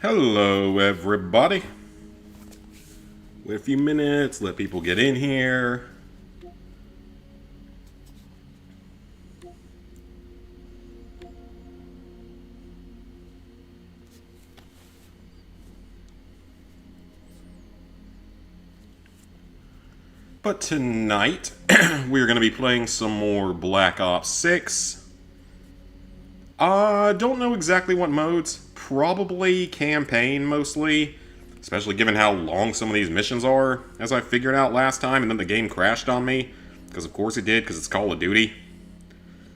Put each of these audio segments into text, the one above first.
Hello, everybody. Wait a few minutes, let people get in here. But tonight, we're going to be playing some more Black Ops 6. Don't know exactly what modes. Probably campaign, mostly. Especially given how long some of these missions are, as I figured out last time, and then the game crashed on me. Because of course it did, because it's Call of Duty.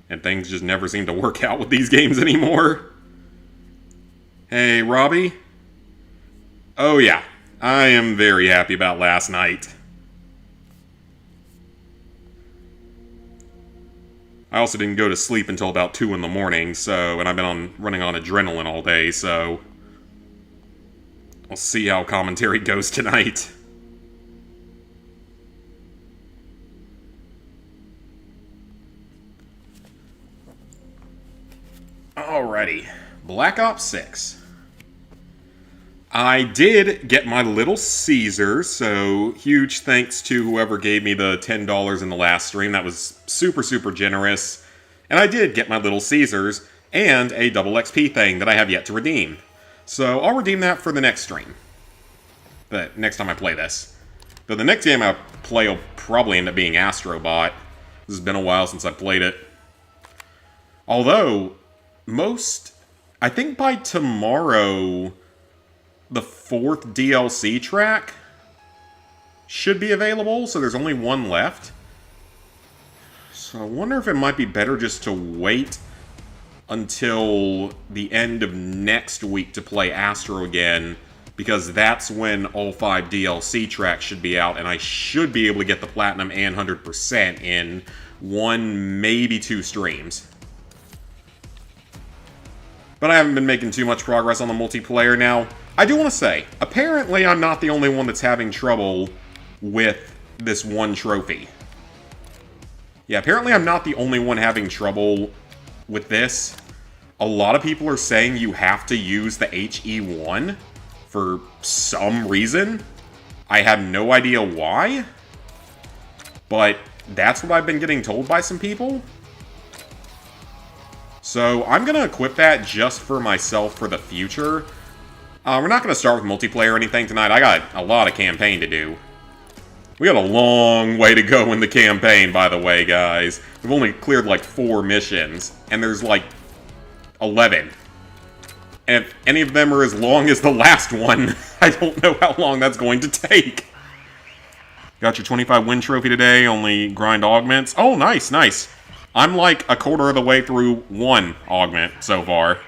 And things just never seem to work out with these games anymore. Hey, Robbie? Oh yeah, I am very happy about last night. I also didn't go to sleep until about 2 in the morning, and I've been running on adrenaline all day, so we'll see how commentary goes tonight. Alrighty, Black Ops 6. I did get my Little Caesar, so huge thanks to whoever gave me the $10 in the last stream. That was super, super generous. And I did get my Little Caesars and a double XP thing that I have yet to redeem. So I'll redeem that for the next stream. The next time I play this. Though the next game I play will probably end up being Astrobot. This has been a while since I played it. Although, I think by tomorrow, the 4th DLC track should be available, so there's only one left. So I wonder if it might be better just to wait until the end of next week to play Astro again, because that's when all 5 DLC tracks should be out, and I should be able to get the Platinum and 100% in 1, maybe 2 streams. But I haven't been making too much progress on the multiplayer now. I do want to say, apparently I'm not the only one that's having trouble with this one trophy. Yeah, apparently I'm not the only one having trouble with this. A lot of people are saying you have to use the HE1 for some reason. I have no idea why, but that's what I've been getting told by some people. So I'm going to equip that just for myself for the future. We're not going to start with multiplayer or anything tonight. I got a lot of campaign to do. We got a long way to go in the campaign, by the way, guys. We've only cleared like 4 missions, and there's like 11. And if any of them are as long as the last one, I don't know how long that's going to take. Got your 25 win trophy today, only grind augments. Oh, nice, nice. I'm like a quarter of the way through 1 augment so far.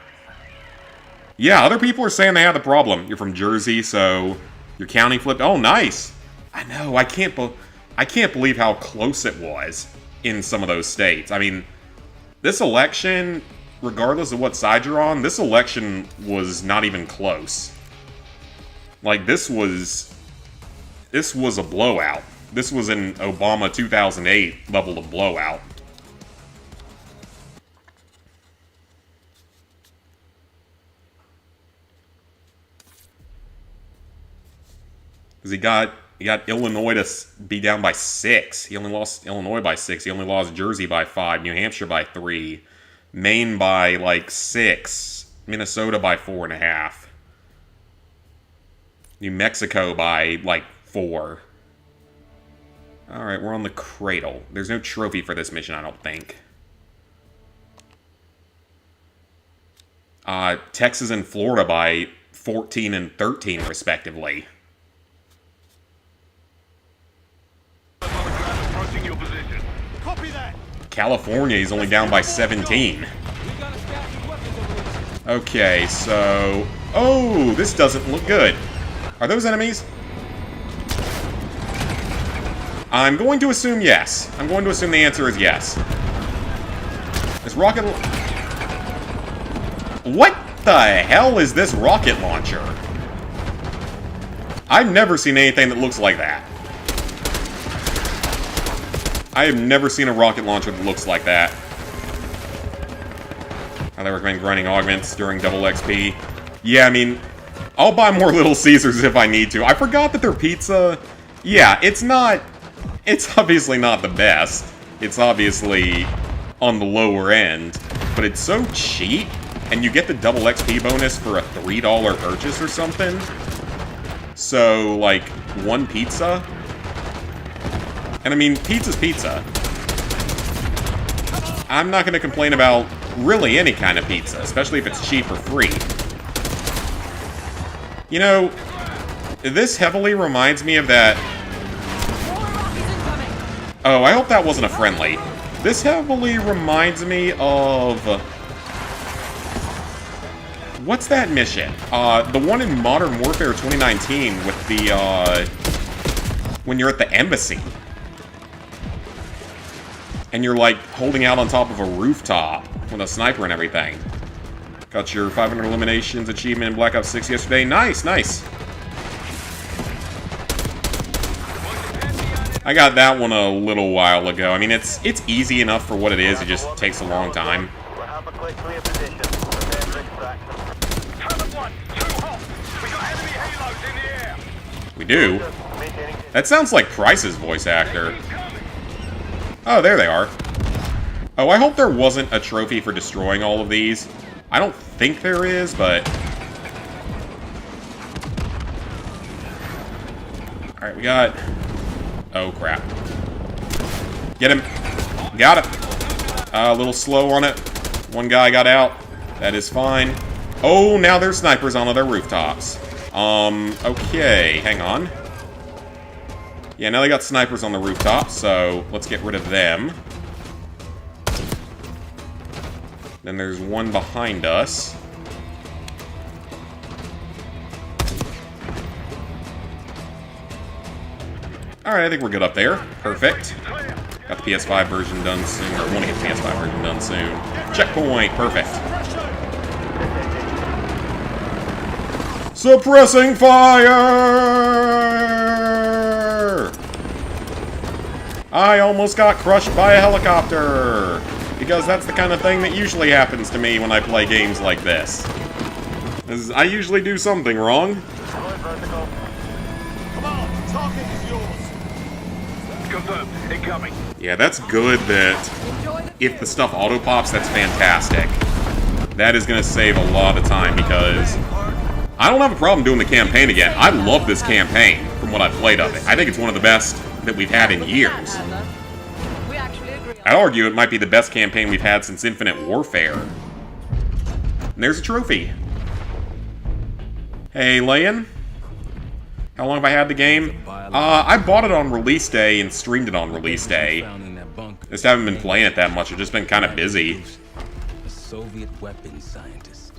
Yeah, other people are saying they have the problem. You're from Jersey, so your county flipped. Oh, nice. I know. I can't believe how close it was in some of those states. I mean, this election, regardless of what side you're on, this election was not even close. Like, this was a blowout. This was an Obama 2008 level of blowout. Because he got Illinois to be down by 6. He only lost Illinois by 6. He only lost Jersey by 5. New Hampshire by 3. Maine by, like, 6. Minnesota by 4.5. New Mexico by, like, 4. Alright, we're on the Cradle. There's no trophy for this mission, I don't think. Texas and Florida by 14 and 13, respectively. California is only down by 17. Okay, so... Oh, this doesn't look good. Are those enemies? I'm going to assume yes. I'm going to assume the answer is yes. This rocket... What the hell is this rocket launcher? I've never seen anything that looks like that. I have never seen a rocket launcher that looks like that. I recommend grinding augments during double XP. Yeah, I mean, I'll buy more Little Caesars if I need to. I forgot that their pizza... Yeah, it's not... It's obviously not the best. It's obviously on the lower end. But it's so cheap, and you get the double XP bonus for a $3 purchase or something. So, like, one pizza? And I mean, pizza's pizza. I'm not going to complain about really any kind of pizza, especially if it's cheap or free. You know, this heavily reminds me of that... Oh, I hope that wasn't a friendly. This heavily reminds me of... What's that mission? The one in Modern Warfare 2019 with the, when you're at the embassy. And you're, like, holding out on top of a rooftop with a sniper and everything. Got your 500 eliminations achievement in Black Ops 6 yesterday. Nice, nice. I got that one a little while ago. I mean, it's easy enough for what it is. It just takes a long time. We do? That sounds like Price's voice actor. Oh, there they are. Oh, I hope there wasn't a trophy for destroying all of these. I don't think there is, but... Alright, we got... Oh, crap. Get him. Got it. A little slow on it. One guy got out. That is fine. Oh, now there's snipers on other rooftops. Okay, hang on. Yeah, now they got snipers on the rooftop, so let's get rid of them. Then there's one behind us. Alright, I think we're good up there. Perfect. Got the PS5 version done soon, or want to get the PS5 version done soon. Checkpoint, perfect. Suppressing fire! I almost got crushed by a helicopter! Because that's the kind of thing that usually happens to me when I play games like this. I usually do something wrong. Come on, target is yours. Confirmed, incoming. Yeah, that's good that if the stuff auto-pops, that's fantastic. That is going to save a lot of time because I don't have a problem doing the campaign again. I love this campaign from what I've played of it. I think it's one of the best that we've had in years. I'd argue it might be the best campaign we've had since Infinite Warfare. And there's a trophy. Hey, Layan. How long have I had the game? I bought it on release day and streamed it on release day. Just haven't been playing it that much. I've just been kind of busy. A Soviet weapons scientist.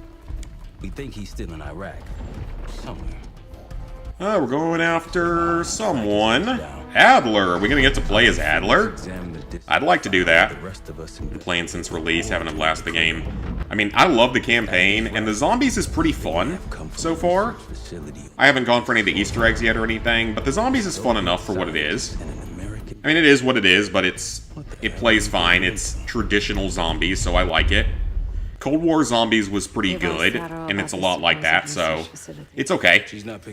We think he's still in Iraq. Somewhere. We're going after someone. Adler. Are we going to get to play as Adler? I'd like to do that. Been playing since release, having a blast the game. I mean, I love the campaign, and the zombies is pretty fun so far. I haven't gone for any of the Easter eggs yet or anything, but the zombies is fun enough for what it is. I mean, it is what it is, but it plays fine. It's traditional zombies, so I like it. Cold War Zombies was pretty good, and it's a lot like that, so it's okay.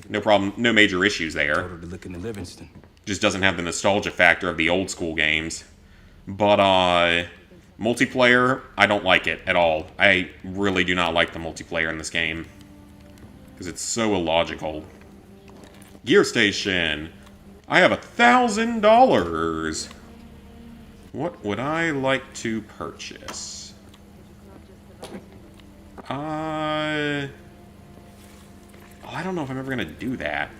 No problem, no major issues there. Just doesn't have the nostalgia factor of the old school games. But, multiplayer, I don't like it at all. I really do not like the multiplayer in this game. Because it's so illogical. Gear Station! I have $1,000! What would I like to purchase? I don't know if I'm ever gonna do that.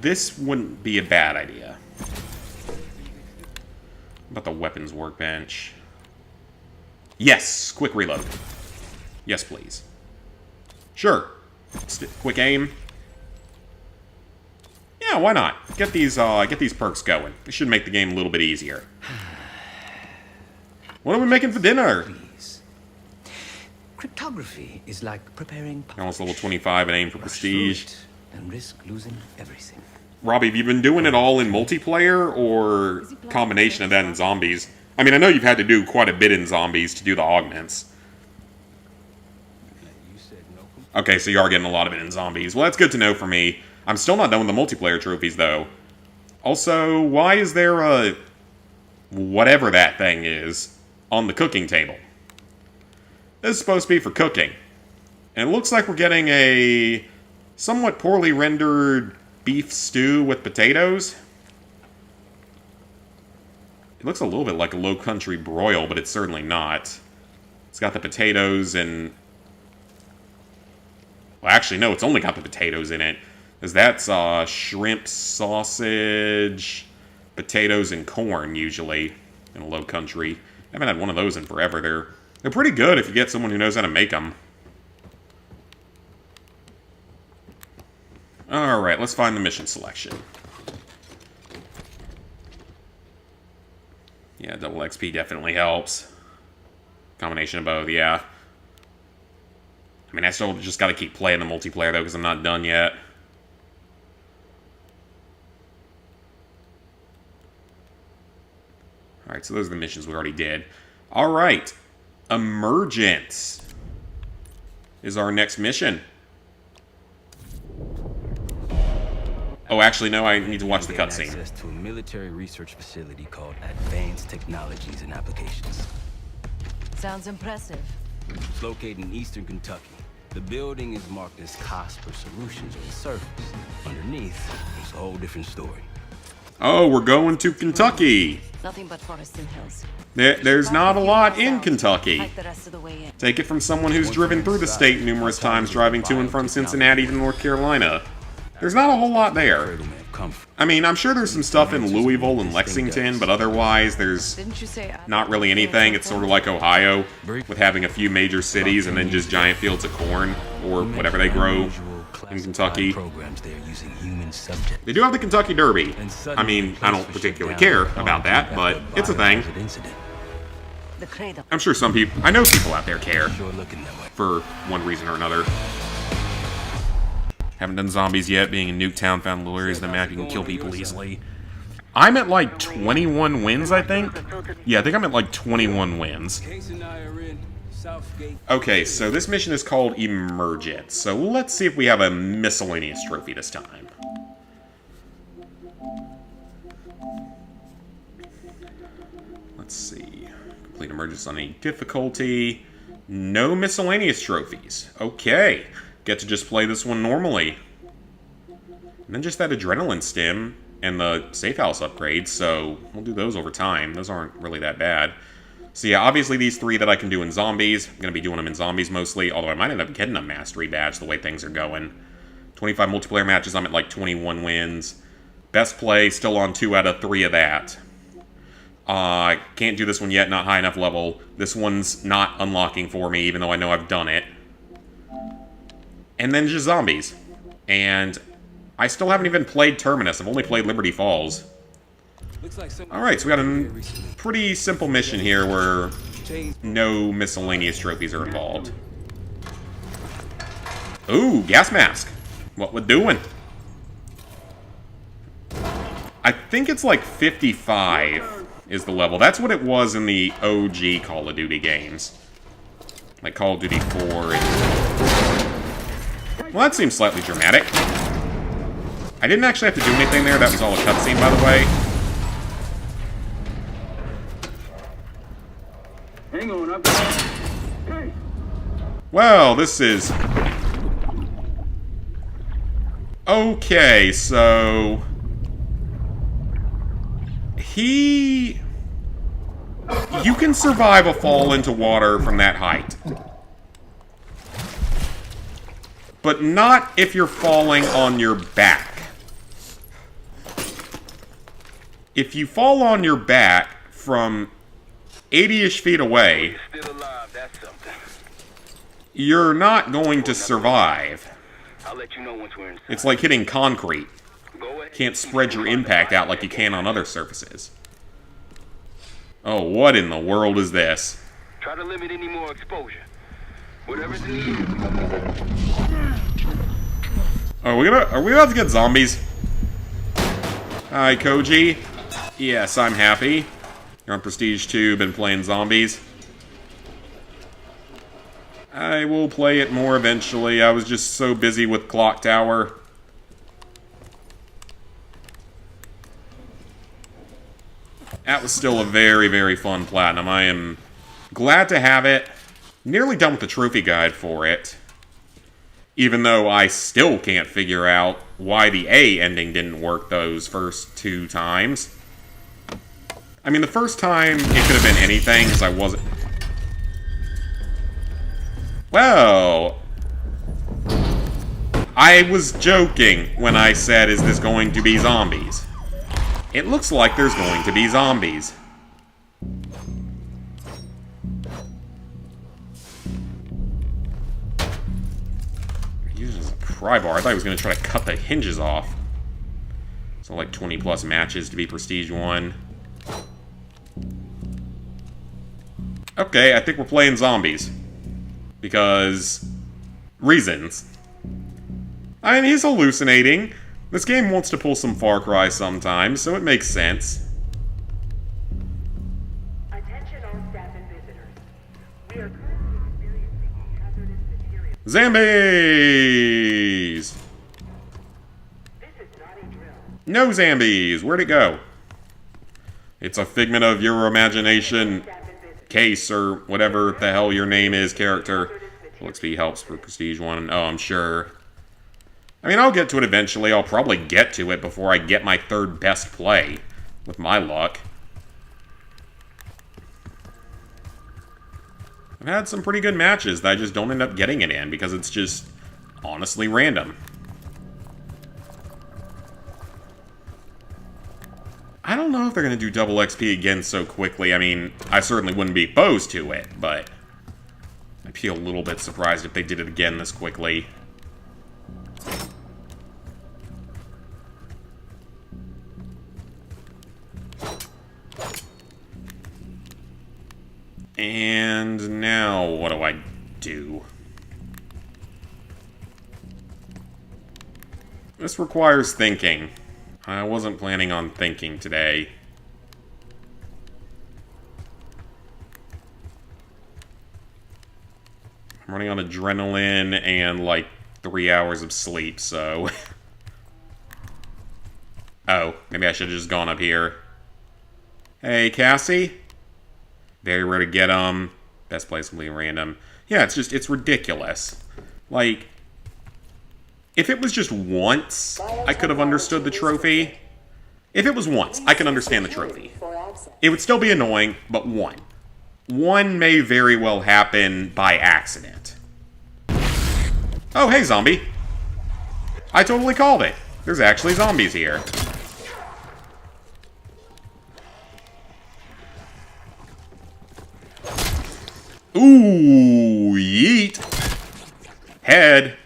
This wouldn't be a bad idea. About the weapons workbench. Yes! Quick reload. Yes, please. Sure. Quick aim. Yeah, why not? Get these perks going. It should make the game a little bit easier. What are we making for dinner? Please. Cryptography is like preparing Almost level 25 and aim for prestige. And risk losing everything. Robbie, have you been doing it all in multiplayer or combination of that and zombies? I mean, I know you've had to do quite a bit in zombies to do the augments. Okay, so you are getting a lot of it in zombies. Well, that's good to know for me. I'm still not done with the multiplayer trophies, though. Also, why is there a... whatever that thing is on the cooking table? This is supposed to be for cooking. And it looks like we're getting a somewhat poorly rendered beef stew with potatoes. It looks a little bit like a Low Country broil, but it's certainly not. It's got the potatoes and... well, actually, no, it's only got the potatoes in it. Because that's shrimp, sausage, potatoes, and corn, usually, in a Low Country. I haven't had one of those in forever. They're pretty good if you get someone who knows how to make them. Alright, let's find the mission selection. Yeah, double XP definitely helps. Combination of both, yeah. I mean, I still just gotta keep playing the multiplayer, though, because I'm not done yet. Alright, so those are the missions we already did. Alright. Emergence is our next mission. Oh, actually, no, I need to watch the cutscene. Access to a military research facility called Advanced Technologies and Applications. Sounds impressive. It's located in eastern Kentucky. The building is marked as Cosper Solutions on the surface. Underneath, it's a whole different story. Oh, we're going to Kentucky. Nothing but forests and hills. There's not a lot in Kentucky. Hike the rest of the way in. Take it from someone who's driven through the state numerous times driving to and from Cincinnati to North Carolina. There's not a whole lot there. I mean, I'm sure there's some stuff in Louisville and Lexington, but otherwise there's Didn't you say not really anything. It's sort of like Ohio, with having a few major cities and then just giant fields of corn, or whatever they grow in Kentucky. They do have the Kentucky Derby. I mean, I don't particularly care about that, but it's a thing. the cradle? I'm sure some people, I know people out there care, for one reason or another. Haven't done zombies yet. Being in Nuketown found lures in the map, you can kill people easily. I'm at like 21 wins, I think. Yeah, I think I'm at like 21 wins. Okay, so this mission is called Emergence. So let's see if we have a miscellaneous trophy this time. Let's see. Complete Emergence on any difficulty. No miscellaneous trophies. Okay. Get to just play this one normally. And then just that adrenaline stim and the safe house upgrade, so we'll do those over time. Those aren't really that bad. So yeah, obviously these three that I can do in zombies, I'm going to be doing them in zombies mostly, although I might end up getting a mastery badge the way things are going. 25 multiplayer matches, I'm at like 21 wins. Best play, still on 2 out of 3 of that. Can't do this one yet, not high enough level. This one's not unlocking for me, even though I know I've done it. And then just zombies. And I still haven't even played Terminus. I've only played Liberty Falls. Alright, so we got a pretty simple mission here where no miscellaneous trophies are involved. Ooh, gas mask. What we're doing. I think it's like 55 is the level. That's what it was in the OG Call of Duty games. Like Call of Duty 4 and... Well, that seems slightly dramatic. I didn't actually have to do anything there. That was all a cutscene, by the way. Hang on, I've got... Hey! Well, this is... Okay, so... You can survive a fall into water from that height. But not if you're falling on your back. If you fall on your back from 80-ish feet away, Still alive, that's something. you're not going to survive. I'll let you know once we're inside. It's like hitting concrete. Go ahead. Can't spread your impact out like you can on other surfaces. Oh, what in the world is this? Try to limit any more exposure. Whatever's needed. Are we about to get zombies? Hi, Koji. Yes, I'm happy. You're on Prestige 2, been playing zombies. I will play it more eventually. I was just so busy with Clock Tower. That was still a very, very fun platinum. I am glad to have it. Nearly done with the trophy guide for it. Even though I still can't figure out why the A ending didn't work those first 2 times. I mean, the first time, it could have been anything, because I wasn't... Well... I was joking when I said, is this going to be zombies? It looks like there's going to be zombies. Uses a pry bar. I thought he was going to try to cut the hinges off. So like 20 plus matches to be Prestige 1. Okay, I think we're playing zombies. Because... reasons. I mean, he's hallucinating. This game wants to pull some Far Cry sometimes, so it makes sense. Attention all staff and visitors. We are currently experiencing hazardous material. Zombies! This is not a drill. No zombies! Where'd it go? It's a figment of your imagination, Case, or whatever the hell your name is, character. LXP helps for Prestige 1. Oh, I'm sure. I mean, I'll get to it eventually. I'll probably get to it before I get my 3rd best play, with my luck. I've had some pretty good matches that I just don't end up getting it in, because it's just honestly random. I don't know if they're going to do double XP again so quickly. I mean, I certainly wouldn't be opposed to it, but I'd be a little bit surprised if they did it again this quickly. And now, what do I do? This requires thinking. I wasn't planning on thinking today. I'm running on adrenaline and, like, 3 hours of sleep, so... Oh, maybe I should have just gone up here. Hey, Cassie? Very rare to get them. Best place completely random. Yeah, it's just, it's ridiculous. Like, if it was just once, I could have understood the trophy. If it was once, I can understand the trophy. It would still be annoying, but one. One may very well happen by accident. Oh, hey, zombie. I totally called it. There's actually zombies here. Ooh, yeet. Head.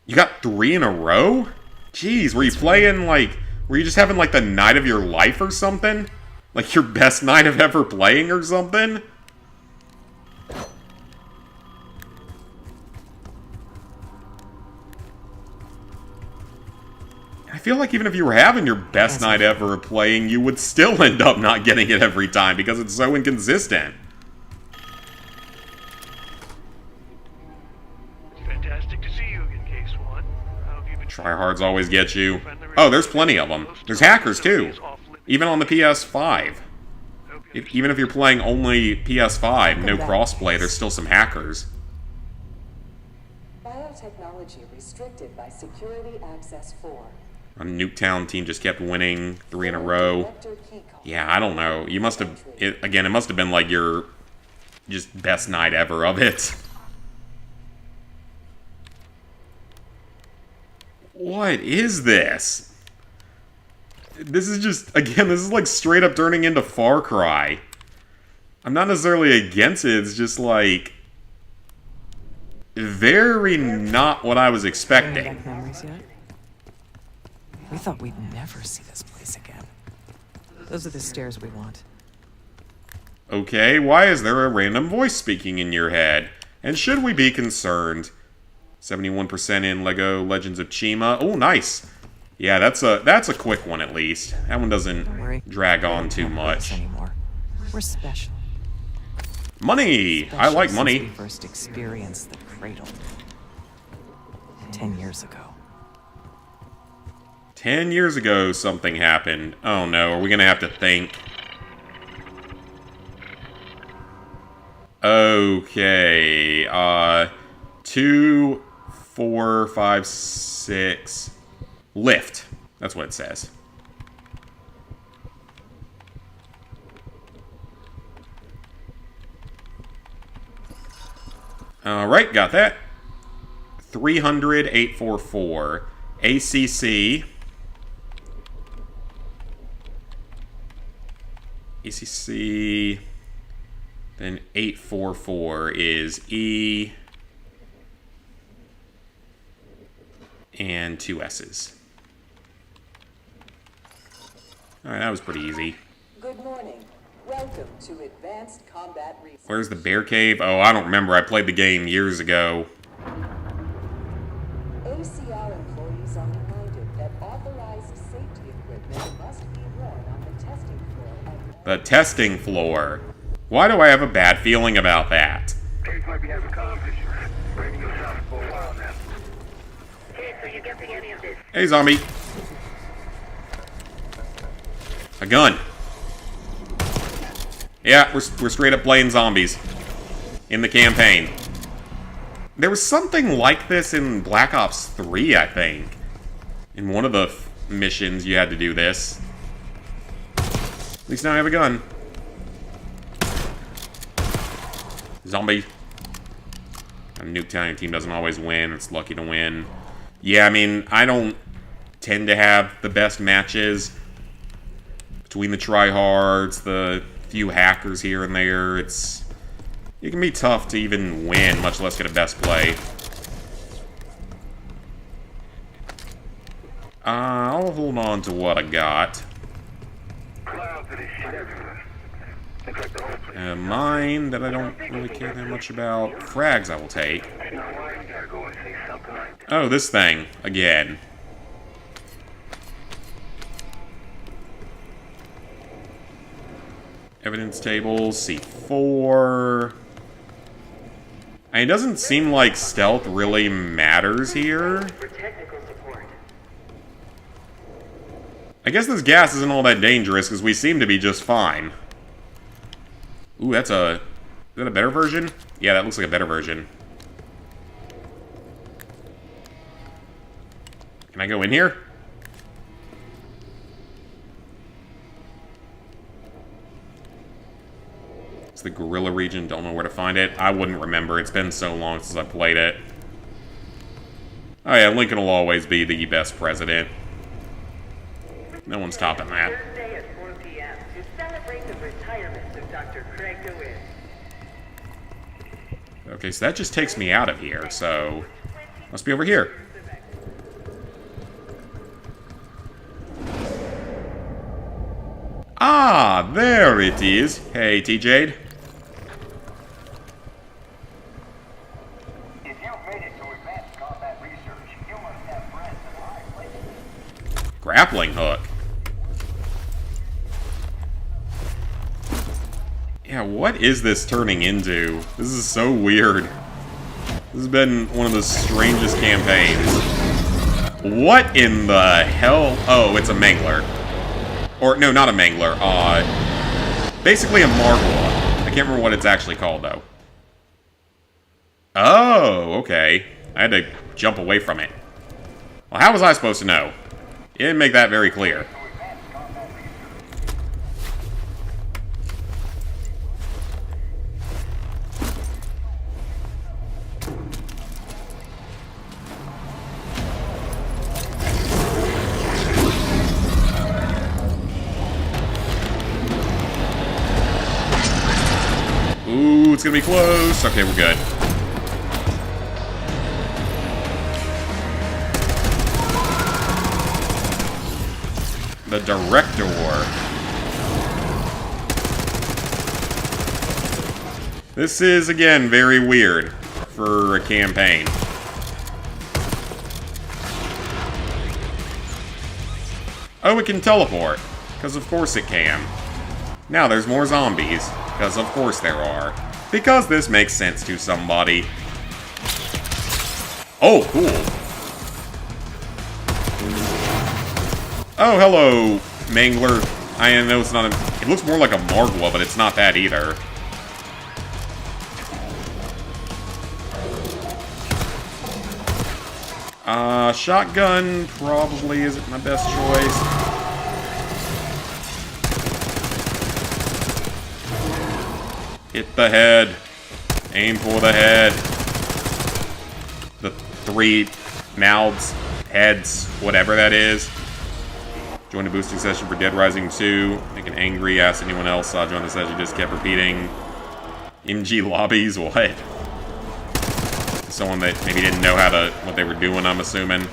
You got 3 in a row? Jeez, were you playing, like... Were you just having, like, the night of your life or something? Like, your best night of ever playing or something? I feel like even if you were having your best night ever playing, you would still end up not getting it every time because it's so inconsistent. It's fantastic to see you again, Case 1. How have you been? Tryhards always get you. Oh, there's plenty of them. There's hackers, too. Even on the PS5. Even if you're playing only PS5, no crossplay, there's still some hackers. Biotechnology restricted by Security Access 4. Our Nuketown team just kept winning 3 in a row. Yeah, I don't know. You must have... Again, it must have been like your just best night ever of it. What is this? This is just... Again, this is like straight up turning into Far Cry. I'm not necessarily against it. It's just like... very not what I was expecting. We thought we'd never see this place again. Those are the stairs we want. Okay, why is there a random voice speaking in your head? And should we be concerned? 71% in Lego Legends of Chima. Oh, nice. Yeah, that's a quick one at least. That one doesn't drag on too much. Anymore. We're special. Money! I like Since money. we first experienced the cradle 10 years ago. 10 years ago, something happened. Oh no, are we gonna have to think? Okay, 2, 4, 5, 6. Lift. That's what it says. Alright, got that. 300, 844. ACC. ACC. Then 844 is E. And 2 S's. Alright, that was pretty easy. Good morning. Welcome to Advanced Combat Research. Where's the bear cave? Oh, I don't remember. I played the game years ago. ACR employees are reminded that authorized safety equipment must be worn on the testing floor. The testing floor. Why do I have a bad feeling about that? Case might be having competition. Bringing us out for a while now. Hey, so you getting any of this? Hey, zombie. A gun. Yeah, we're straight up playing zombies in the campaign. There was something like this in Black Ops 3, I think. In one of the missions, you had to do this. At least now I have a gun. Zombie. A Nuketown team doesn't always win. It's lucky to win. Yeah, I mean, I don't tend to have the best matches between the tryhards, the few hackers here and there. It can be tough to even win, much less get a best play. I'll hold on to what I got. Clouds of this shit everywhere. Looks like the whole place. Mine that I don't really care that much about. Frags I will take. You know why? You gotta go and say something like that. Oh, this thing. Again. Evidence tables, C4. I mean, it doesn't seem like stealth really matters here. For technical support. I guess this gas isn't all that dangerous, because we seem to be just fine. Ooh, that's a... Is that a better version? Yeah, that looks like a better version. Can I go in here? It's the gorilla region. Don't know where to find it. I wouldn't remember. It's been so long since I played it. Oh yeah, Lincoln will always be the best president. No one's topping that. Thursday at 4 p.m. to celebrate the retirement of Dr. Craig DeWitt. Okay, so that just takes me out of here, so... Must be over here. Ah, there it is. Hey, T-Jade. If you've made it to advanced combat research, you must have friends in high places. Grappling hook. Yeah, what is this turning into? This is so weird. This has been one of the strangest campaigns. What in the hell? Oh, it's a mangler. Or, no, not a mangler. Basically a margwa. I can't remember what it's actually called, though. Oh, okay. I had to jump away from it. Well, how was I supposed to know? It didn't make that very clear. Ooh, it's gonna be close. Okay, we're good. The Director. This is, again, very weird for a campaign. Oh, it can teleport. Because of course it can. Now there's more zombies. Because of course there are. Because this makes sense to somebody. Oh, cool. Oh, hello, Mangler. I know it's not a... It looks more like a Margwa, but it's not that either. Shotgun probably isn't my best choice. Hit the head. Aim for the head. The 3 mouths, heads, whatever that is. Join a boosting session for Dead Rising 2. Make an angry, ask anyone else. Join the session, just kept repeating. MG lobbies, what? Someone that maybe didn't know what they were doing, I'm assuming.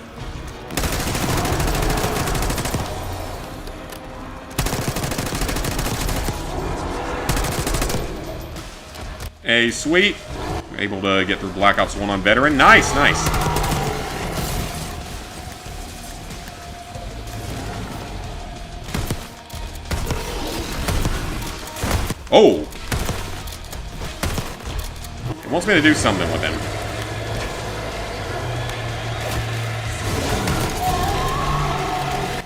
Hey, sweet. Able to get through Black Ops 1 on Veteran. Nice, nice. Oh! It wants me to do something with him.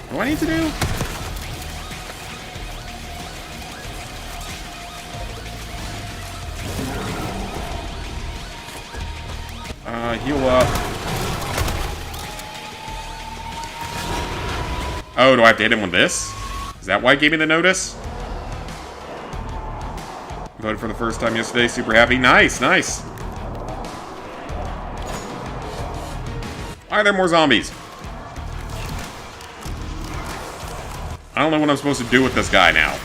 What do I need to do? Heal up. Oh, do I have to hit him with this? Is that why it gave me the notice? Voted for the first time yesterday. Super happy. Nice, nice. Why are there more zombies? I don't know what I'm supposed to do with this guy now. Is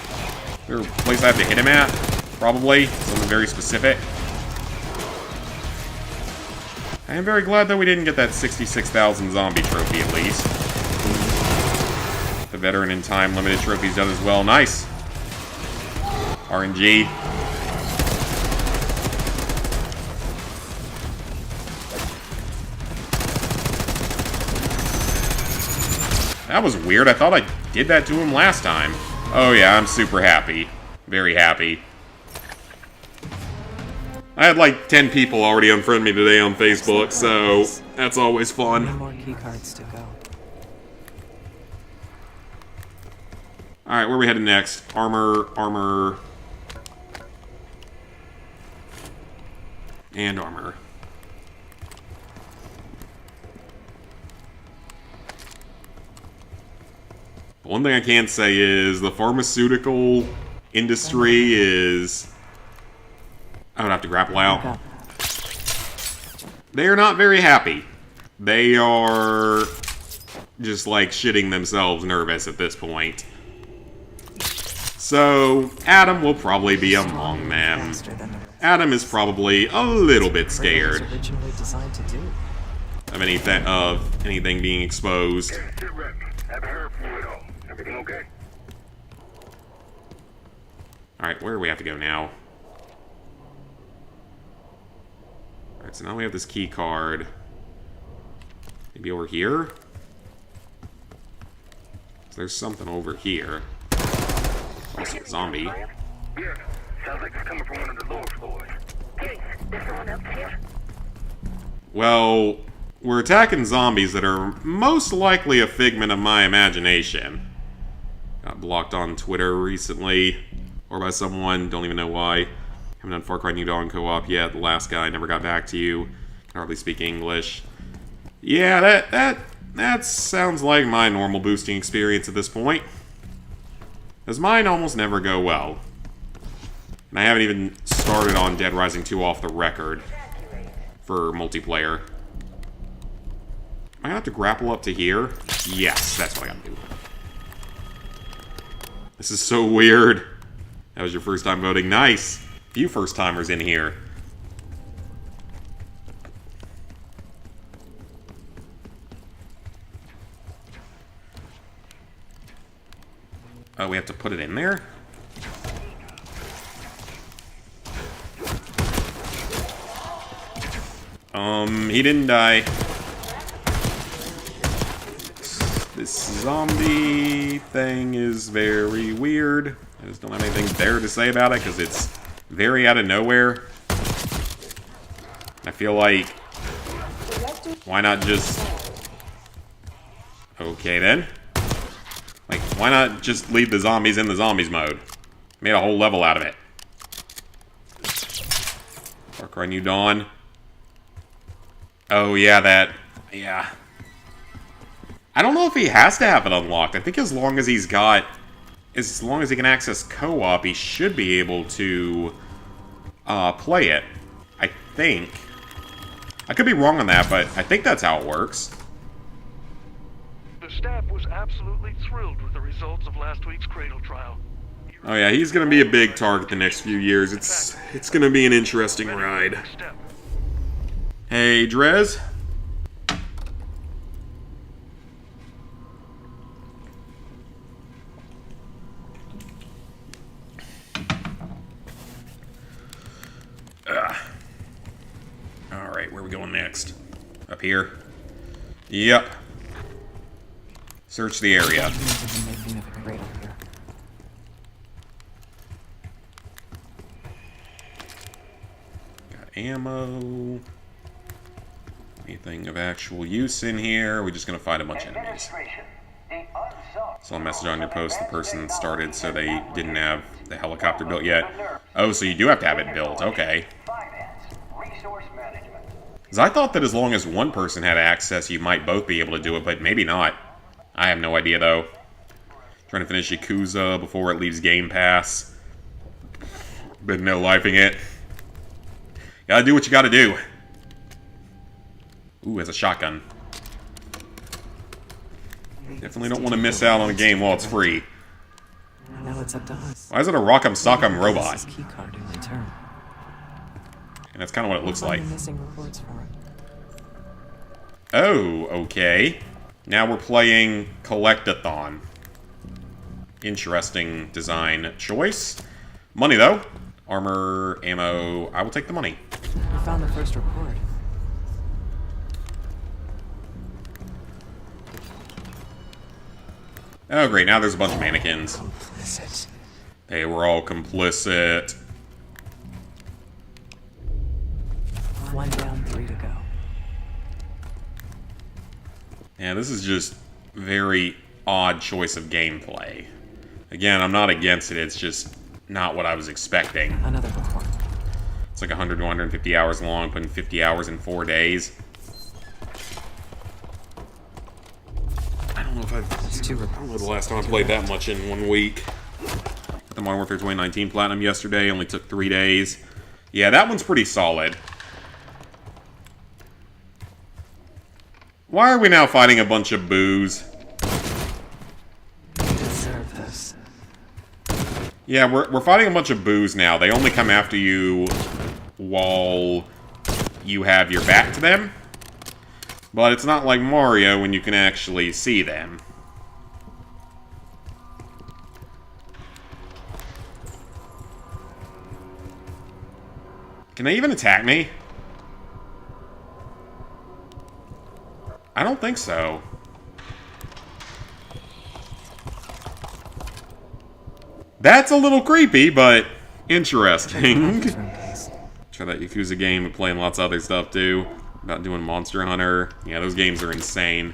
there a place I have to hit him at? Probably. Something very specific. I am very glad that we didn't get that 66,000 zombie trophy at least. The Veteran in Time limited trophy's done as well. Nice. RNG. That was weird. I thought I did that to him last time. Oh yeah, I'm super happy. Very happy. I had like 10 people already unfriend me today on Facebook, so that's always fun. More key cards to go. Alright, where are we headed next? Armor, armor... and armor. One thing I can say is the pharmaceutical industry is... I don't have to grapple out. They are not very happy. They are just like shitting themselves nervous at this point. So, Adam will probably be among them. Adam is probably a little bit scared Originally designed to do. of anything being exposed. Sit rep. Haven't heard from you at all. Everything okay? Alright, where do we have to go now? Alright, so now we have this key card. Maybe over here? So there's something over here. Also a zombie. Yeah. Sounds like it's coming from one of the lower floors. Hey, there's someone else here? Well, we're attacking zombies that are most likely a figment of my imagination. Got blocked on Twitter recently. Or by someone, don't even know why. Haven't done Far Cry New Dawn co-op yet. The last guy never got back to you. Can hardly speak English. Yeah, that sounds like my normal boosting experience at this point. Because mine almost never go well. And I haven't even started on Dead Rising 2 off the record for multiplayer. Am I gonna have to grapple up to here? Yes, that's what I gotta do. This is so weird. That was your first time voting. Nice. Few first timers in here. Oh, we have to put it in there? He didn't die. This zombie thing is very weird. I just don't have anything there to say about it because it's very out of nowhere. I feel like, why not just... Okay then. Like, why not just leave the zombies in the zombies mode? Made a whole level out of it. Far Cry New Dawn. Oh yeah, that... Yeah. I don't know if he has to have it unlocked. I think as long as he's got... As long as he can access co-op, he should be able to play it. I think. I could be wrong on that, but I think that's how it works. The staff was absolutely thrilled with the results of last week's Cradle trial. Oh yeah, he's gonna be a big target the next few years. It's gonna be an interesting ride. Hey, Drez? Alright, where are we going next? Up here? Yep. Search the area. Making of a cradle here. Got ammo. Anything of actual use in here? We're just gonna fight a bunch of enemies. Administration. The unsung. Saw a message on your post. The person started, so they didn't have the helicopter built yet. Oh, so you do have to have it built. Okay. Finance. Resource management. Because I thought that as long as one person had access, you might both be able to do it, but maybe not. I have no idea, though. Trying to finish Yakuza before it leaves Game Pass. Been no-lifing it. Gotta do what you gotta do. Ooh, has a shotgun. Definitely don't want to miss out on a game while it's free. Now it's up to us. Why is it a Rock'em Sock'em robot? This key card in return. And that's kind of what it looks like. Find the missing reports for it. Oh, okay. Now we're playing Collectathon. Interesting design choice. Money, though. Armor, ammo. I will take the money. We found the first report. Oh, great. Now there's a bunch of mannequins. Complicit. They were all complicit. 1 down, 3 to go. Yeah, this is just very odd choice of gameplay. Again, I'm not against it. It's just not what I was expecting. Another report. It's like 100 to 150 hours long, putting 50 hours in 4 days. I don't know if That's 2 reports. I don't know the last time I played that much in 1 week. Got the Modern Warfare 2019 Platinum yesterday, only took 3 days. Yeah, that one's pretty solid. Why are we now fighting a bunch of boos? You deserve this. Yeah, we're fighting a bunch of boos now. They only come after you while you have your back to them. But it's not like Mario when you can actually see them. Can they even attack me? I don't think so. That's a little creepy, but interesting. Try that Yakuza game and playing lots of other stuff too. About doing Monster Hunter. Yeah, those games are insane.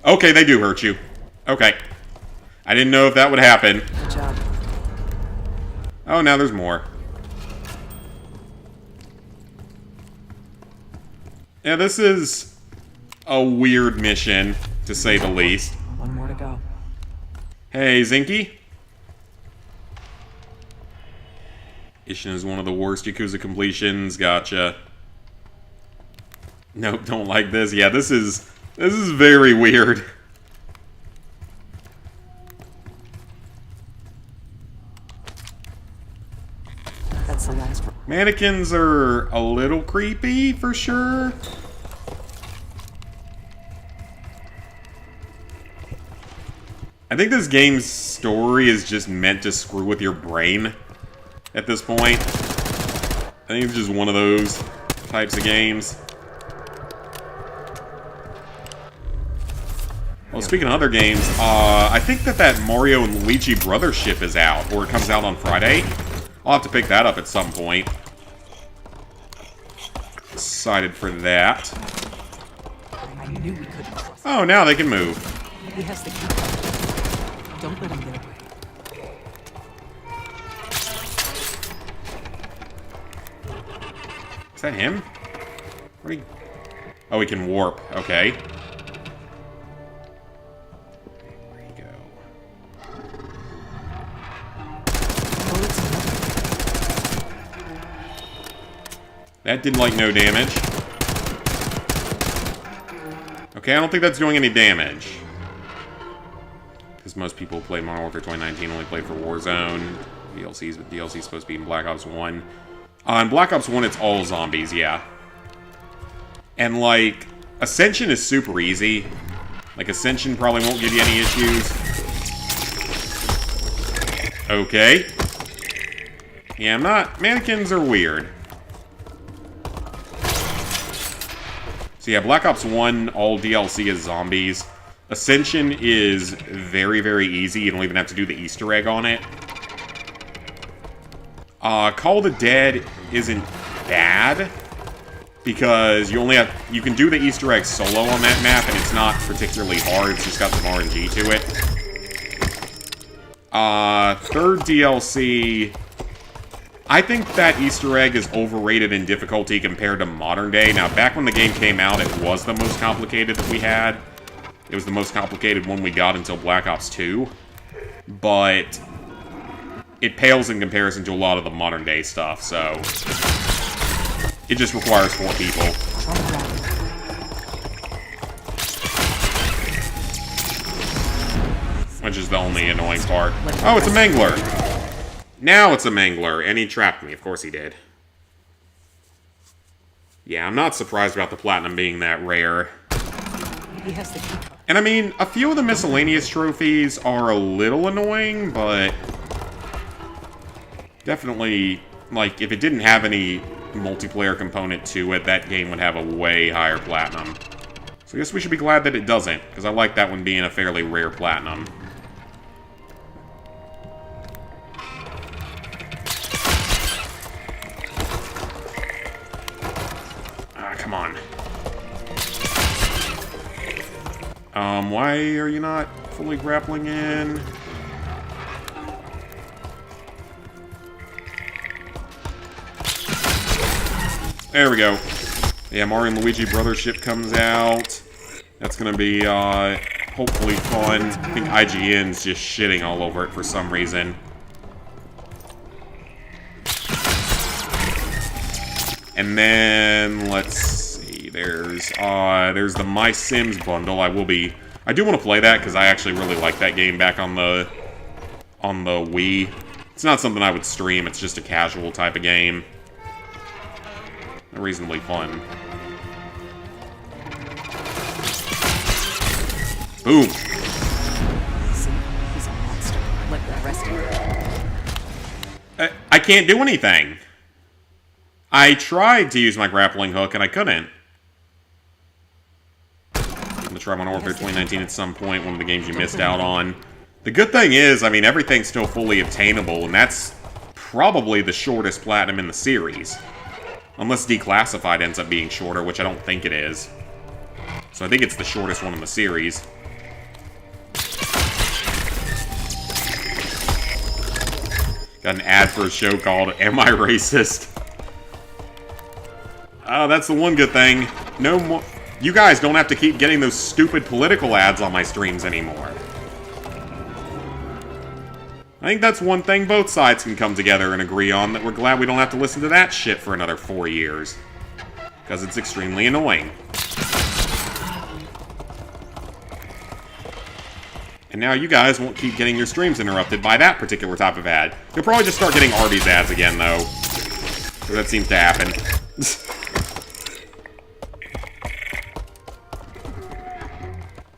Okay, they do hurt you. Okay. I didn't know if that would happen. Good job. Oh, now there's more. Yeah, this is a weird mission, to say the least. 1 more to go. Hey, Zinky. Ishin is one of the worst Yakuza completions. Gotcha. Nope, don't like this. Yeah, this is very weird. That's the last one. Mannequins are a little creepy, for sure. I think this game's story is just meant to screw with your brain at this point. I think it's just one of those types of games. Well, speaking of other games, I think that Mario and Luigi Brothership is out, or it comes out on Friday. I'll have to pick that up at some point. Excited for that. I knew we couldn't trust him. Oh, now they can move. He has the key. Don't let him get away. Is that him? Where'd he... Oh, he can warp. Okay. Where'd he go? That did, like, no damage. Okay, I don't think that's doing any damage. Because most people who play Modern Warfare 2019 only play for Warzone. DLCs, but DLC is supposed to be in Black Ops 1. In Black Ops 1, it's all zombies, yeah. And, like, Ascension is super easy. Like, Ascension probably won't give you any issues. Okay. Yeah, I'm not... Mannequins are weird. So yeah, Black Ops 1, all DLC is zombies. Ascension is very, very easy. You don't even have to do the Easter egg on it. Call of the Dead isn't bad, because you can do the Easter egg solo on that map, and it's not particularly hard. It's just got some RNG to it. Third DLC, I think that Easter egg is overrated in difficulty compared to modern day. Now, back when the game came out, it was the most complicated that we had. It was the most complicated one we got until Black Ops 2. But it pales in comparison to a lot of the modern day stuff, so it just requires 4 people. Which is the only annoying part. Oh, it's a Mangler! Now it's a Mangler, and he trapped me. Of course he did. Yeah, I'm not surprised about the Platinum being that rare. He has the key. And I mean, a few of the miscellaneous trophies are a little annoying, but definitely, like, if it didn't have any multiplayer component to it, that game would have a way higher Platinum. So I guess we should be glad that it doesn't, because I like that one being a fairly rare Platinum. Come on. Why are you not fully grappling in? There we go. Yeah, Mario and Luigi Brothership comes out. That's gonna be, hopefully fun. I think IGN's just shitting all over it for some reason. And then, let's see, there's the My Sims bundle. I do want to play that, because I actually really like that game back on the Wii. It's not something I would stream, it's just a casual type of game. Reasonably fun. Boom! See? He's a monster. Like the rest of you. I can't do anything. I tried to use my grappling hook, and I couldn't. I'm gonna try Modern Warfare 2019 at some point, one of the games you missed out on. The good thing is, I mean, everything's still fully obtainable, and that's probably the shortest Platinum in the series. Unless Declassified ends up being shorter, which I don't think it is. So I think it's the shortest one in the series. Got an ad for a show called Am I Racist? That's the one good thing. No more. You guys don't have to keep getting those stupid political ads on my streams anymore. I think that's one thing both sides can come together and agree on, that we're glad we don't have to listen to that shit for another 4 years. Because it's extremely annoying. And now you guys won't keep getting your streams interrupted by that particular type of ad. You'll probably just start getting Arby's ads again, though. Because that seems to happen.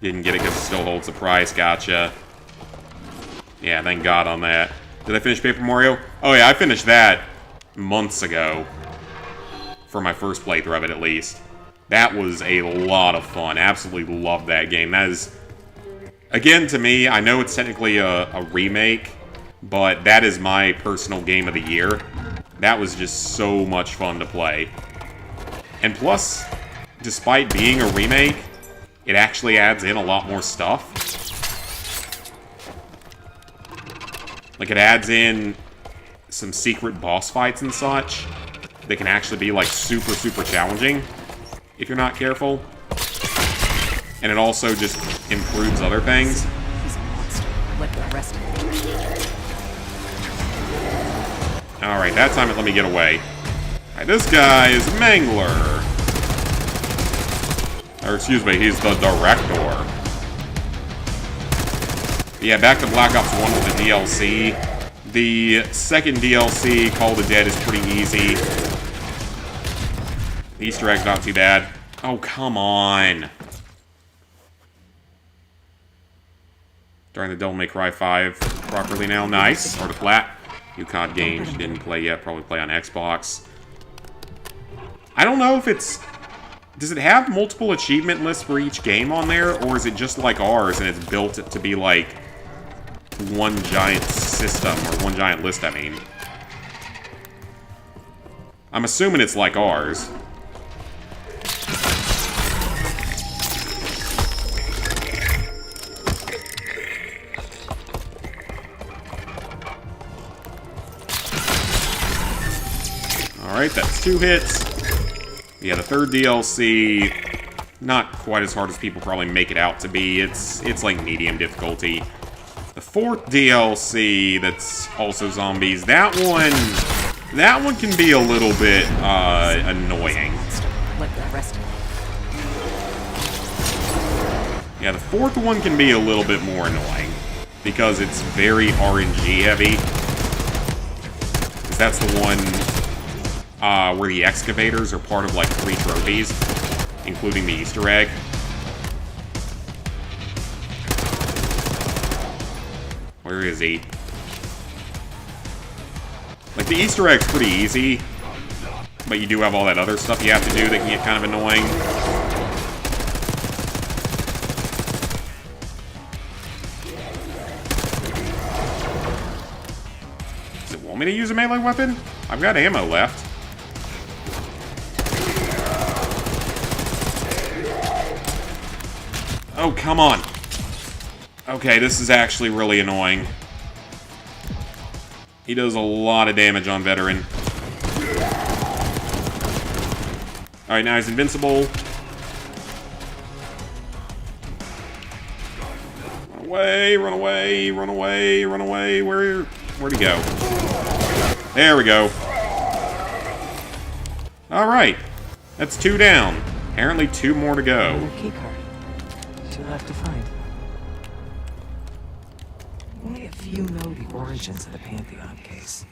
Didn't get it because it still holds the price, gotcha. Yeah, thank God on that. Did I finish Paper Mario? Oh yeah, I finished that months ago. For my first playthrough of it, at least. That was a lot of fun. Absolutely loved that game. That is Again, to me, I know it's technically a remake, but that is my personal game of the year. That was just so much fun to play. And plus, despite being a remake, it actually adds in a lot more stuff. Like, it adds in some secret boss fights and such that can actually be, like, super, super challenging if you're not careful. And it also just improves other things. He's a monster, like the rest of them. Alright, that time it let me get away. Alright, this guy is Mangler. Or, excuse me, he's the director. Yeah, back to Black Ops 1 with the DLC. The second DLC, Call of the Dead, is pretty easy. The Easter egg's not too bad. Oh, come on. During the Devil May Cry 5 properly now. Nice. Or the flat. UCOD games you didn't play yet. Probably play on Xbox. I don't know if it's... Does it have multiple achievement lists for each game on there? Or is it just like ours and it's built to be like one giant system, or one giant list, I mean. I'm assuming it's like ours. Alright, that's 2 hits. Yeah, the third DLC, not quite as hard as people probably make it out to be. It's like medium difficulty. The fourth DLC, that's also zombies, that one can be a little bit annoying. Like the rest of them. Yeah, the fourth one can be a little bit more annoying because it's very RNG heavy. Because that's the one where the excavators are part of like 3 trophies, including the Easter egg. Where is he? Like, the Easter egg's pretty easy, but you do have all that other stuff you have to do that can get kind of annoying. Does it want me to use a melee weapon? I've got ammo left. Oh, come on. Okay, this is actually really annoying. He does a lot of damage on Veteran. Alright, now he's invincible. Run away, run away, run away, run away. Where'd he go? There we go. Alright. That's 2 down. Apparently 2 more to go. Another keycard. She'll have to find. Only a few know the origins of the Pantheon case.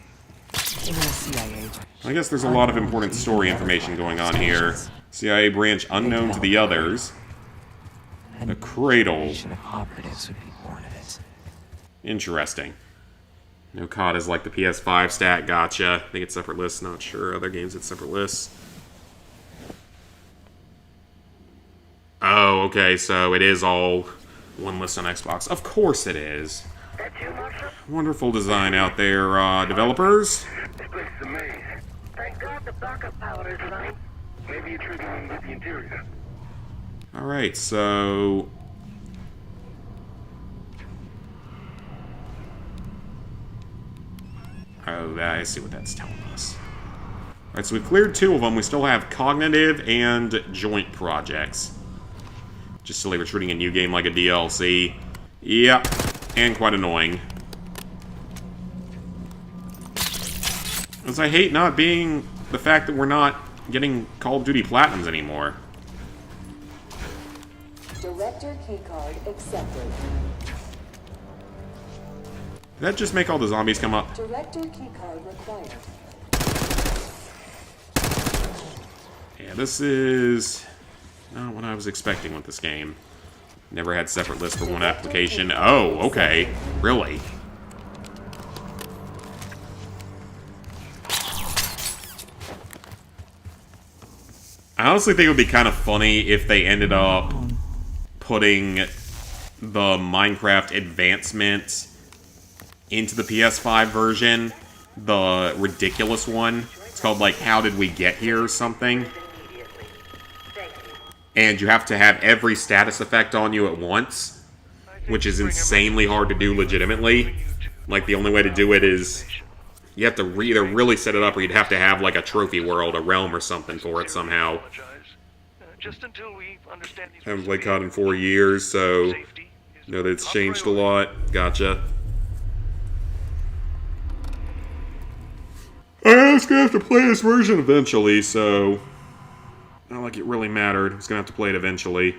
Even a CIA agent. I guess there's a lot of important story information going on here. CIA branch unknown to the others. The Cradle. Of operatives would be born of it. Interesting. No COD is like the PS5 stat, gotcha. I think it's separate lists, not sure. Other games it's separate lists. Oh, okay, so it is all one list on Xbox. Of course it is. Wonderful design out there, developers. This place is a maze. Thank God the backup power is running. Maybe you're triggering with the interior. Alright, so... Oh, I see what that's telling us. Alright, so we've cleared 2 of them. We still have cognitive and joint projects. Just silly retreating a new game like a DLC. Yep, and quite annoying. Because I hate not being the fact that we're not getting Call of Duty Platinums anymore. Director keycard accepted. Did that just make all the zombies come up? Director keycard required. Yeah, this is not what I was expecting with this game. Never had separate lists for one application. Oh, okay. Really? I honestly think it would be kind of funny if they ended up putting the Minecraft advancement into the PS5 version, the ridiculous one. It's called, like, How Did We Get Here or something. And you have to have every status effect on you at once, which is insanely hard to do legitimately. Like, the only way to do it is you have to either really set it up, or you'd have to have, like, a trophy world, a realm or something for it somehow. Just until we understand these Haven't played COD in 4 years, so know that it's changed a lot. Gotcha. I was gonna have to play this version eventually, so not like it really mattered. I was gonna have to play it eventually.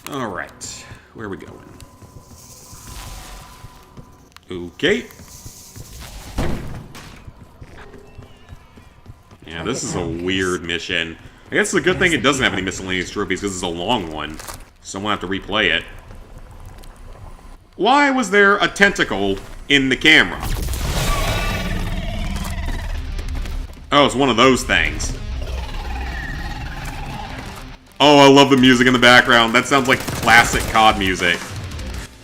Alright, where are we going? Okay. Yeah, this is a weird mission. I guess it's a good thing it doesn't have any miscellaneous trophies, because it's a long one. So I'm gonna have to replay it. Why was there a tentacle in the camera? Oh, it's one of those things. Oh, I love the music in the background. That sounds like classic COD music.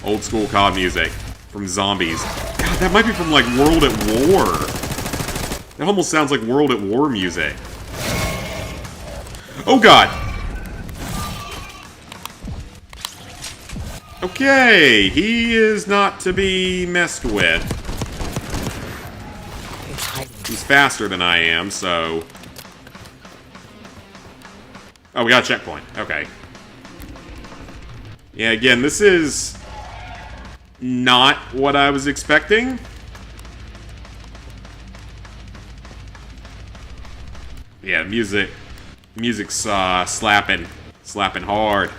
Old school COD music from Zombies. God, that might be from, like, World at War. That almost sounds like World at War music. Oh, God. Okay, he is not to be messed with. He's faster than I am, so... Oh, we got a checkpoint. Okay. Yeah, again, this is not what I was expecting. Yeah, music's slapping hard.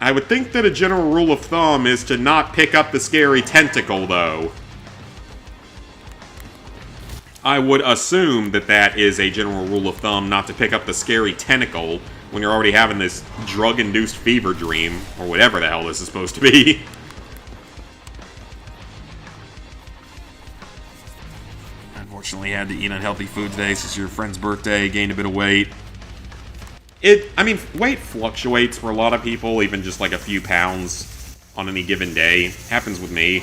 I would think that a general rule of thumb is to not pick up the scary tentacle, though. I would assume that that is a general rule of thumb, not to pick up the scary tentacle when you're already having this drug-induced fever dream, or whatever the hell this is supposed to be. Unfortunately, had to eat unhealthy food today since your friend's birthday, gained a bit of weight. I mean, weight fluctuates for a lot of people, even just like a few pounds on any given day. Happens with me.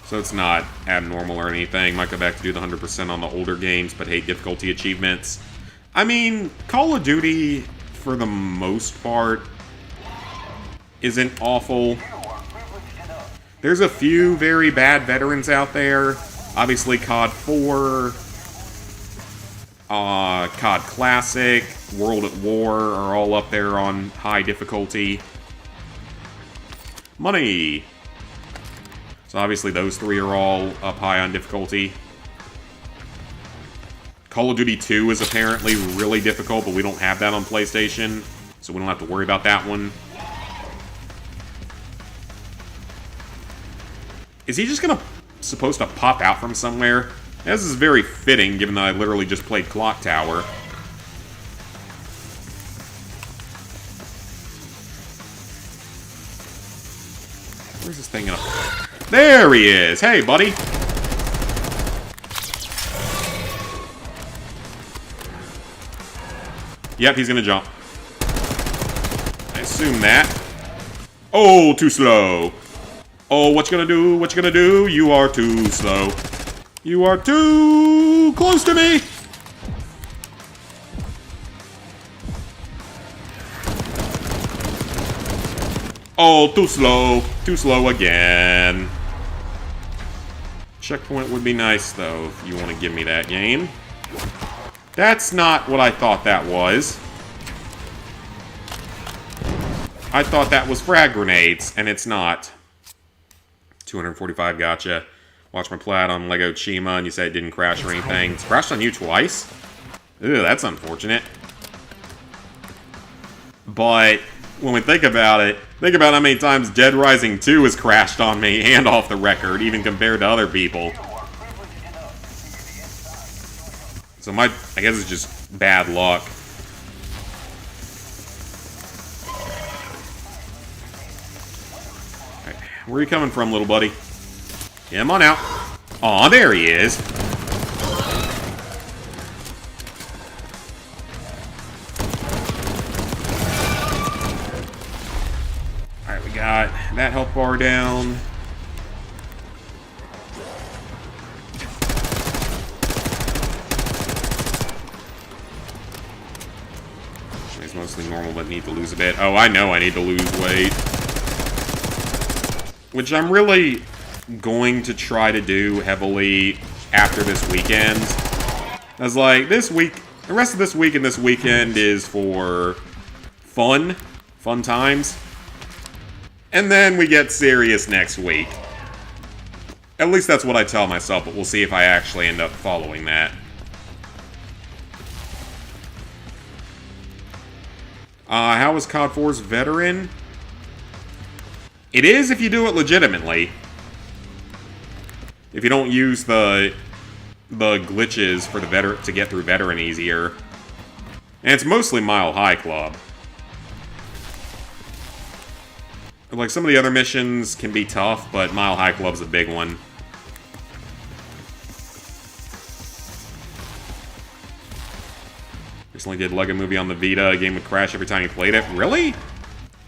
So it's not abnormal or anything. Might go back to do the 100% on the older games, but hate difficulty achievements. I mean, Call of Duty, for the most part, isn't awful. There's a few very bad veterans out there. Obviously, COD 4, COD Classic, World at War are all up there on high difficulty. Money! So obviously those three are all up high on difficulty. Call of Duty 2 is apparently really difficult, but we don't have that on PlayStation, so we don't have to worry about that one. Is he just supposed to pop out from somewhere? This is very fitting, given that I literally just played Clock Tower. Where's this thing up? There he is! Hey, buddy! Yep, he's gonna jump. I assume that. Oh, too slow. Oh, what you gonna do? What you gonna do? You are too slow. You are too close to me! Oh, too slow. Too slow again. Checkpoint would be nice, though, if you want to give me that game. That's not what I thought that was. I thought that was frag grenades, and it's not. 245, gotcha. Watch my plat on Lego Chima, and you said it didn't crash or anything. It's crashed on you twice? Ew, that's unfortunate. But when we think about it, think about how many times Dead Rising 2 has crashed on me and off the record, even compared to other people. So I guess it's just bad luck. Alright, where are you coming from, little buddy? Come on out. Aw, there he is. Alright, we got that health bar down. He's mostly normal, but need to lose a bit. Oh, I know I need to lose weight. Which I'm really going to try to do heavily after this weekend. I was like, this week, the rest of this week and this weekend is for fun times. And then we get serious next week. At least that's what I tell myself, but we'll see if I actually end up following that. How is COD 4's veteran? It is if you do it legitimately. If you don't use the glitches for the veteran to get through veteran easier. And it's mostly Mile High Club. Like, some of the other missions can be tough, but Mile High Club's a big one. Recently did Lego Movie on the Vita. A game would crash every time you played it. Really?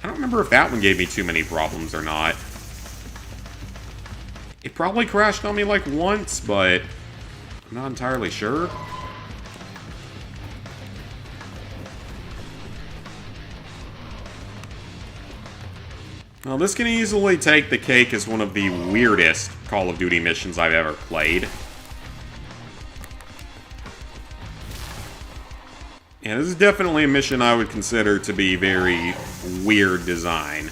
I don't remember if that one gave me too many problems or not. It probably crashed on me like once, but I'm not entirely sure. Well, this can easily take the cake as one of the weirdest Call of Duty missions I've ever played. Yeah, this is definitely a mission I would consider to be very weird design.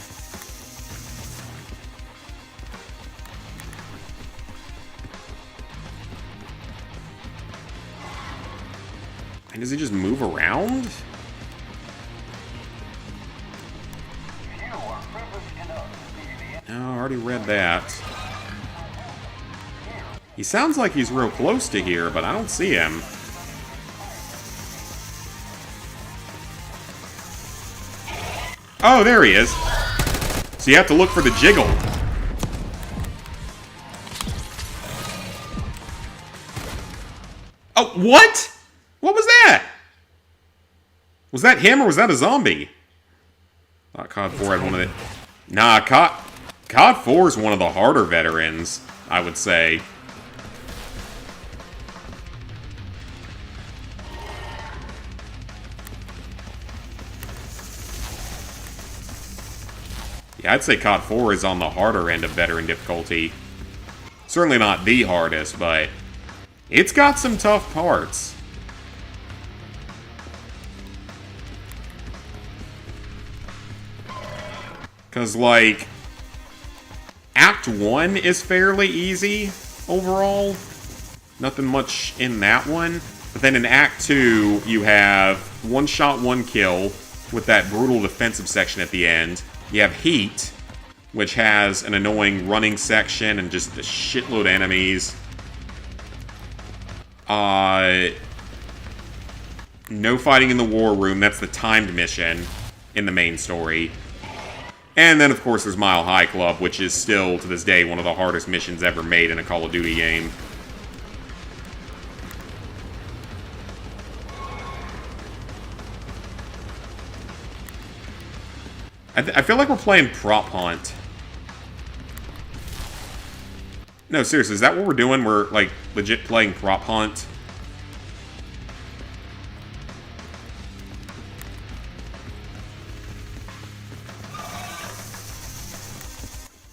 And does he just move around? Oh, I already read that. He sounds like he's real close to here, but I don't see him. Oh, there he is. So you have to look for the jiggle. Oh, what? What was that? Was that him or was that a zombie? Thought COD 4 had one of the... Nah, COD 4 is one of the harder veterans, I would say. Yeah, I'd say COD 4 is on the harder end of veteran difficulty. Certainly not the hardest, but it's got some tough parts. Because, like, Act 1 is fairly easy overall. Nothing much in that one. But then in Act 2, you have one shot, one kill with that brutal defensive section at the end. You have Heat, which has an annoying running section and just a shitload of enemies. No fighting in the war room. That's the timed mission in the main story. And then, of course, there's Mile High Club, which is still, to this day, one of the hardest missions ever made in a Call of Duty game. I feel like we're playing Prop Hunt. No, seriously, is that what we're doing? We're, like, legit playing Prop Hunt?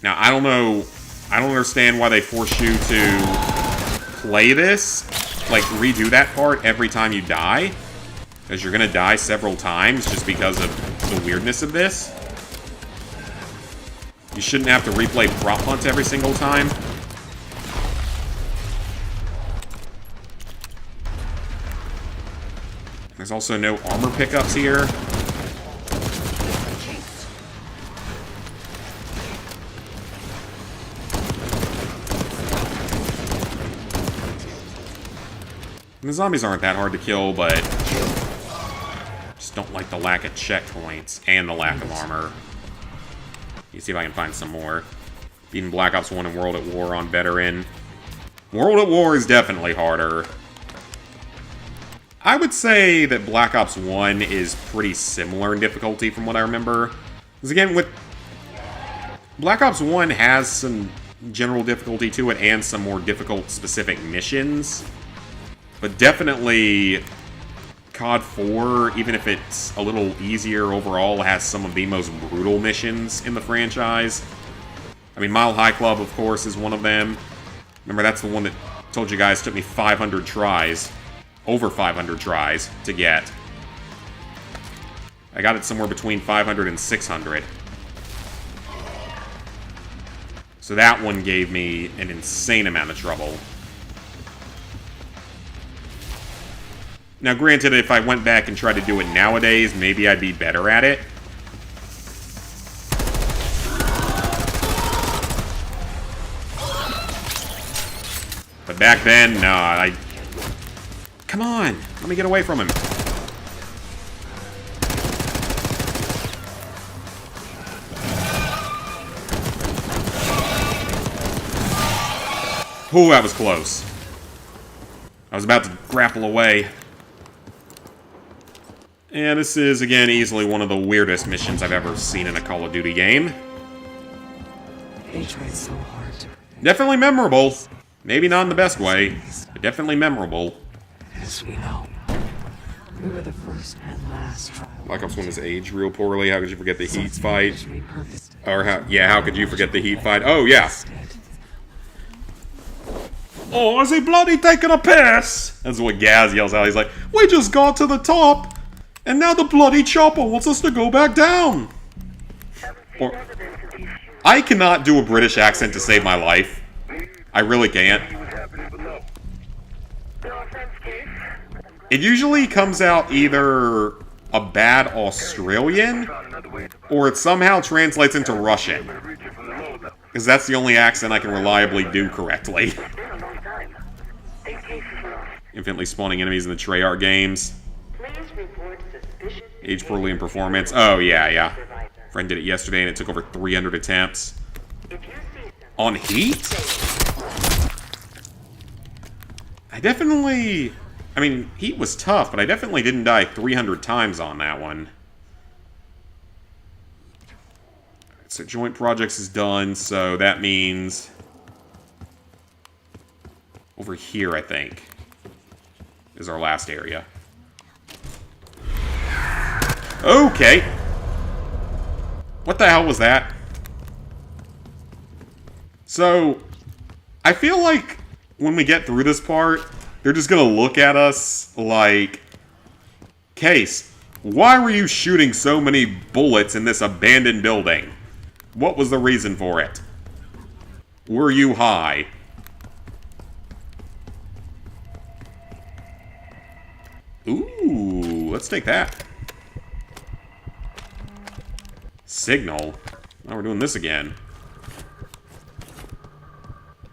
Now, I don't know... I don't understand why they force you to play this. Like, redo that part every time you die. Because you're gonna die several times just because of the weirdness of this. You shouldn't have to replay Prop Hunt every single time. There's also no armor pickups here. The zombies aren't that hard to kill, but just don't like the lack of checkpoints and the lack of armor. me see if I can find some more. Beating Black Ops 1 and World at War on Veteran. World at War is definitely harder. I would say that Black Ops 1 is pretty similar in difficulty from what I remember. Because again, with Black Ops 1 has some general difficulty to it and some more difficult specific missions. But definitely COD 4, even if it's a little easier overall, has some of the most brutal missions in the franchise. I mean, Mile High Club, of course, is one of them. Remember, that's the one that I told you guys took me 500 tries. Over 500 tries to get. I got it somewhere between 500 and 600. So that one gave me an insane amount of trouble. Now, granted, if I went back and tried to do it nowadays, maybe I'd be better at it. But back then, nah, Come on! Let me get away from him. Ooh, that was close. I was about to grapple away. And this is, again, easily one of the weirdest missions I've ever seen in a Call of Duty game. They tried so hard to... Definitely memorable. Maybe not in the best way, but definitely memorable. As we know, we were the first and last trial. Black Ops 1 has aged real poorly. How could you forget the Heat fight? Repurposed. Or how could you forget the Heat fight? Oh, yeah. Oh, is he bloody taking a piss? That's what Gaz yells out. He's like, we just got to the top, and now the bloody chopper wants us to go back down. Or, I cannot do a British accent to save my life. I really can't. It usually comes out either a bad Australian, or it somehow translates into Russian. Because that's the only accent I can reliably do correctly. Infinitely spawning enemies in the Treyarch games. Age poorly in performance. Oh, yeah. Friend did it yesterday and it took over 300 attempts. On Heat? I mean, Heat was tough, but I definitely didn't die 300 times on that one. So Joint Projects is done, so that means... over here, I think, is our last area. Okay. What the hell was that? So, I feel like when we get through this part, they're just gonna look at us like, Case, why were you shooting so many bullets in this abandoned building? What was the reason for it? Were you high? Ooh, let's take that. Signal. Oh, we're doing this again.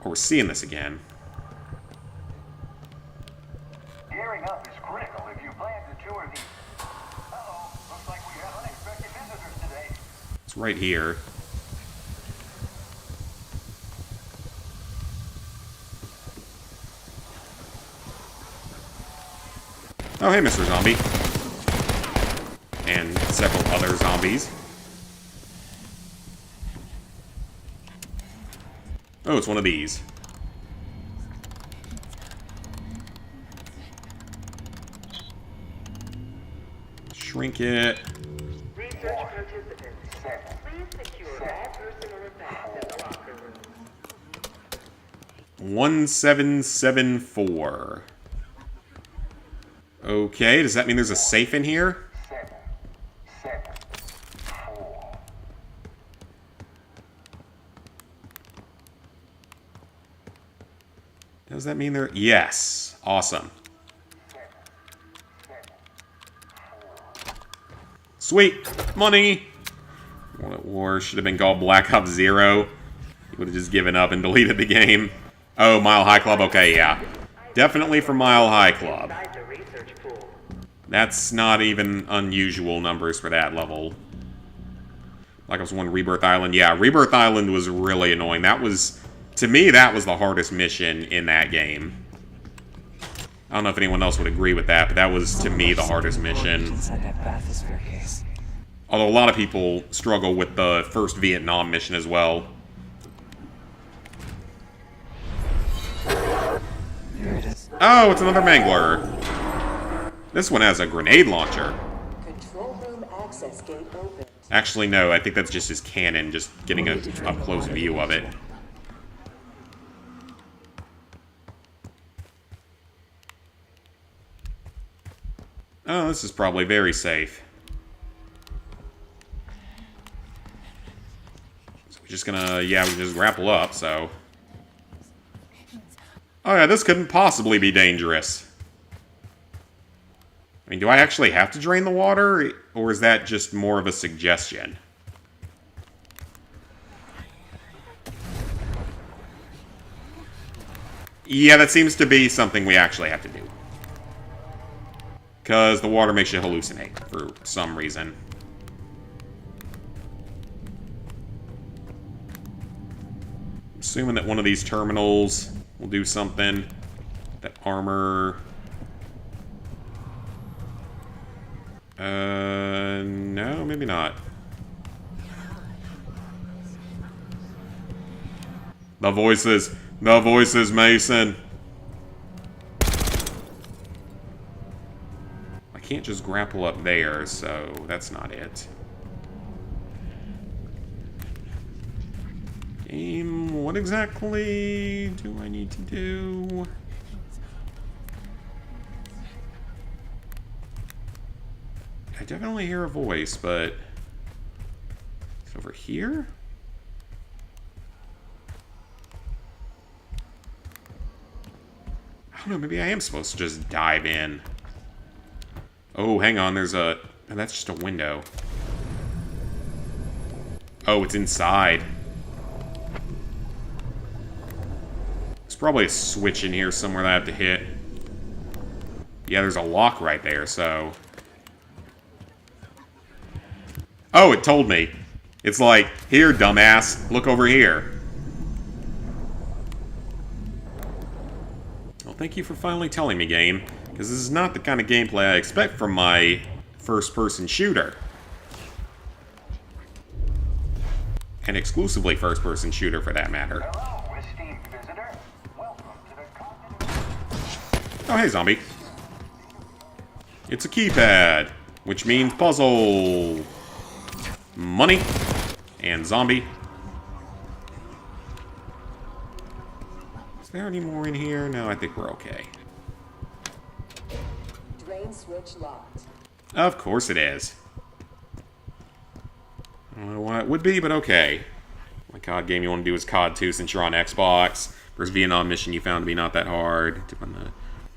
Or we're seeing this again. Gearing up is critical if you plan to tour the... Uh-oh, looks like we have unexpected visitors today. It's right here. Oh, hey, Mr. Zombie. And several other zombies. Oh, it's one of these. Shrink it. Research participants, please secure all personal effects in the locker room. 1774. Okay, does that mean there's a safe in here? 7, 4. Does that mean there... Yes. Awesome. Sweet. Money. World at War should have been called Black Ops 0. He would have just given up and deleted the game. Oh, Mile High Club. Okay, yeah. Definitely for Mile High Club. That's not even unusual numbers for that level. Like I was on Rebirth Island. Yeah, Rebirth Island was really annoying. That was, to me, that was the hardest mission in that game. I don't know if anyone else would agree with that, but that was, to me, the hardest mission. Although a lot of people struggle with the first Vietnam mission as well. Oh, it's another Mangler. This one has a grenade launcher. Control room access gate open. Actually, no, I think that's just his cannon, just getting a up-close view of it. Oh, this is probably very safe. So we're just gonna, yeah, we can just grapple up, so... Oh yeah, this couldn't possibly be dangerous. I mean, do I actually have to drain the water, or is that just more of a suggestion? Yeah, that seems to be something we actually have to do. Because the water makes you hallucinate, for some reason. Assuming that one of these terminals will do something. That armor... no, maybe not. The voices, Mason. I can't just grapple up there, so that's not it. Game, what exactly do I need to do? I definitely hear a voice, but it's over here? I don't know, maybe I am supposed to just dive in. Oh, hang on, there's a... Oh, that's just a window. Oh, it's inside. There's probably a switch in here somewhere that I have to hit. Yeah, there's a lock right there, so... Oh, it told me. It's like, here, dumbass, look over here. Well, thank you for finally telling me, game, because this is not the kind of gameplay I expect from my first-person shooter. And exclusively first-person shooter, for that matter. Hello, esteemed visitor. Welcome to the continent. Oh, hey, zombie. It's a keypad, which means puzzle. Money. And zombie. Is there any more in here? No, I think we're okay. Drain switch locked. Of course it is. I don't know why it would be, but okay. What COD game you want to do is COD 2 since you're on Xbox. First Vietnam mission you found to be not that hard. Took on the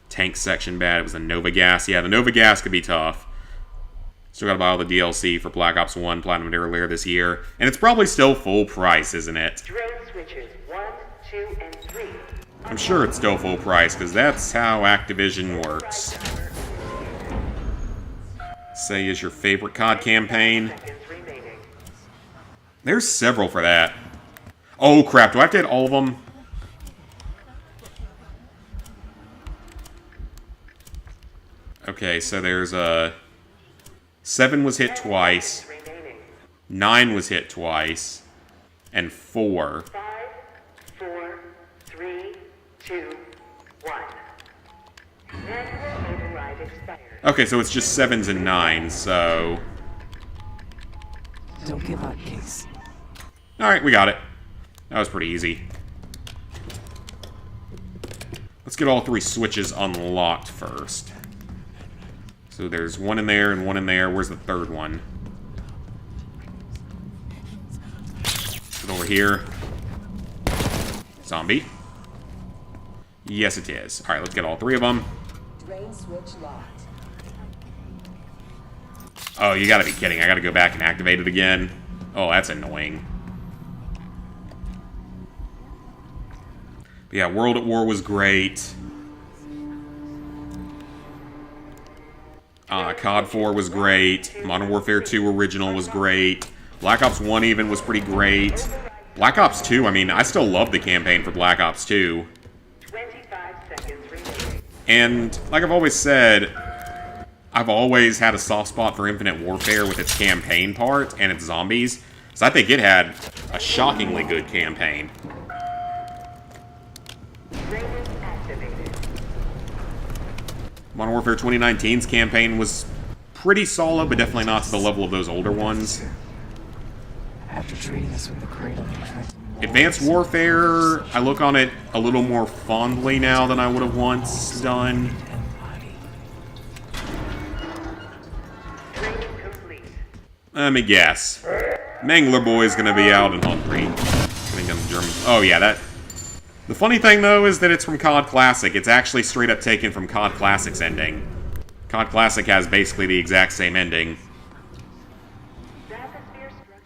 tank section bad. It was the Nova Gas. Yeah, the Nova Gas could be tough. Still gotta buy all the DLC for Black Ops 1 Platinum earlier this year. And it's probably still full price, isn't it? Drain switches 1, 2, and 3. I'm sure it's still full price, because that's how Activision works. Say is your favorite COD campaign. There's several for that. Oh crap, do I have to hit all of them? Okay, so there's a... 7 was hit twice. 9 was hit twice. And 4. 5, 4, 3, 2, 1. Manual override expired. Okay, so it's just 7s and 9s, so... Don't give up, Case. Alright, we got it. That was pretty easy. Let's get all 3 switches unlocked first. So there's one in there and one in there. Where's the third one? Is it over here? Zombie? Yes, it is. Alright, let's get all 3 of them. Drain switch locked. Oh, you gotta be kidding. I gotta go back and activate it again. Oh, that's annoying. But yeah, World at War was great. COD 4 was great. Modern Warfare 2 Original was great. Black Ops 1 even was pretty great. Black Ops 2, I mean, I still love the campaign for Black Ops 2. 25 seconds remaining. And, like I've always said, I've always had a soft spot for Infinite Warfare with its campaign part and its zombies. So I think it had a shockingly good campaign. Raven activated. Modern Warfare 2019's campaign was pretty solid, but definitely not to the level of those older ones. After treating us with the cradle, Advanced Warfare, I look on it a little more fondly now than I would have once done. Training complete. Let me guess. Mangler Boy's gonna be out in Hungary. Oh yeah, that... The funny thing, though, is that it's from COD Classic. It's actually straight up taken from COD Classic's ending. COD Classic has basically the exact same ending.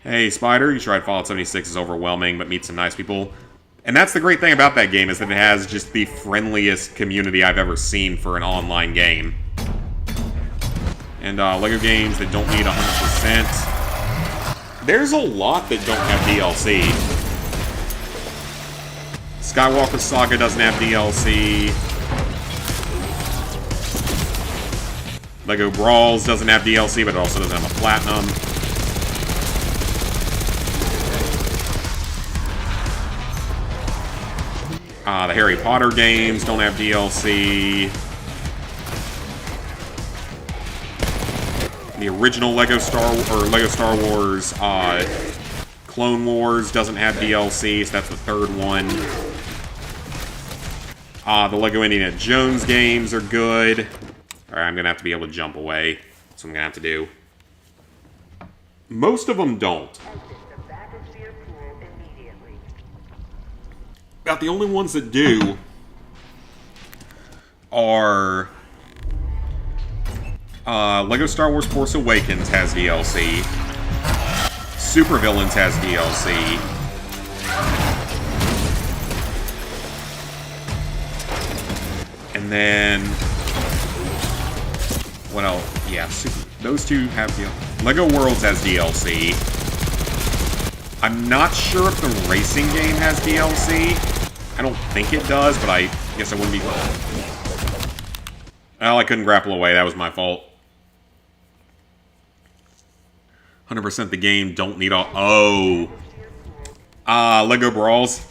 Hey, Spider, you tried Fallout 76 is overwhelming, but meet some nice people. And that's the great thing about that game, is that it has just the friendliest community I've ever seen for an online game. And LEGO games that don't need 100%. There's a lot that don't have DLC. Skywalker Saga doesn't have DLC. LEGO Brawls doesn't have DLC, but it also doesn't have a Platinum. The Harry Potter games don't have DLC. The original LEGO Star Wars Clone Wars doesn't have DLC, so that's the third one. The LEGO Indiana Jones games are good. Alright, I'm gonna have to be able to jump away. That's what I'm gonna have to do. Most of them don't. Exit the bathysphere pool immediately. About the only ones that do are LEGO Star Wars Force Awakens has DLC. Supervillains has DLC. And then what else? Yeah, those two have DLC. LEGO Worlds has DLC. I'm not sure if the racing game has DLC. I don't think it does, but I guess I wouldn't be... Well, I couldn't grapple away. That was my fault. 100% the game. Don't need all... Oh. LEGO Brawls.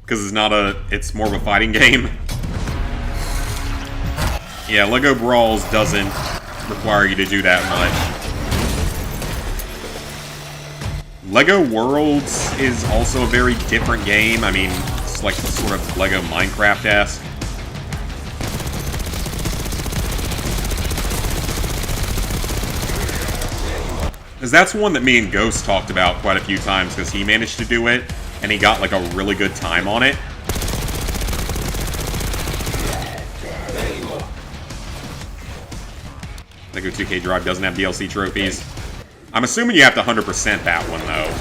Because it's not a... It's more of a fighting game. Yeah, LEGO Brawls doesn't require you to do that much. LEGO Worlds is also a very different game. I mean, it's like sort of LEGO Minecraft-esque. Because that's one that me and Ghost talked about quite a few times, because he managed to do it, and he got like a really good time on it. LEGO 2K Drive doesn't have DLC trophies. I'm assuming you have to 100% that one, though.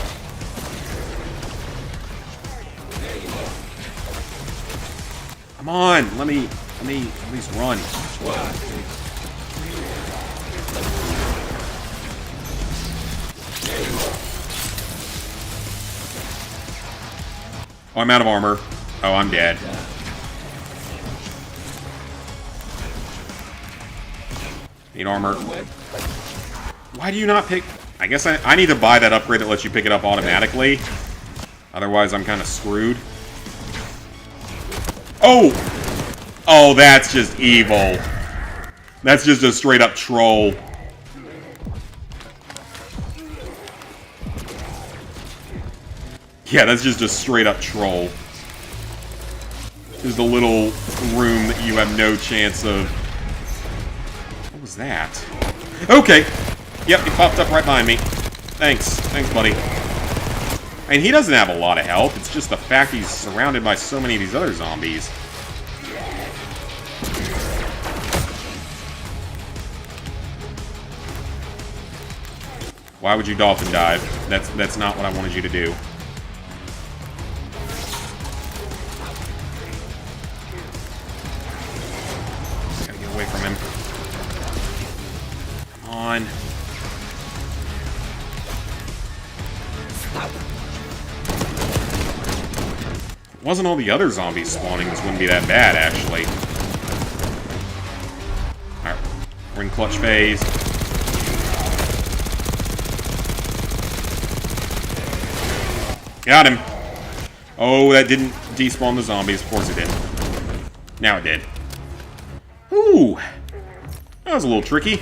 Come on, let me at least run. Oh, I'm out of armor. Oh, I'm dead. Need armor. Why do you not pick... I guess I need to buy that upgrade that lets you pick it up automatically. Otherwise, I'm kind of screwed. Oh! Oh, that's just evil. That's just a straight-up troll. Yeah, that's just a straight-up troll. There's a little room that you have no chance of... What was that? Okay. Yep, he popped up right behind me. Thanks. Thanks, buddy. And he doesn't have a lot of health. It's just the fact he's surrounded by so many of these other zombies. Why would you dolphin dive? That's not what I wanted you to do. Gotta get away from him. Come on. Wasn't all the other zombies spawning, this wouldn't be that bad, actually. Alright, we're in clutch phase. Got him! Oh, that didn't despawn the zombies. Of course it did. Now it did. Ooh! That was a little tricky.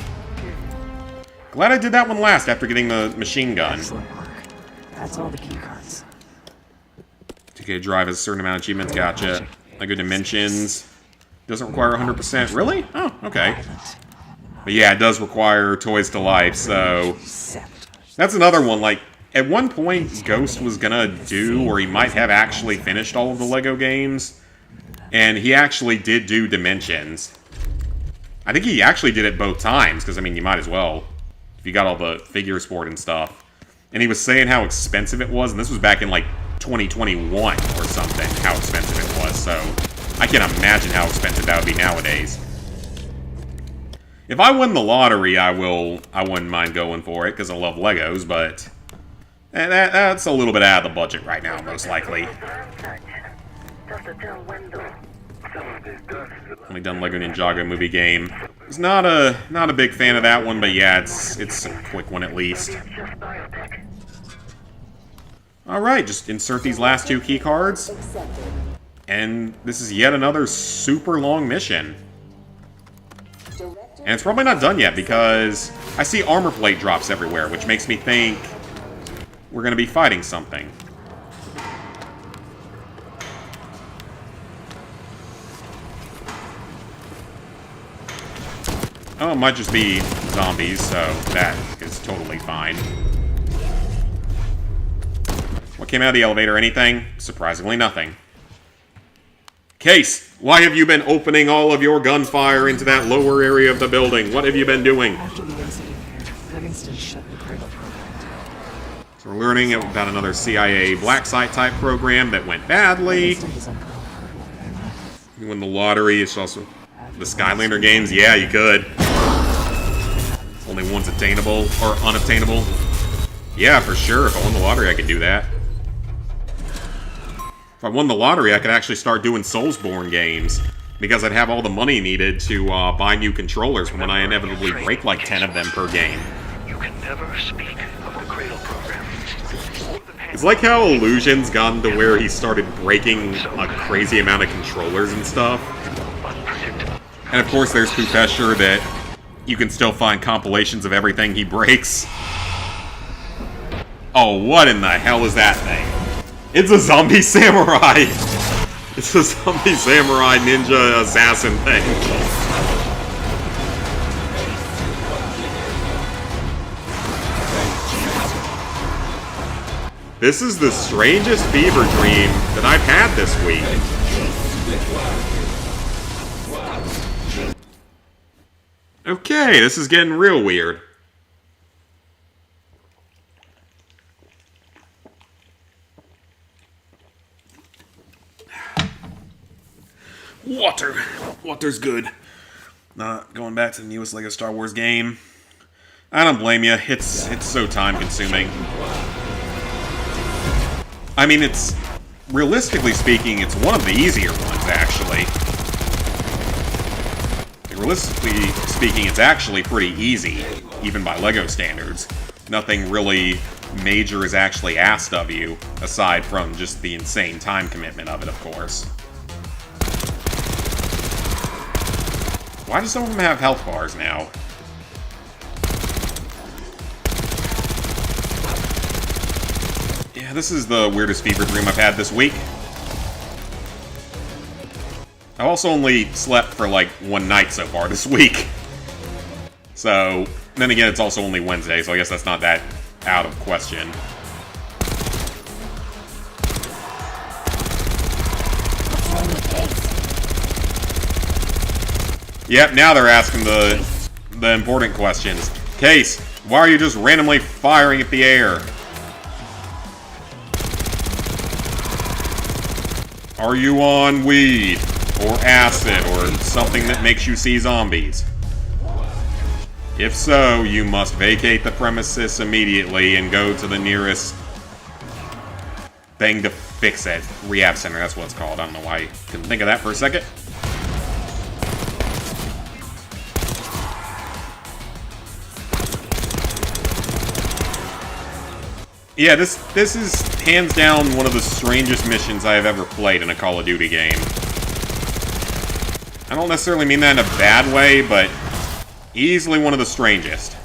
Glad I did that one last after getting the machine gun. Excellent work. That's all the key cards. TK Drive has a certain amount of achievements. Gotcha. Lego Dimensions. Doesn't require 100%. Really? Oh, okay. But yeah, it does require Toys to Life, so... That's another one, like... At one point, Ghost was gonna do, or he might have actually finished all of the LEGO games. And he actually did do Dimensions. I think he actually did it both times, because, I mean, you might as well. If you got all the figure sport and stuff. And he was saying how expensive it was, and this was back in, like, 2021 or something, how expensive it was, so... I can't imagine how expensive that would be nowadays. If I win the lottery, I wouldn't mind going for it, because I love Legos, but... That's a little bit out of the budget right now, most likely. Only done Lego Ninjago movie game. Was not a big fan of that one, but yeah, it's a quick one at least. Alright, just insert these last two key cards. And this is yet another super long mission. And it's probably not done yet, because I see armor plate drops everywhere, which makes me think we're going to be fighting something. Oh, it might just be zombies, so that is totally fine. What came out of the elevator? Anything? Surprisingly, nothing. Case, why have you been opening all of your gunfire into that lower area of the building? What have you been doing? After the incident here, Livingston shut the cradle program down. So we're learning about another CIA black site type program that went badly. Livingston was uncovered. You win the lottery. It's also the Skylander games. Yeah, you could. Only one's attainable or unobtainable. Yeah, for sure. If I won the lottery, I could do that. If I won the lottery, I could actually start doing Soulsborne games. Because I'd have all the money needed to buy new controllers when I inevitably break like 10 of them per game. You can never speak of the Cradle program. It's like how Illusion's gotten to where he started breaking a crazy amount of controllers and stuff. Unpredictable. And of course there's Pupesher that you can still find compilations of everything he breaks. Oh, what in the hell is that thing? It's a zombie samurai! It's a zombie samurai ninja assassin thing. This is the strangest fever dream that I've had this week. Okay, this is getting real weird. Water. Water's good. Not going back to the newest LEGO Star Wars game. I don't blame you. It's so time-consuming. I mean, it's... Realistically speaking, it's one of the easier ones, actually. Realistically speaking, it's actually pretty easy, even by LEGO standards. Nothing really major is actually asked of you, aside from just the insane time commitment of it, of course. Why do some of them have health bars now? Yeah, this is the weirdest fever dream I've had this week. I've also only slept for like one night so far this week. So, then again, it's also only Wednesday, so I guess that's not that out of question. Yep, now they're asking the important questions. Case, why are you just randomly firing at the air? Are you on weed? Or acid, or something that makes you see zombies? If so, you must vacate the premises immediately and go to the nearest thing to fix it. Rehab center, that's what it's called. I don't know why I couldn't think of that for a second. Yeah, this is hands down one of the strangest missions I have ever played in a Call of Duty game. I don't necessarily mean that in a bad way, but easily one of the strangest.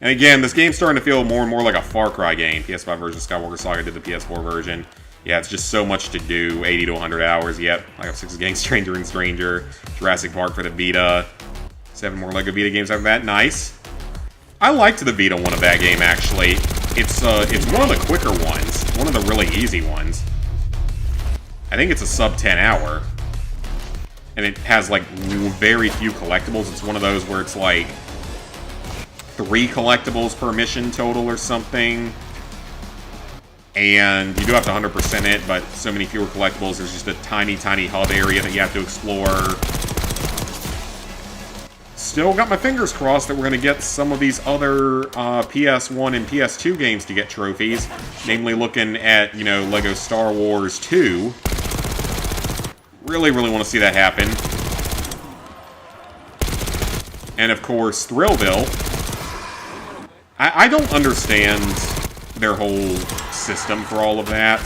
And again, this game's starting to feel more and more like a Far Cry game. PS5 version, Skywalker Saga did the PS4 version. Yeah, it's just so much to do. 80 to 100 hours. Yep. Black 6 Gang Stranger and Stranger. Jurassic Park for the Vita. 7 more LEGO Vita games after that. Nice. I liked the Vita one of that game, actually. It's one of the quicker ones. One of the really easy ones. I think it's a sub 10 hour. And it has, like, very few collectibles. It's one of those where it's, like, 3 collectibles per mission total or something. And you do have to 100% it, but so many fewer collectibles. There's just a tiny, tiny hub area that you have to explore. Still got my fingers crossed that we're going to get some of these other PS1 and PS2 games to get trophies. Namely looking at, you know, LEGO Star Wars 2. Really, really want to see that happen. And of course, Thrillville. I don't understand their whole system for all of that.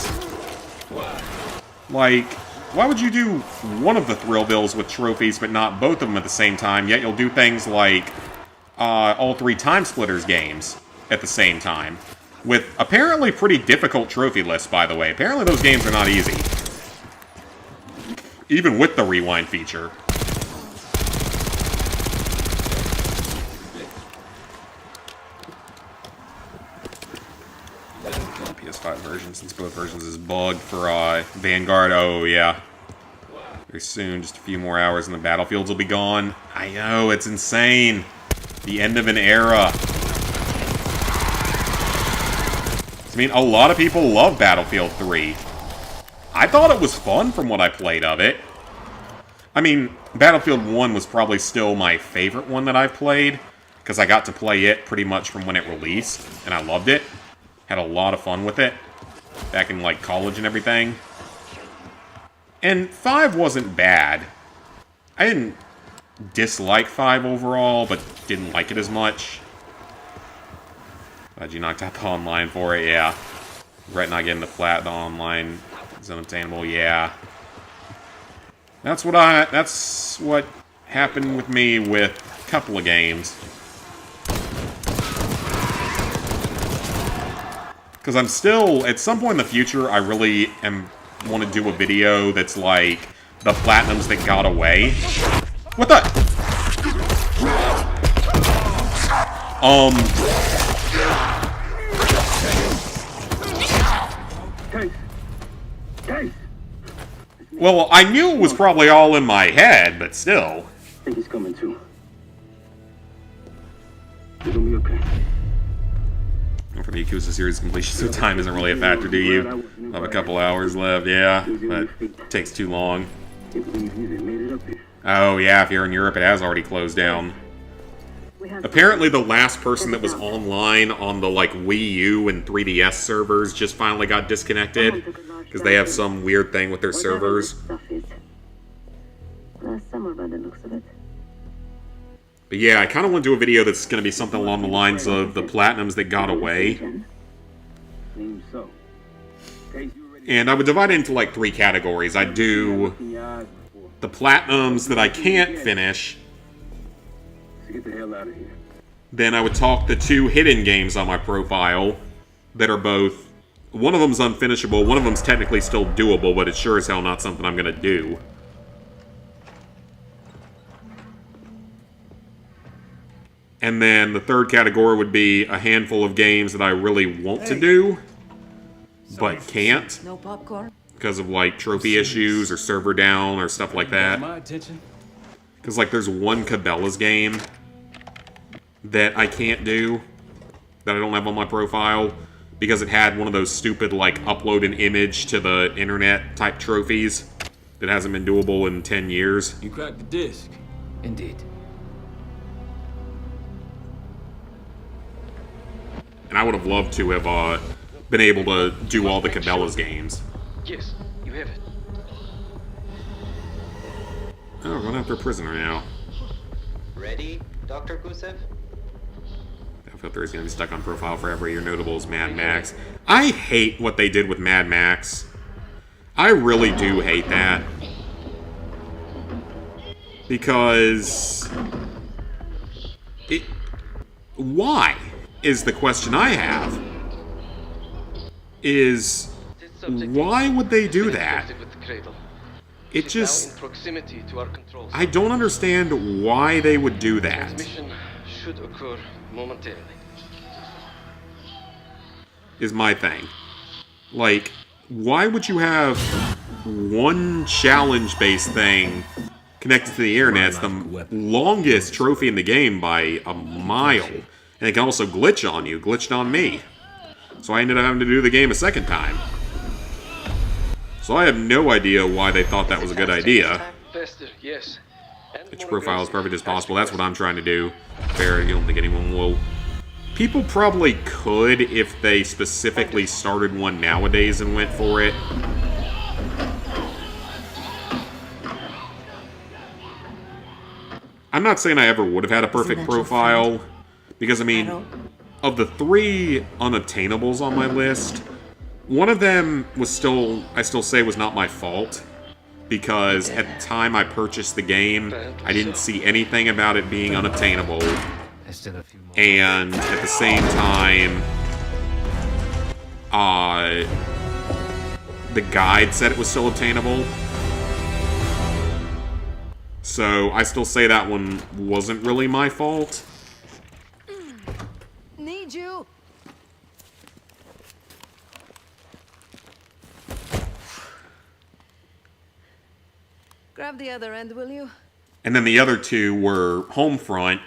Like, why would you do one of the Thrillvilles with trophies but not both of them at the same time, yet you'll do things like all 3 Time Splitters games at the same time? With apparently pretty difficult trophy lists, by the way. Apparently those games are not easy. Even with the rewind feature. PS5 version, since both versions is bugged for Vanguard. Oh, yeah. Very soon, just a few more hours and the battlefields will be gone. I know, it's insane. The end of an era. I mean, a lot of people love Battlefield 3. I thought it was fun from what I played of it. I mean, Battlefield 1 was probably still my favorite one that I've played, because I got to play it pretty much from when it released, and I loved it. Had a lot of fun with it, back in, like, college and everything. And 5 wasn't bad. I didn't dislike 5 overall, but didn't like it as much. Glad you knocked out the online for it, yeah. Regret not getting the online is unobtainable, yeah. That's what happened with me with a couple of games. Because I'm still, at some point in the future, I really want to do a video that's like the platinums that got away. What the? Well, I knew it was probably all in my head, but still. I think he's coming too. You're gonna be okay. For the Yakuza series completion, so time isn't really a factor, do you? I have a couple hours left, yeah, but it takes too long. Oh yeah, if you're in Europe, it has already closed down. Apparently the last person that was online on the, like, Wii U and 3DS servers just finally got disconnected, because they have some weird thing with their servers. But yeah, I kind of want to do a video that's going to be something along the lines of the platinums that got away. And I would divide it into, like, 3 categories. I'd do the platinums that I can't finish. Get the hell out of here. Then I would talk the 2 hidden games on my profile that are both... One of them's unfinishable, one of them's technically still doable, but it's sure as hell not something I'm going to do. And then the 3rd category would be a handful of games that I really want to do, but can't. No popcorn? Because of, like, trophy issues or server down or stuff like that. My attention. Because, like, there's one Cabela's game that I can't do, that I don't have on my profile, because it had one of those stupid, like, upload an image to the internet type trophies that hasn't been doable in 10 years. You cracked the disc. Indeed. And I would have loved to have been able to do all the Cabela's games. Yes, you have it. Oh, we're going after a prisoner now. Ready, Dr. Gusev? That filter is going to be stuck on profile forever. Your notable is Mad Max. I hate what they did with Mad Max. I really do hate that. Because... why? Is the question I have. Is... why would they do that? It just... I don't understand why they would do that. Transmission should occur momentarily. Is my thing. Like, why would you have one challenge-based thing connected to the internet? It's the longest trophy in the game by a mile. And it can also glitch on you. Glitched on me. So I ended up having to do the game a second time. So I have no idea why they thought that was a good idea. Faster, yes. Get your profile as perfect as possible. That's what I'm trying to do. Fair, you don't think anyone will. People probably could if they specifically started one nowadays and went for it. I'm not saying I ever would have had a perfect profile. Because, I mean, of the 3 unattainables on my list, one of them was still, I still say, was not my fault. Because at the time I purchased the game, I didn't see anything about it being unattainable. And at the same time, the guide said it was still attainable. So I still say that one wasn't really my fault. Need you. Grab the other end, will you? And then the other 2 were Homefront,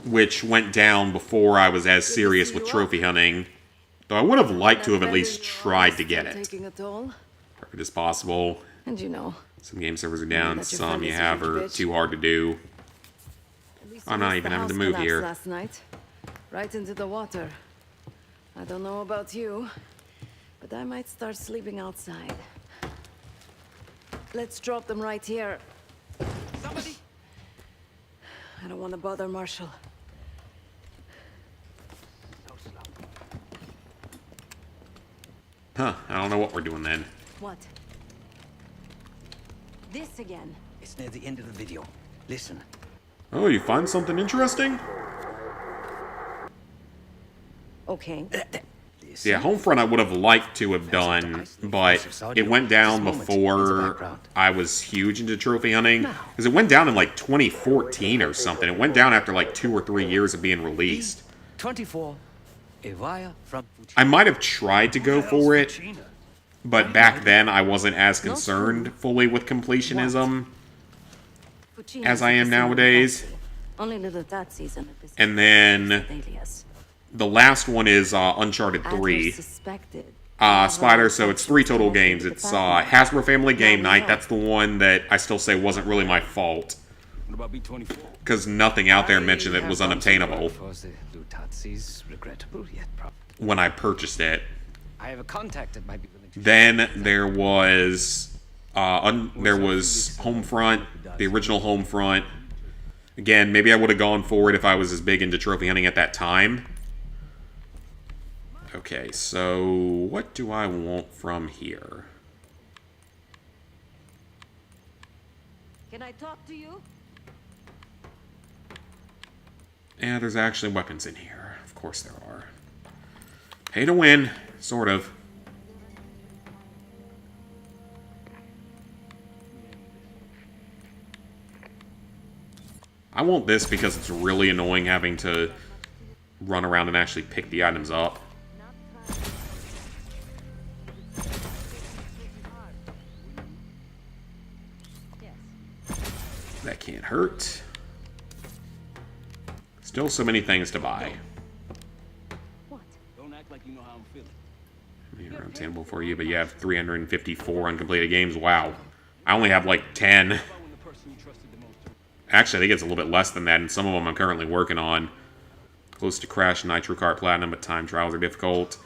which went down before I was as serious with trophy hunting. Though I would have liked to have at least tried to get it. Perfect as possible. And you know, some game servers are down, some you have are too hard to do. I'm not even having to move here. Last night, right into the water. I don't know about you, but I might start sleeping outside. Let's drop them right here. Somebody! I don't want to bother Marshall. Huh, I don't know what we're doing then. What? This again. It's near the end of the video. Listen. Oh, you find something interesting? Okay. Yeah, Homefront I would have liked to have done, but it went down before I was huge into trophy hunting. Because it went down in like 2014 or something. It went down after like 2 or 3 years of being released. 24. I might have tried to go for it, but back then I wasn't as concerned fully with completionism as I am nowadays. And then the last one is Uncharted 3. Spider, so it's 3 total games. It's Hasbro Family Game Night. That's the one that I still say wasn't really my fault. Because nothing out there mentioned it was unobtainable when I purchased it. Then there was Homefront, the original Homefront. Again, maybe I would have gone for it if I was as big into trophy hunting at that time. Okay, so what do I want from here? Can I talk to you? Yeah, there's actually weapons in here. Of course there are. Pay to win, sort of. I want this because it's really annoying having to run around and actually pick the items up. That can't hurt. Still so many things to buy. Don't act like you know how I'm feeling. These are untenable for you, but you have 354 uncompleted games. Wow. I only have like 10. Actually, I think it's a little bit less than that, and some of them I'm currently working on. Close to Crash Nitro Kart Platinum, but time trials are difficult.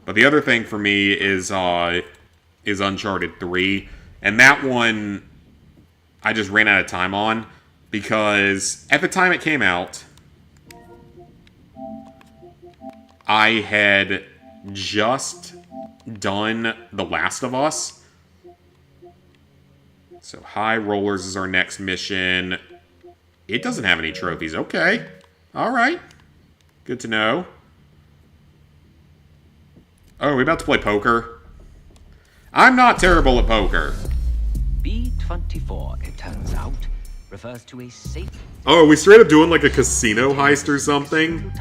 But the other thing for me is Uncharted 3. And that one, I just ran out of time on. Because at the time it came out, I had just done The Last of Us. So High Rollers is our next mission. It doesn't have any trophies. Okay. Alright. Good to know. Oh, are we about to play poker? I'm not terrible at poker. B-24, it turns out, refers to a safe... Oh, are we straight up doing like a casino heist or something?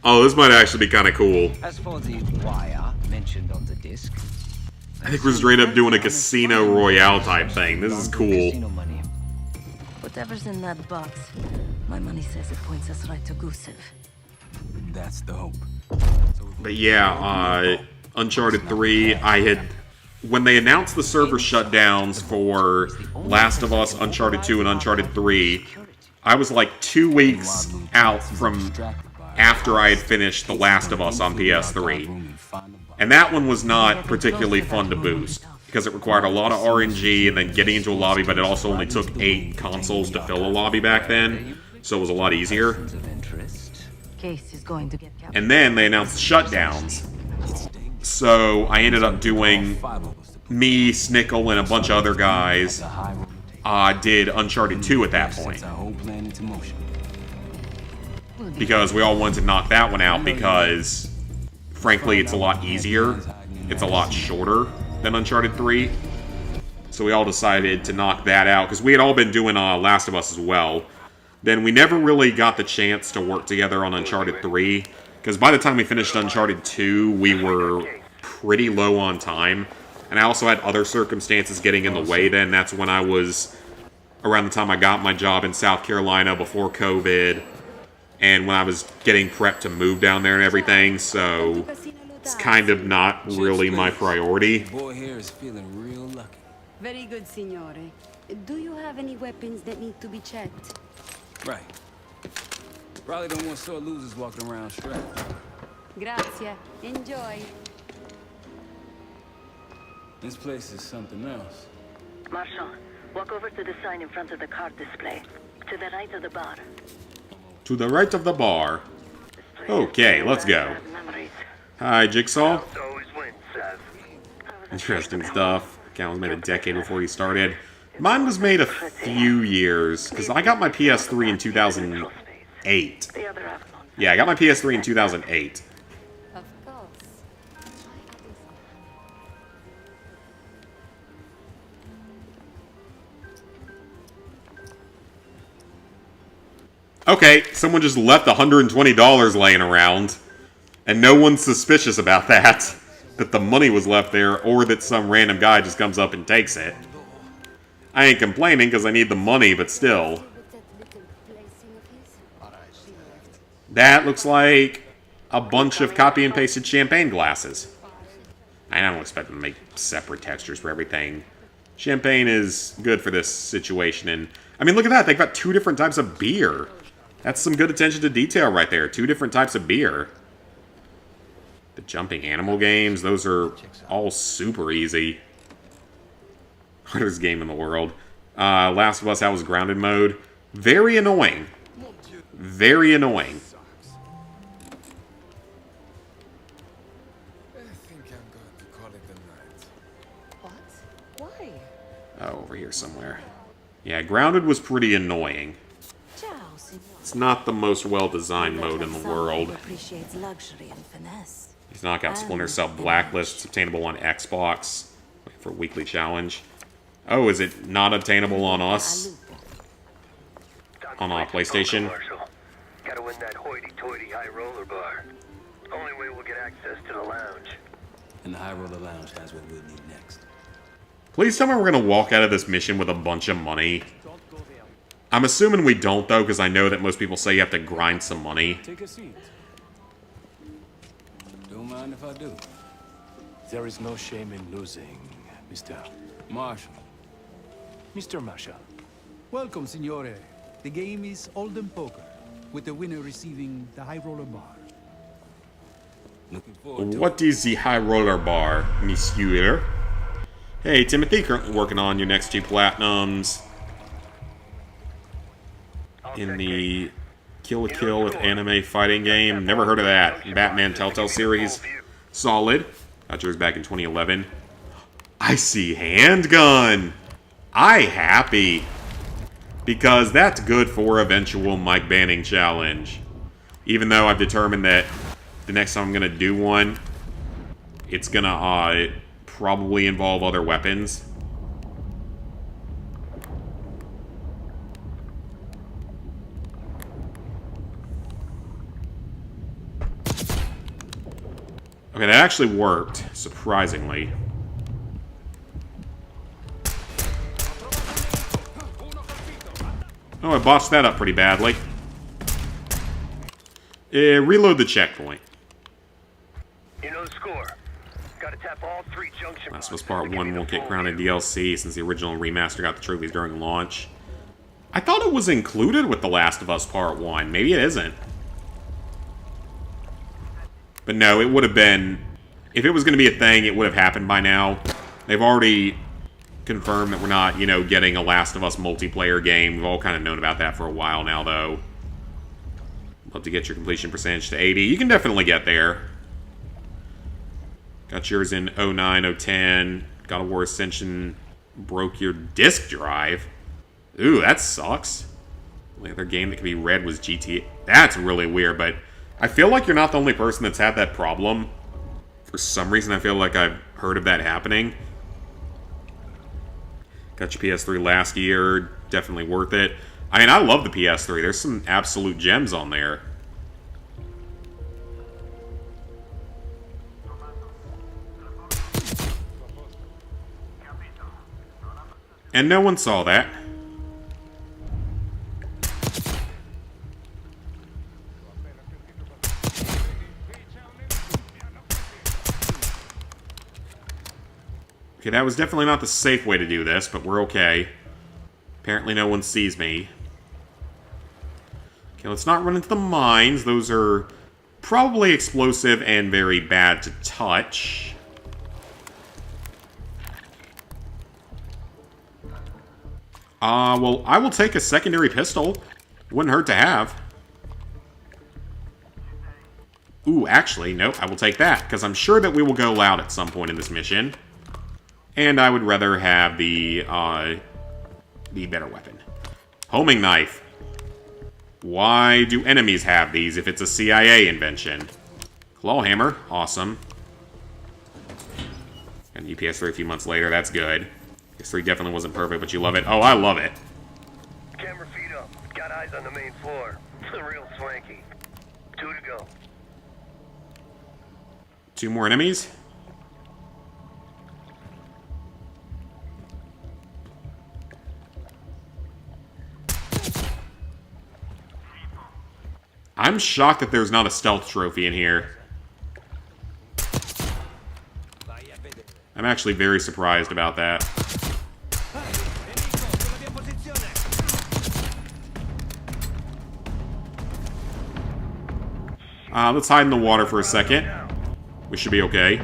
Oh, this might actually be kind of cool. As for the wire mentioned on the disc, I think we're straight up doing a Casino Royale type thing. This is cool. Whatever's in that box, my money says it points us right to Gusev. That's the hope. But yeah, Uncharted 3, when they announced the server shutdowns for Last of Us, Uncharted 2, and Uncharted 3, I was like 2 weeks out from after I had finished The Last of Us on PS3. And that one was not particularly fun to boost, because it required a lot of RNG and then getting into a lobby, but it also only took 8 consoles to fill a lobby back then, so it was a lot easier. And then they announced shutdowns, so I ended up doing, me, Snickle, and a bunch of other guys did Uncharted 2 at that point. Because we all wanted to knock that one out because, frankly, it's a lot easier. It's a lot shorter than Uncharted 3. So we all decided to knock that out, because we had all been doing Last of Us as well. Then we never really got the chance to work together on Uncharted 3, because by the time we finished Uncharted 2, we were pretty low on time. And I also had other circumstances getting in the way then. That's when I was, around the time I got my job in South Carolina before COVID, and when I was getting prepped to move down there and everything, so it's kind of not really my priority. Boy here is feeling real lucky. Very good, signore. Do you have any weapons that need to be checked? Right. Probably don't want sore losers walking around strapped. Grazie. Enjoy. This place is something else. Marshal, walk over to the sign in front of the card display. To the right of the bar. To the right of the bar. Okay, let's go. Hi, Jigsaw. Interesting stuff. Account was made a decade before you started. Mine was made a few years, because I got my PS3 in 2008. Yeah, I got my PS3 in 2008. Of course. Okay, someone just left $120 laying around, and no one's suspicious about that. That the money was left there, or that some random guy just comes up and takes it. I ain't complaining because I need the money, but still. That looks like a bunch of copy and pasted champagne glasses. I don't expect them to make separate textures for everything. Champagne is good for this situation, and I mean, look at that, they've got 2 different types of beer. That's some good attention to detail right there. 2 different types of beer. The jumping animal games, those are all super easy. Hardest game in the world. Last of Us, that was grounded mode. Very annoying. Very annoying. I think I'm going to call it a night. What? Why? Oh, over here somewhere. Yeah, grounded was pretty annoying. It's not the most well-designed mode in the world. Appreciates luxury and finesse. He's not got Splinter Cell Blacklist. It's obtainable on Xbox. Wait for weekly challenge. Oh, is it not obtainable on us? On PlayStation? Gotta win that hoity-toity high roller bar. Only way we'll get access to the lounge. And the high roller lounge, that's what we'll need next. Please tell me we're gonna walk out of this mission with a bunch of money. I'm assuming we don't, though, because I know that most people say you have to grind some money. Take a seat. Don't mind if I do. There is no shame in losing, Mr. Marshal. Mr. Marshal. Welcome, Signore. The game is Hold'em Poker, with the winner receiving the high roller bar. Looking forward to What is the high roller bar, monsieur? Hey, Timothy, currently working on your next 2 platinums in the Kill la Kill with anime fighting game. Never heard of that. Batman Telltale series. Solid. Got yours back in 2011. I see handgun. I happy. Because that's good for eventual Mike Banning challenge. Even though I've determined that the next time I'm going to do one, it's going to probably involve other weapons. Okay, that actually worked, surprisingly. Oh, I botched that up pretty badly. Reload the checkpoint. You know the score. Gotta tap all 3 junction Last of Us Part 1 won't get crowned in DLC since the original remaster got the trophies during launch. I thought it was included with The Last of Us Part 1. Maybe it isn't. But no, it would have been... If it was going to be a thing, it would have happened by now. They've already confirmed that we're not, you know, getting a Last of Us multiplayer game. We've all kind of known about that for a while now, though. Love to get your completion percentage to 80. You can definitely get there. Got yours in 09, 010. God of War Ascension broke your disk drive. Ooh, that sucks. The only other game that could be read was GTA. That's really weird, but I feel like you're not the only person that's had that problem. For some reason, I feel like I've heard of that happening. Got your PS3 last year. Definitely worth it. I mean, I love the PS3. There's some absolute gems on there. And no one saw that. Okay, that was definitely not the safe way to do this, but we're okay. Apparently no one sees me. Okay, let's not run into the mines. Those are probably explosive and very bad to touch. Well, I will take a secondary pistol. Wouldn't hurt to have. Ooh, actually, nope, I will take that, because I'm sure that we will go loud at some point in this mission. And I would rather have the better weapon. Homing knife. Why do enemies have these if it's a CIA invention? Claw hammer, awesome. And PS3 a few months later, that's good. PS3 definitely wasn't perfect, but you love it. Oh, I love it. Camera feet up. Got eyes on the main floor. Real swanky. 2 to go. 2 more enemies. I'm shocked that there's not a stealth trophy in here. I'm actually very surprised about that. Let's hide in the water for a second. We should be okay.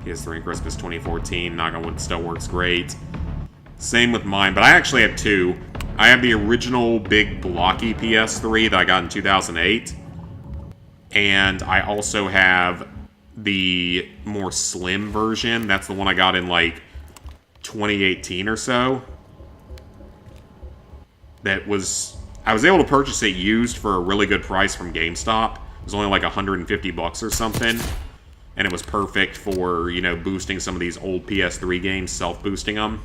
PS3 and Christmas 2014. Knock on wood, still works great. Same with mine, but I actually have 2. I have the original big blocky PS3 that I got in 2008. And I also have the more slim version. That's the one I got in, like, 2018 or so. That was... I was able to purchase it used for a really good price from GameStop. It was only like 150 bucks or something. And it was perfect for, you know, boosting some of these old PS3 games, self-boosting them.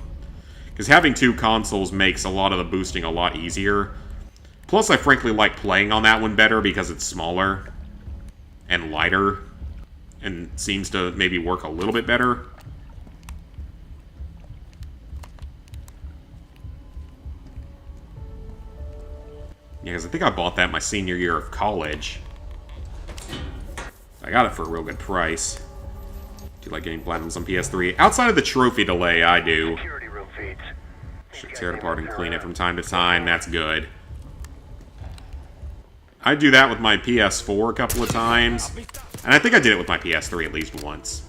Because having 2 consoles makes a lot of the boosting a lot easier. Plus, I frankly like playing on that one better because it's smaller and lighter. And seems to maybe work a little bit better. Yeah, because I think I bought that my senior year of college. I got it for a real good price. Do you like getting platinums on PS3? Outside of the trophy delay, I do. Should tear it apart and clean it from time to time. That's good. I do that with my PS4 a couple of times. And I think I did it with my PS3 at least once.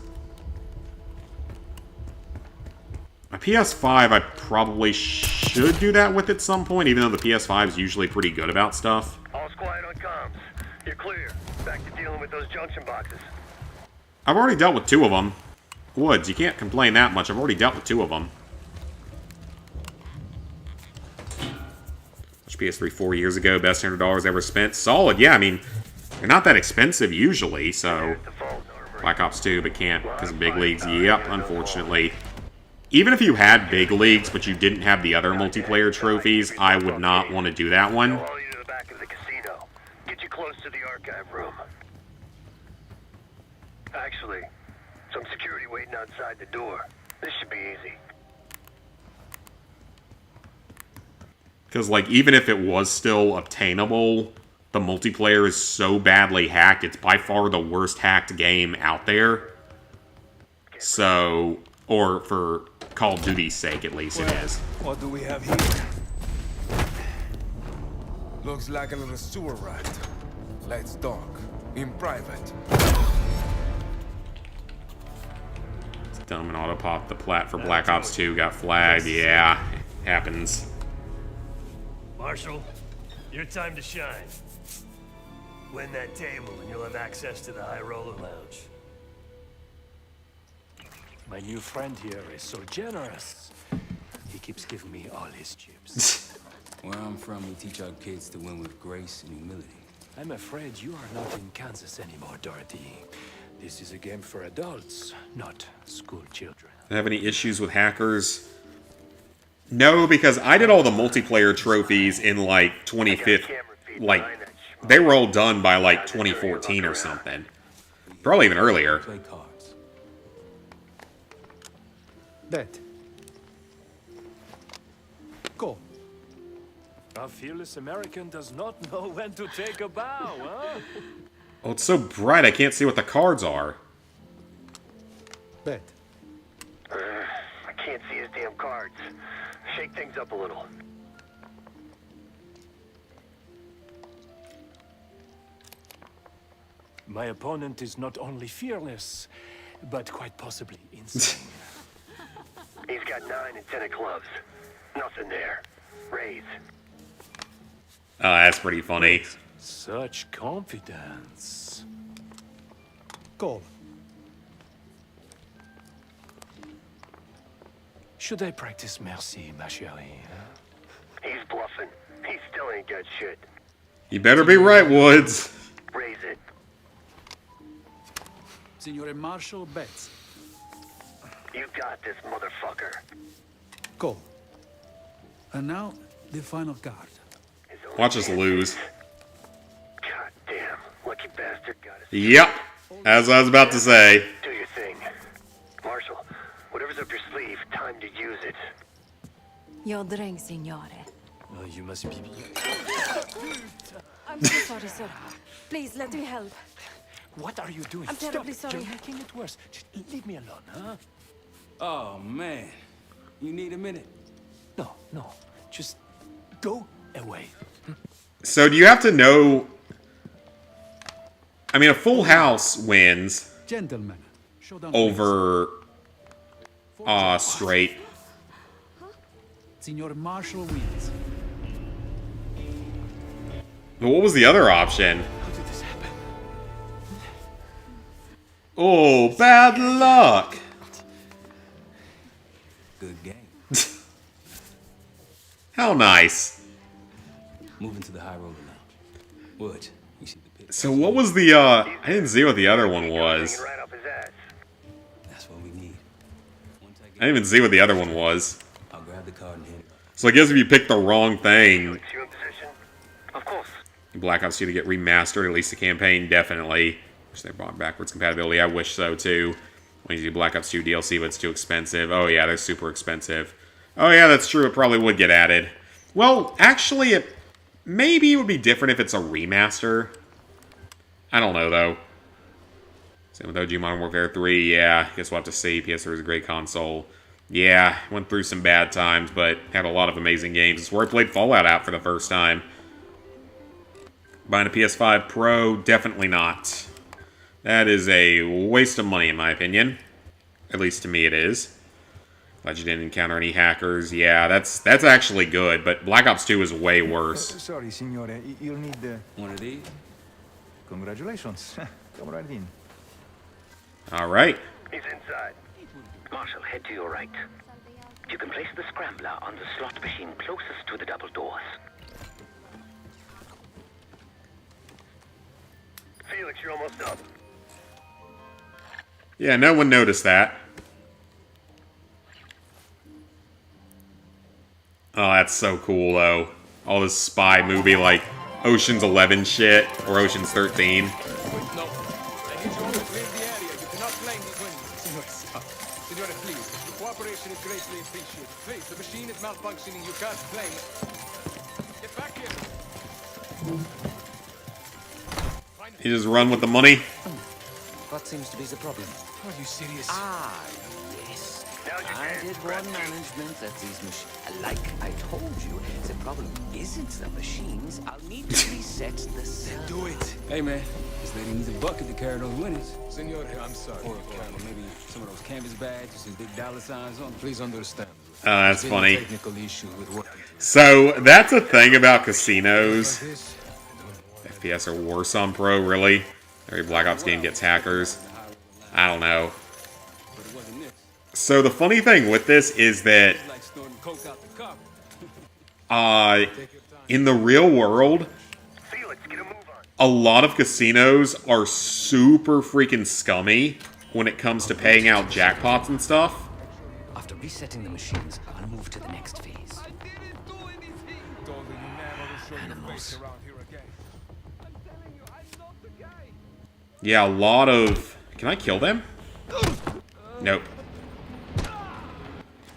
My PS5, I probably should do that with at some point, even though the PS5 is usually pretty good about stuff. All's quiet on comms. You're clear. Back to dealing with those junction boxes. I've already dealt with 2 of them. Woods, you can't complain that much. I've already dealt with 2 of them. PS3 4 years ago, best $100 ever spent. Solid, yeah, I mean, they're not that expensive usually, so... Black Ops 2, but can't because of big leagues. Yep, unfortunately. Even if you had big leagues, but you didn't have the other multiplayer trophies, I would not want to do that one. Follow you to the back of the casino. Get you close to the archive room. Actually, some security waiting outside the door. This should be easy. Because, like, even if it was still obtainable, the multiplayer is so badly hacked, it's by far the worst hacked game out there. So, or for Call of Duty's sake, at least, it is. What do we have here? Looks like a little sewer rat. Let's talk. In private. Dumb and auto pop the plat for Black Ops 2 got flagged. Yeah, happens. Marshall, your time to shine. Win that table and you'll have access to the High Roller Lounge. My new friend here is so generous. He keeps giving me all his chips. Where I'm from, we teach our kids to win with grace and humility. I'm afraid you are not in Kansas anymore, Dorothy. This is a game for adults, not school children. Have any issues with hackers? No, because I did all the multiplayer trophies in, like, 2015. Like, they were all done by, like, 2014 or something. Probably even earlier. Play cards. Bet. Go. A fearless American does not know when to take a bow, huh? Oh, it's so bright I can't see what the cards are. Bet. I can't see his damn cards. Shake things up a little. My opponent is not only fearless, but quite possibly insane. He's got 9 and 10 of clubs. Nothing there. Raise. Oh, that's pretty funny. Such confidence. Call. Should I practice merci, ma chérie? He's bluffing. He still ain't got shit. You better be right, Woods. Raise it. Signore Marshall bets. You got this, motherfucker. Call. And now, the final card. Watch us lose. God damn. Lucky bastard got us. Yep. As I was about to say. Do your thing. Marshall, whatever's up your sleeve, time to use it. Your drink, signore. Oh, you must be... I'm so sorry, sir. Please, let me help. What are you doing? I'm terribly Stop. sorry. You're making it worse. Just leave me alone, huh? Oh, man. You need a minute? No. Just go away. So do you have to know... I mean, a full house wins Gentlemen, showdown over straight. Signor Marshall wins. But what was the other option? How did this happen? Oh, bad luck. Good game. How nice. Moving to the High Roller Lounge. Wood, you see the picture. So what was the, I didn't see what the other one was. Right up his ass. That's what we need. I didn't even see what the other one was. I'll grab the card and hit it. So I guess if you pick the wrong thing, You in position? Of course. Black Ops 2 to get remastered, at least the campaign, definitely. Wish they brought backwards compatibility. I wish so, too. When you do Black Ops 2 DLC, but it's too expensive. Oh, yeah, they're super expensive. Oh, yeah, that's true. It probably would get added. Well, actually, maybe it would be different if it's a remaster. I don't know, though. Same with OG Modern Warfare 3. Yeah, I guess we'll have to see. PS3 is a great console. Yeah, went through some bad times, but had a lot of amazing games. It's where I played Fallout out for the first time. Buying a PS5 Pro, definitely not. That is a waste of money, in my opinion. At least to me it is. Glad you didn't encounter any hackers. Yeah, that's actually good, but Black Ops 2 is way worse. Sorry, signore. You'll need one of these. Congratulations. Come right in. Alright. He's inside. Marshal, head to your right. You can place the scrambler on the slot machine closest to the double doors. Felix, you're almost up. Yeah, no one noticed that. Oh, that's so cool, though. All this spy movie, like Ocean's 11 shit, or Ocean's 13. Signore, please. Your cooperation is greatly appreciated. Please, the machine is malfunctioning. You can't play. Get back here. You just run with the money? What seems to be the problem? Are you serious? Ah, yes. I did warn management that these machines... Like I told you, the problem isn't the machines. I'll need to reset the cell. Do it. Hey, man. This lady needs a bucket to carry those winnings. Signore, I'm sorry. Or maybe some of those canvas bags with some big dollar signs on them. Please understand. That's funny. Technical issue with working. So, that's a thing about casinos. FPS are worse on Pro, really? Every Black Ops game gets hackers. I don't know. So the funny thing with this is that in the real world, a lot of casinos are super freaking scummy when it comes to paying out jackpots and stuff. After resetting the machines, I'll move to the next phase. Animals. Yeah, a lot of... Can I kill them? Nope.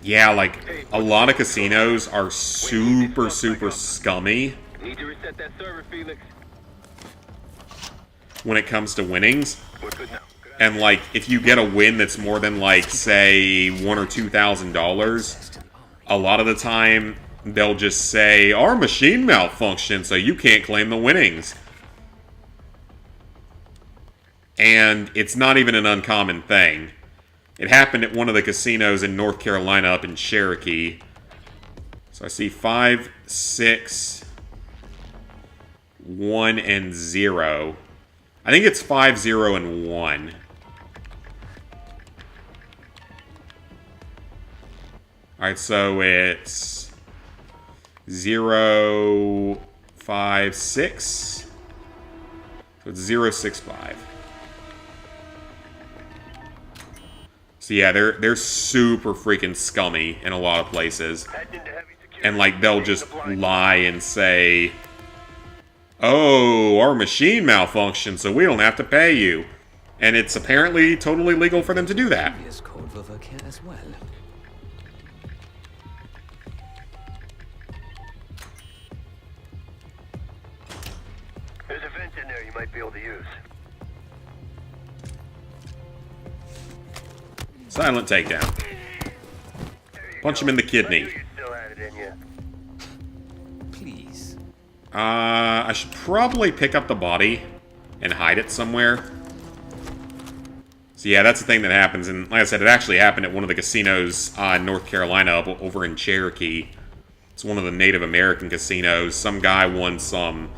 Yeah, like, a lot of casinos are super, super scummy Need to reset that server, Felix. when it comes to winnings. And, like, if you get a win that's more than, like, say, $1,000 or $2,000, a lot of the time, they'll just say, our machine malfunctioned, so you can't claim the winnings. And it's not even an uncommon thing. It happened at one of the casinos in North Carolina up in Cherokee. So I see 5, 6, 1, and 0. I think it's 5, 0, and 1. Alright, so it's 0, 5, 6. So it's 0, 6, 5. So yeah, they're super freaking scummy in a lot of places. And like they'll just lie and say, oh, our machine malfunctioned, so we don't have to pay you. And it's apparently totally legal for them to do that. Code for Verkehr as well. There's a vent in there you might be able to use. Silent takedown. Punch him in the kidney. Please. I should probably pick up the body and hide it somewhere. So yeah, that's the thing that happens. And like I said, it actually happened at one of the casinos in North Carolina over in Cherokee. It's one of the Native American casinos. Some guy won some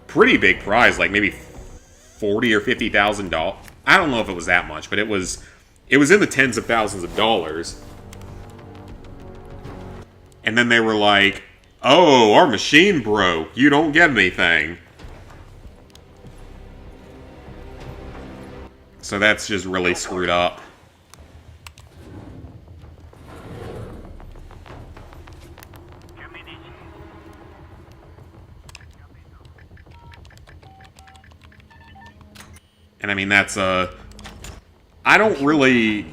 pretty big prize, like maybe $40,000 or $50,000. I don't know if it was that much, but it was in the tens of thousands of dollars. And then they were like, oh, our machine broke. You don't get anything. So that's just really screwed up. And I mean, that's I don't really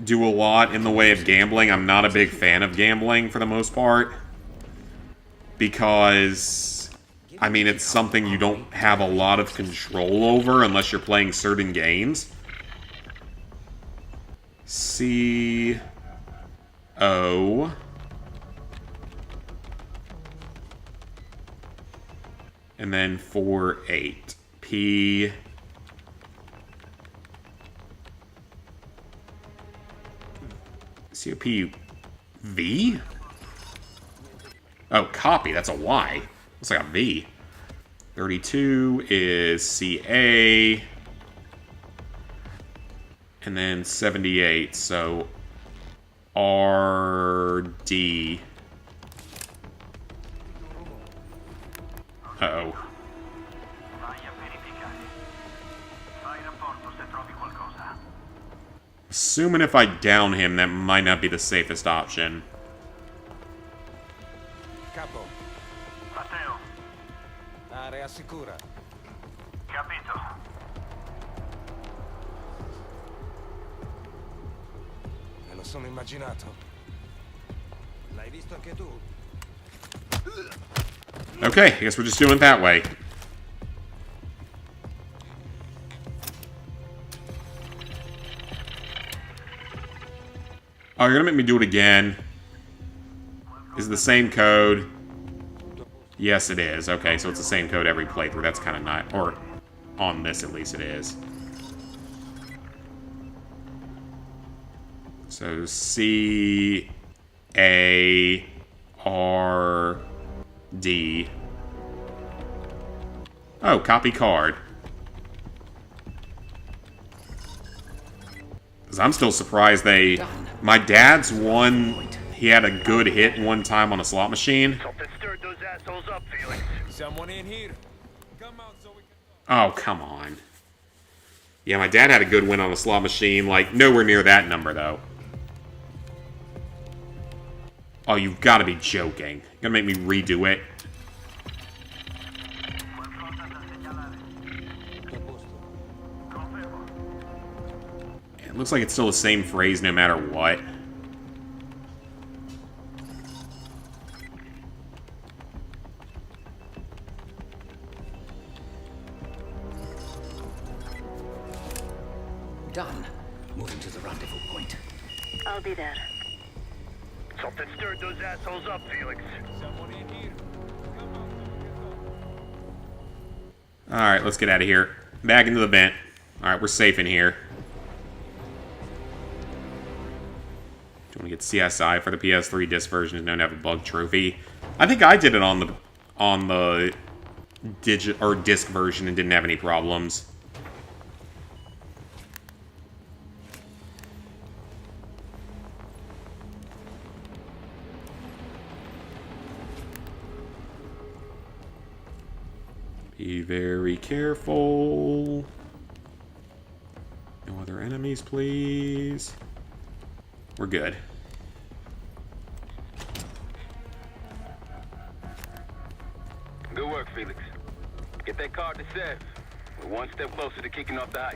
do a lot in the way of gambling. I'm not a big fan of gambling for the most part. Because, I mean, it's something you don't have a lot of control over unless you're playing certain games. C-O. And then 4-8. P. COP V? Oh, copy. That's a Y. Looks like a V. 32 is CA. And then 78. So RD. Uh-oh. Assuming if I down him, that might not be the safest option. Capo. Matteo. Area sicura. Capito. Me lo sono immaginato. L'hai visto anche tu? Okay, I guess we're just doing it that way. Oh, you're gonna make me do it again. Is it the same code? Yes, it is. Okay, so it's the same code every playthrough. That's kind of not... Or, on this at least it is. So, C... A... R... D... Oh, copy card. Because I'm still surprised they... My dad's one... He had a good hit one time on a slot machine. Something stirred those assholes up, Felix. Someone in here. Come out so we can... Oh, come on. Yeah, my dad had a good win on a slot machine. Like, nowhere near that number, though. Oh, you've got to be joking. You're gonna make me redo it. It looks like it's still the same phrase no matter what. Done. Moving to the rendezvous point. I'll be there. Something stirred those assholes up, Felix. Someone in here. Alright, let's get out of here. Back into the vent. Alright, we're safe in here. Do you want to get CSI for the PS3 disc version is known to have a bug trophy? I think I did it on the disc version and didn't have any problems. Be very careful. No other enemies, please. We're good. Good work, Felix. Get that card to Sev. We're one step closer to kicking off the heist.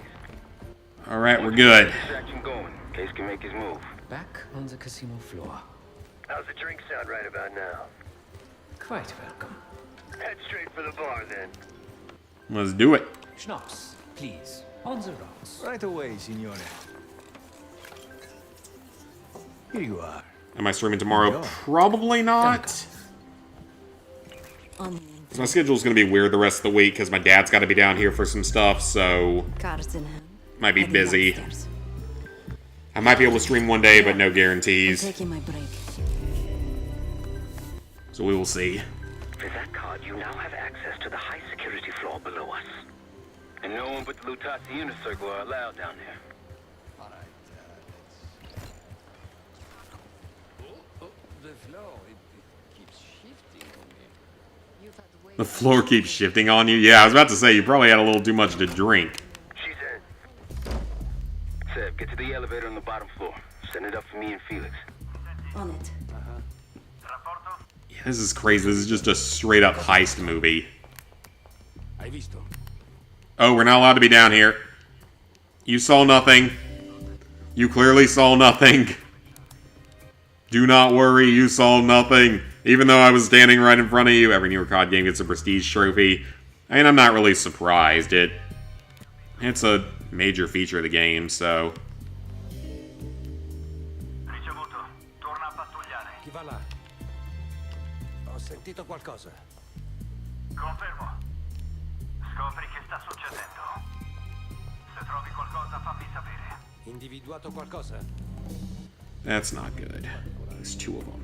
Alright, we're good. Distraction going. Case can make his move. Back on the casino floor. How's the drink sound right about now? Quite welcome. Head straight for the bar, then. Let's do it. Schnapps, please. On the rocks. Right away, signore. Here you are. Am I streaming tomorrow? Probably not. My schedule's going to be weird the rest of the week because my dad's got to be down here for some stuff, so... Might be busy. I might be able to stream one day, but no guarantees. Taking my break. So we will see. With that card, you now have access to the high security floor below us. And no one but the Lutazzi Unit Circle are allowed down there. The floor keeps shifting on you? Yeah, I was about to say, you probably had a little too much to drink. She's in. Seb, get to the elevator on the bottom floor. Send it up for me and Felix. On it. Yeah, this is crazy. This is just a straight-up heist movie. Hai visto? Oh, we're not allowed to be down here. You saw nothing. You clearly saw nothing. Do not worry, you saw nothing. Even though I was standing right in front of you, every newer COD game gets a prestige trophy. I mean, I'm not really surprised. It's a major feature of the game, so... Ricevuto. Torna a pattugliare. Chi va là? Ho sentito qualcosa. Confermo. Scopri che sta succedendo. Se trovi qualcosa, fammi sapere. Individuato qualcosa? That's not good. There's two of them.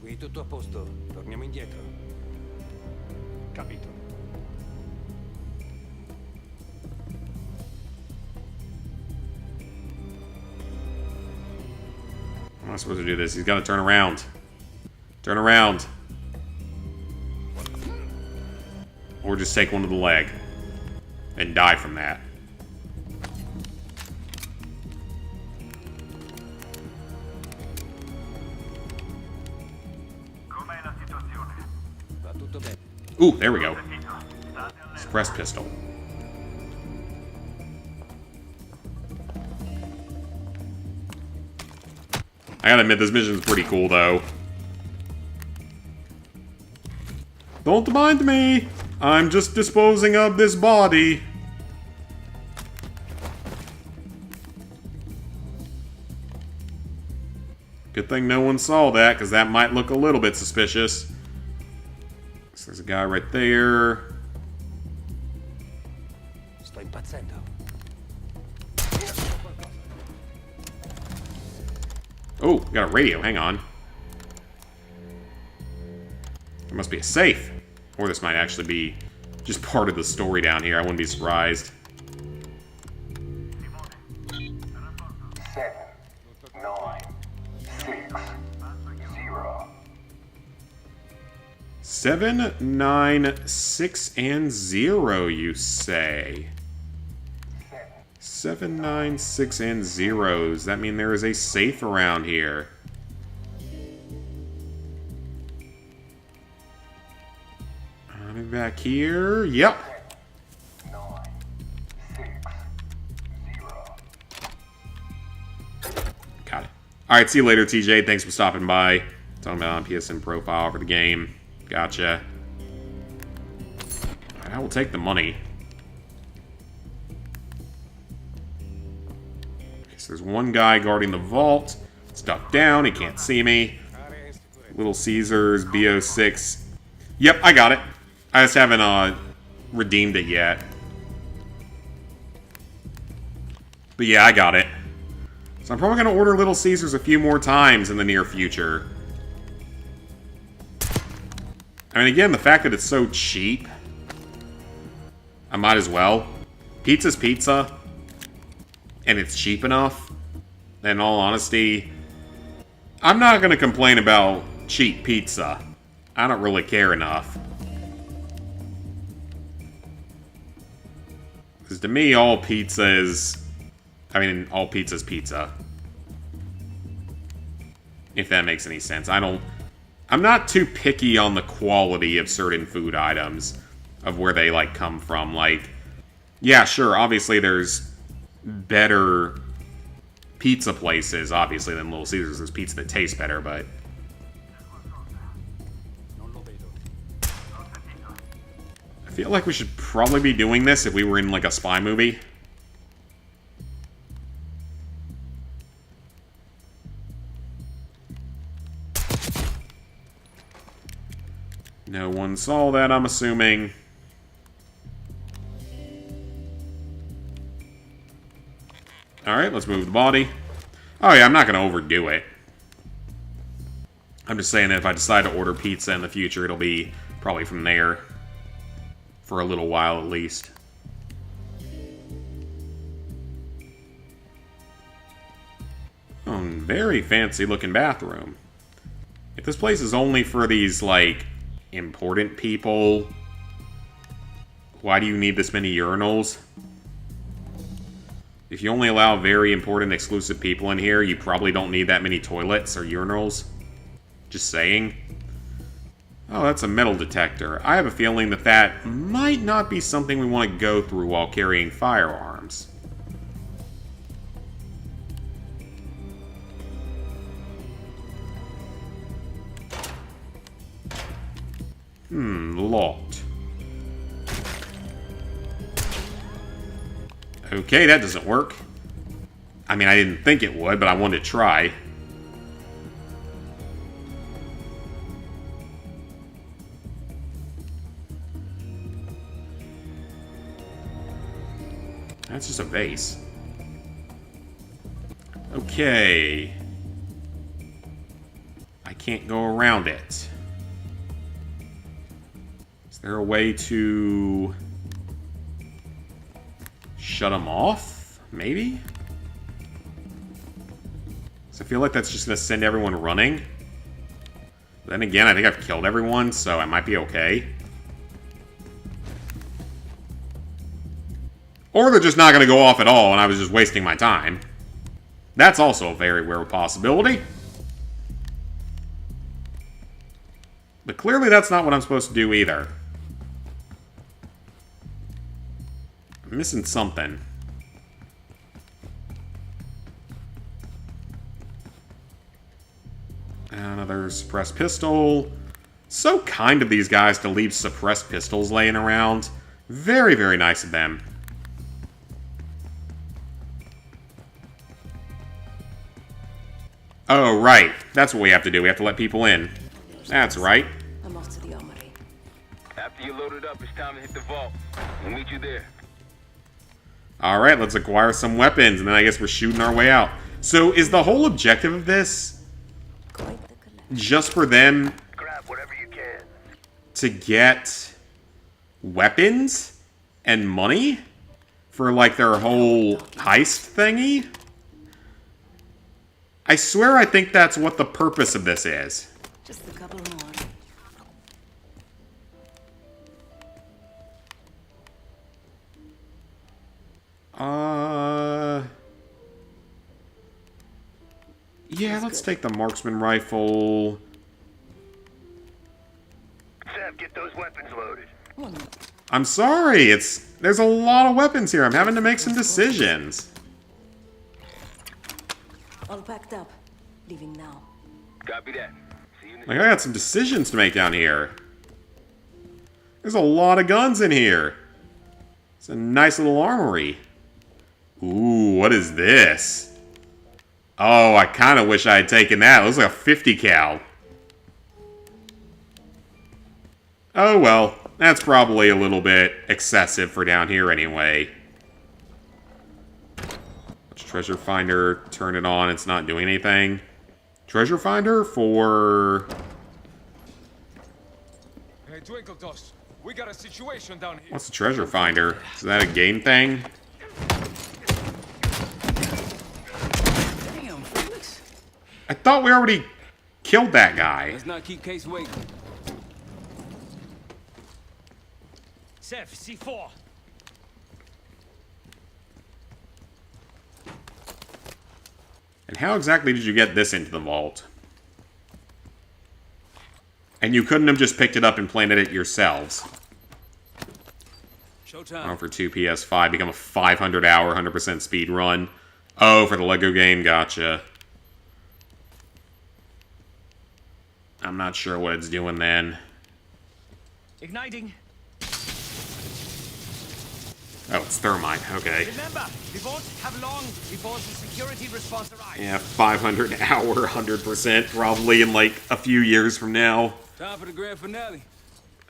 Qui tutto a posto. Torniamo indietro. Capito. I'm not supposed to do this. He's got to turn around. Turn around. Or just take one to the leg. And die from that. Com'è la situazione? Va tutto bene. Ooh, there we go. Suppress pistol. I gotta admit, this mission is pretty cool, though. Don't mind me! I'm just disposing of this body. Good thing no one saw that, because that might look a little bit suspicious. So there's a guy right there. Sto impazzendo. Oh, got a radio. Hang on. There must be a safe. Or this might actually be just part of the story down here. I wouldn't be surprised. 7, 9, 6, 0. 7, 9, 6, and 0, you say? 7, 9, 6, and 0s. Does that mean there is a safe around here? Back here. Yep. 9, 6, 0. Got it. Alright, see you later, TJ. Thanks for stopping by. Talking about PSN profile for the game. Gotcha. Alright, I will take the money. Okay, so there's one guy guarding the vault. Stuck down. He can't see me. Little Caesars, BO6. Yep, I got it. I just haven't redeemed it yet. But yeah, I got it. So I'm probably going to order Little Caesars a few more times in the near future. I mean, again, the fact that it's so cheap, I might as well. Pizza's pizza, and it's cheap enough. In all honesty, I'm not going to complain about cheap pizza. I don't really care enough. Because to me, all pizza is... I mean, all pizza's pizza. If that makes any sense. I'm not too picky on the quality of certain food items. Of where they, like, come from. Like, yeah, sure, obviously there's better pizza places, obviously, than Little Caesars. There's pizza that tastes better, but... I feel like we should probably be doing this if we were in, like, a spy movie. No one saw that, I'm assuming. Alright, let's move the body. Oh yeah, I'm not going to overdo it. I'm just saying that if I decide to order pizza in the future, it'll be probably from there. For a little while, at least. Oh, very fancy looking bathroom. If this place is only for these, like, important people, why do you need this many urinals? If you only allow very important exclusive people in here, you probably don't need that many toilets or urinals. Just saying. Oh, that's a metal detector. I have a feeling that that might not be something we want to go through while carrying firearms. Locked. Okay, that doesn't work. I mean, I didn't think it would, but I wanted to try. That's just a vase. Okay. I can't go around it. Is there a way to shut them off? Maybe? So I feel like that's just going to send everyone running. Then again, I think I've killed everyone, so I might be okay. Or they're just not going to go off at all, and I was just wasting my time. That's also a very rare possibility. But clearly that's not what I'm supposed to do either. I'm missing something. Another suppressed pistol. So kind of these guys to leave suppressed pistols laying around. Very, very nice of them. Oh, right. That's what we have to do. We have to let people in. That's right. I'm off to the armory. After you load it up, it's time to hit the vault. We'll meet you there. Alright, let's acquire some weapons, and then I guess we're shooting our way out. So, is the whole objective of this just for them to get weapons and money for, like, their whole heist thingy? I swear I think that's what the purpose of this is. Just a couple more. Yeah, let's take the marksman rifle. Sam, get those weapons loaded. I'm sorry, there's a lot of weapons here. I'm having to make some decisions. All packed up. Leaving now. Copy that. See you Like, I got some decisions to make down here. There's a lot of guns in here. It's a nice little armory. Ooh, what is this? Oh, I kind of wish I had taken that. It looks like a 50 cal. Oh well, that's probably a little bit excessive for down here anyway. Treasure finder, turn it on, it's not doing anything. Treasure finder for... Hey, Twinkletos, we got a situation down here. What's the treasure finder? Is that a game thing? Damn, Felix. I thought we already killed that guy. Let's not keep Case waiting. Seth, C4. And how exactly did you get this into the vault? And you couldn't have just picked it up and planted it yourselves. Showtime. Oh, for 2 PS5, become a 500-hour, 100% speed run. Oh, for the Lego game, gotcha. I'm not sure what it's doing then. Igniting. Oh, it's thermite, okay. Remember, we won't have long before the security response arrives. Yeah, 500-hour, 100%, probably in like a few years from now. Time for the grand finale.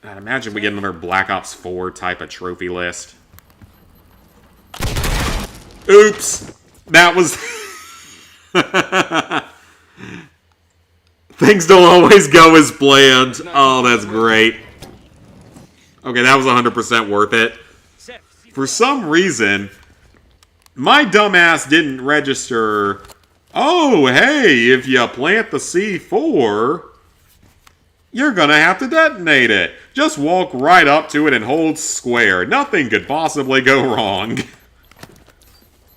I'd imagine we get another Black Ops 4 type of trophy list. Oops! That was... Things don't always go as planned. Oh, that's great. Okay, that was 100% worth it. For some reason, my dumbass didn't register, oh, hey, if you plant the C4, you're gonna have to detonate it. Just walk right up to it and hold square. Nothing could possibly go wrong.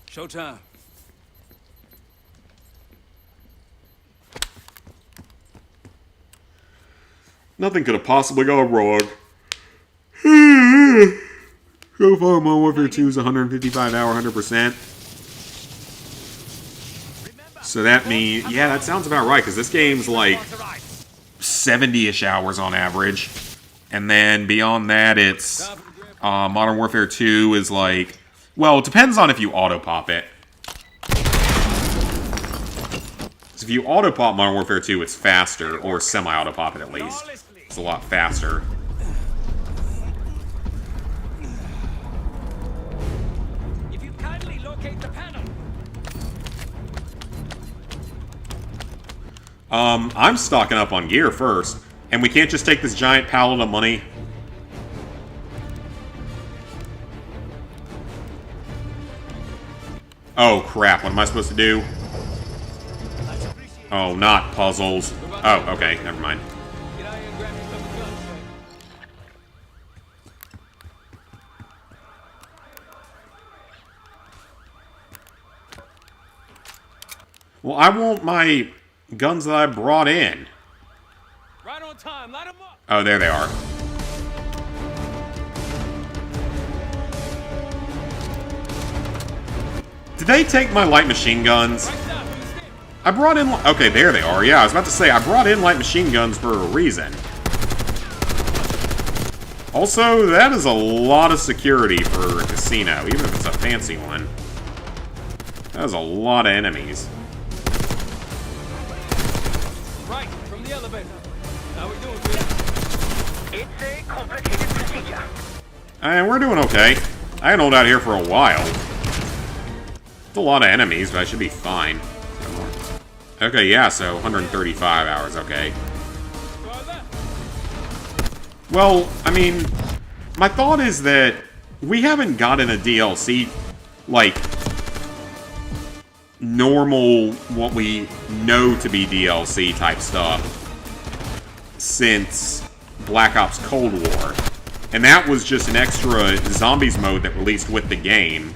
Showtime. Nothing could have possibly gone wrong. So far, Modern Warfare 2 is 155-hour, 100%. So that means, yeah, that sounds about right, because this game's like 70-ish hours on average. And then beyond that, it's Modern Warfare 2 is like, well, it depends on if you auto-pop it. So if you auto-pop Modern Warfare 2, it's faster, or semi-auto-pop it at least. It's a lot faster. I'm stocking up on gear first. And we can't just take this giant pallet of money. Oh, crap. What am I supposed to do? Oh, not puzzles. Oh, okay. Never mind. Well, I want my guns that I brought in. Right on time. Light 'em up. Oh, there they are. Did they take my light machine guns? I brought in... Okay, there they are. Yeah, I was about to say, I brought in light machine guns for a reason. Also, that is a lot of security for a casino, even if it's a fancy one. That is a lot of enemies. Right, from the elevator. How we doing, Peter? It's a complicated procedure. And we're doing okay. I can hold out here for a while. It's a lot of enemies, but I should be fine. Okay, yeah, so 135 hours, okay. Well, I mean, my thought is that we haven't gotten a DLC, like, normal, what we know to be DLC type stuff, since Black Ops Cold War. And that was just an extra zombies mode that released with the game.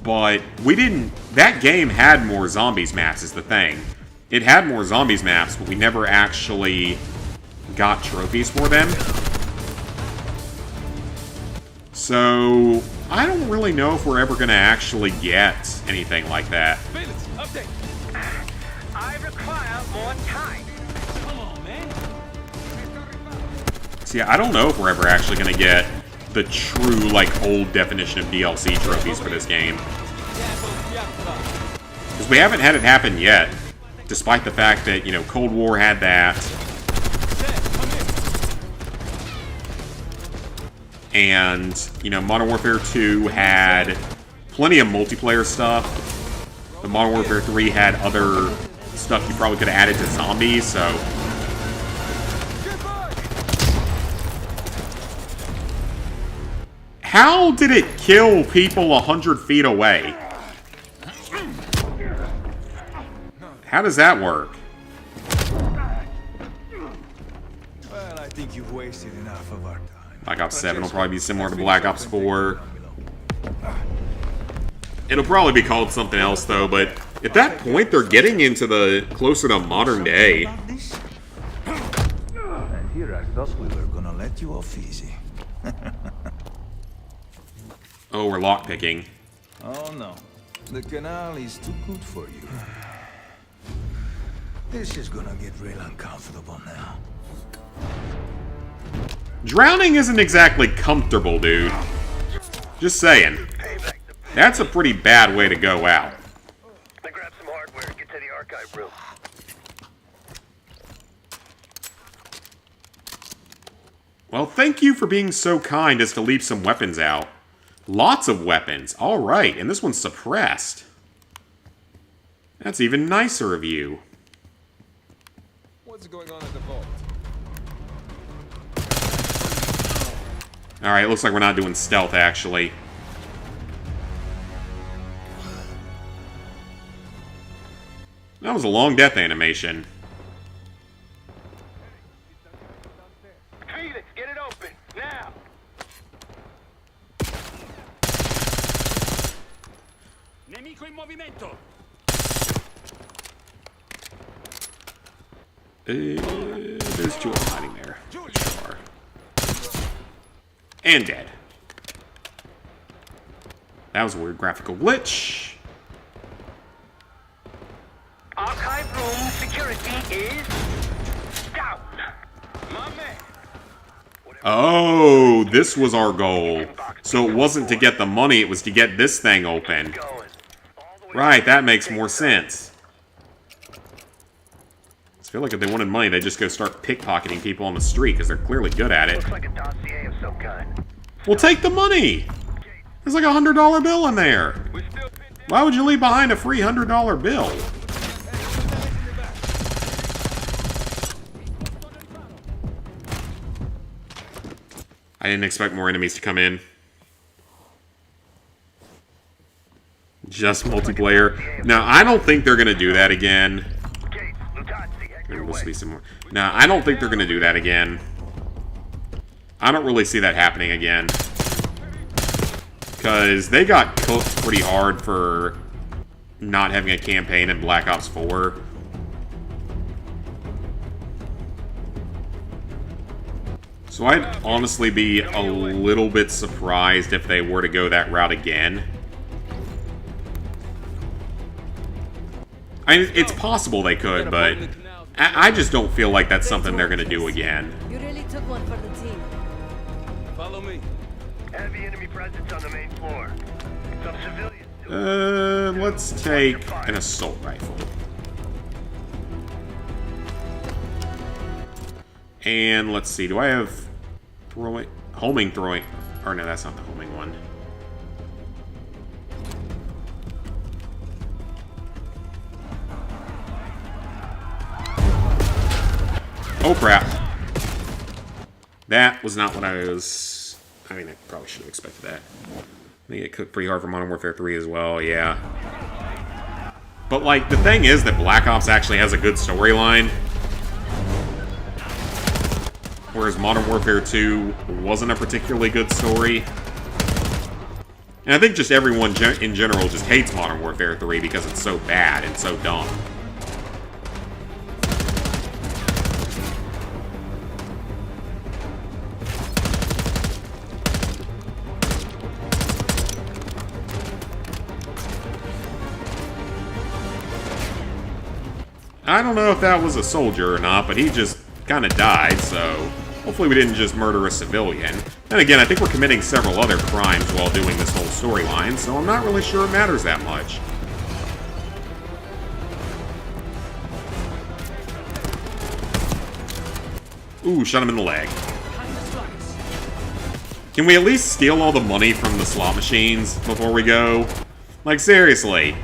But we didn't... That game had more zombies maps is the thing. It had more zombies maps, but we never actually got trophies for them. So, I don't really know if we're ever going to actually get anything like that. Felix, update. I require more time. Come on, man. See, I don't know if we're ever actually going to get the true, like, old definition of DLC trophies for this game. Because we haven't had it happen yet, despite the fact that, you know, Cold War had that. And, you know, Modern Warfare 2 had plenty of multiplayer stuff. The Modern Warfare 3 had other stuff you probably could have added to zombies, so... How did it kill people 100 feet away? How does that work? Well, I think you've wasted enough of our time. Black Ops 7 will probably be similar to Black Ops 4. It'll probably be called something else, though, but at that point, they're getting into the closer to modern day. And here I thought we were gonna let you off easy. Oh, we're lockpicking. Oh no, the canal is too good for you. This is gonna get real uncomfortable now. Drowning isn't exactly comfortable, dude. Just saying. That's a pretty bad way to go out. Then grab some hardware and get to the archive room. Well, thank you for being so kind as to leave some weapons out. Lots of weapons. Alright, and this one's suppressed. That's even nicer of you. What's going on at the vault? Alright, looks like we're not doing stealth, actually. That was a long death animation. Felix, get it open, now! Nemico in movimento. There's two of them hiding there. Sure. And dead. That was a weird graphical glitch. Archive room security is down. My man. Oh, this was our goal. So it wasn't to get the money, it was to get this thing open. Right, that makes more sense. I feel like if they wanted money, they'd just go start pickpocketing people on the street, because they're clearly good at it. Looks like a dossier of some kind. Well, take the money! There's like a $100 bill in there. Why would you leave behind a free $100 bill? I didn't expect more enemies to come in. Just multiplayer. Now, I don't think they're going to do that again. There must be some more. Now, I don't think they're going to do that again. I don't really see that happening again. Because they got cooked pretty hard for not having a campaign in Black Ops 4. So I'd honestly be a little bit surprised if they were to go that route again. I mean, it's possible they could, but I just don't feel like that's something they're going to do again. You really took one for the team. Follow me. Heavy enemy presence on the main floor. Some civilians. Let's take an assault rifle. And let's see, do I have homing throwing? Or no, that's not the homing one. Oh crap. That was not what I was... I mean, I probably should have expected that. I think it cooked pretty hard for Modern Warfare 3 as well, yeah. But, like, the thing is that Black Ops actually has a good storyline. Whereas Modern Warfare 2 wasn't a particularly good story. And I think just everyone in general just hates Modern Warfare 3 because it's so bad and so dumb. I don't know if that was a soldier or not, but he just kind of died, so hopefully we didn't just murder a civilian. And again, I think we're committing several other crimes while doing this whole storyline, so I'm not really sure it matters that much. Ooh, shot him in the leg. Can we at least steal all the money from the slot machines before we go? Like, seriously.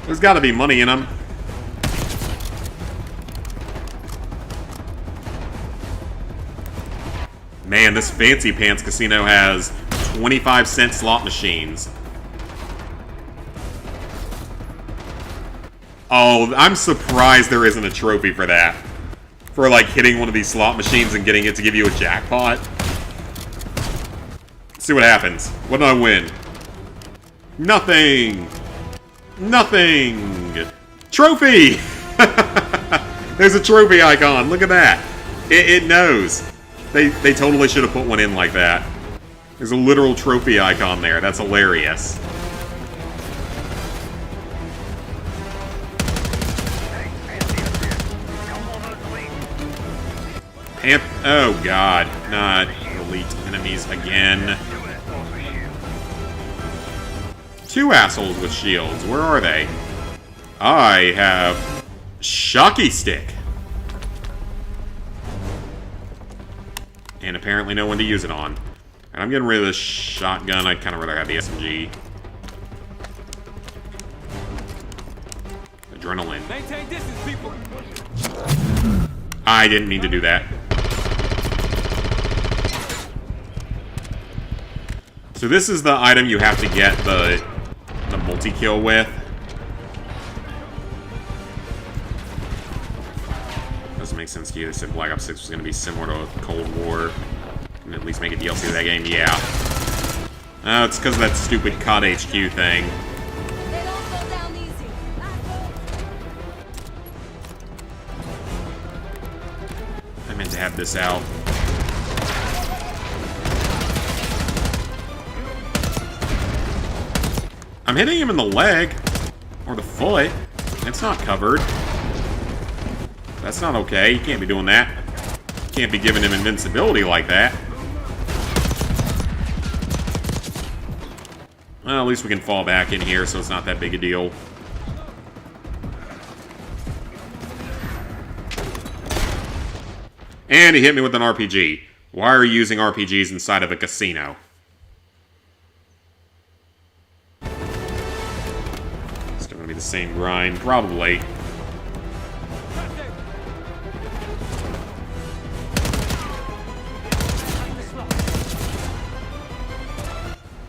There's gotta be money in them. Man, this Fancy Pants casino has 25-cent slot machines. Oh, I'm surprised there isn't a trophy for that. For, like, hitting one of these slot machines and getting it to give you a jackpot. Let's see what happens. What did I win? Nothing! Nothing! Trophy! There's a trophy icon. Look at that. It knows. They totally should have put one in like that. There's a literal trophy icon there. That's hilarious. Oh god, not elite enemies again. Two assholes with shields. Where are they? I have Shocky Stick. And apparently no one to use it on. And I'm getting rid of this shotgun. I'd kind of rather have the SMG. Adrenaline. Maintain distance, people. I didn't mean to do that. So this is the item you have to get the multi-kill with. Doesn't make sense to you. They said Black Ops 6 was going to be similar to Cold War. And at least make a DLC of that game. Yeah. Oh, it's because of that stupid COD HQ thing. They don't go down easy. I meant to have this out. I'm hitting him in the leg. Or the foot. It's not covered. That's not okay. You can't be doing that. You can't be giving him invincibility like that. Well, at least we can fall back in here, so it's not that big a deal. And he hit me with an RPG. Why are you using RPGs inside of a casino? Still gonna be the same grind, probably.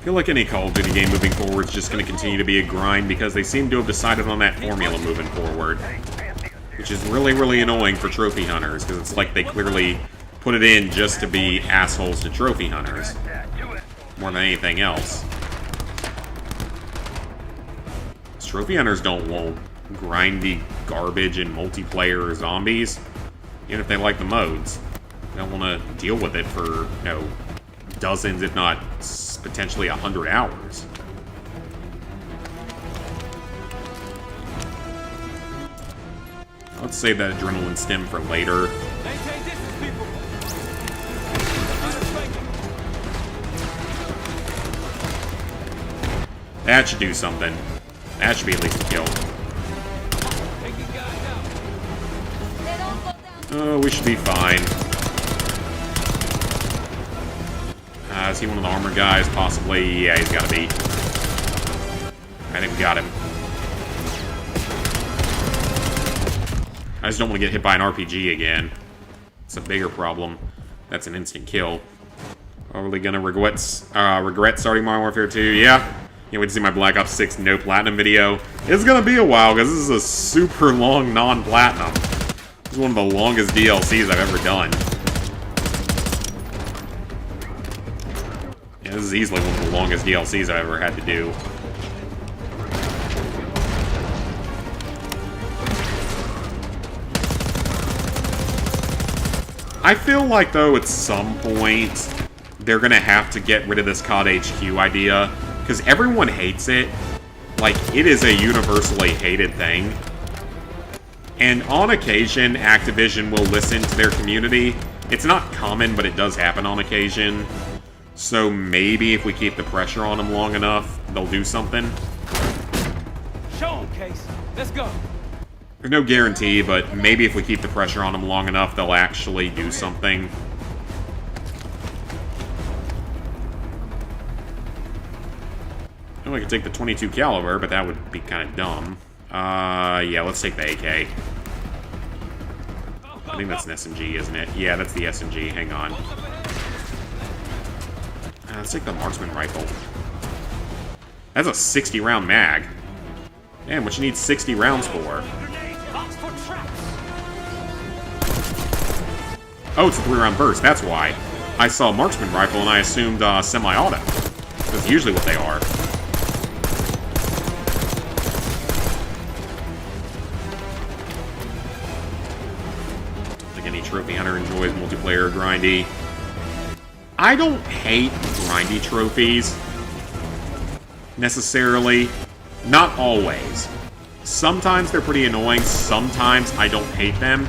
I feel like any Call of Duty game moving forward is just going to continue to be a grind because they seem to have decided on that formula moving forward. Which is really, really annoying for trophy hunters, because it's like they clearly put it in just to be assholes to trophy hunters. More than anything else. Trophy hunters don't want grindy garbage in multiplayer or zombies, even if they like the modes. They don't want to deal with it for, you know, dozens, if not potentially 100 hours. Let's save that adrenaline stem for later. That should do something. That should be at least a kill. Oh, we should be fine. Is he one of the armored guys? Possibly. Yeah, he's gotta be. I think we got him. I just don't want to get hit by an RPG again. It's a bigger problem. That's an instant kill. Are we gonna regret starting Modern Warfare 2? Yeah. Can't wait to see my Black Ops 6 no platinum video. It's gonna be a while because this is a super long non-platinum. This is one of the longest DLCs I've ever done. Yeah, this is easily one of the longest DLCs I've ever had to do. I feel like, though, at some point, they're going to have to get rid of this COD HQ idea, because everyone hates it. Like, it is a universally hated thing. And on occasion, Activision will listen to their community. It's not common, but it does happen on occasion. So maybe if we keep the pressure on them long enough, they'll do something. Show 'em, Case. Let's go. There's no guarantee, but maybe if we keep the pressure on them long enough, they'll actually do something. Oh, I could take the 22 caliber, but that would be kind of dumb. Yeah, let's take the AK. I think that's an SMG, isn't it? Yeah, that's the SMG. Hang on. Let's take the marksman rifle. That's a 60-round mag. Damn, what you need 60 rounds for? Oh, it's a 3-round burst, that's why. I saw marksman rifle and I assumed semi-auto. That's usually what they are. I don't think any trophy hunter enjoys multiplayer grindy. I don't hate grindy trophies, necessarily. Not always. Sometimes they're pretty annoying, sometimes I don't hate them.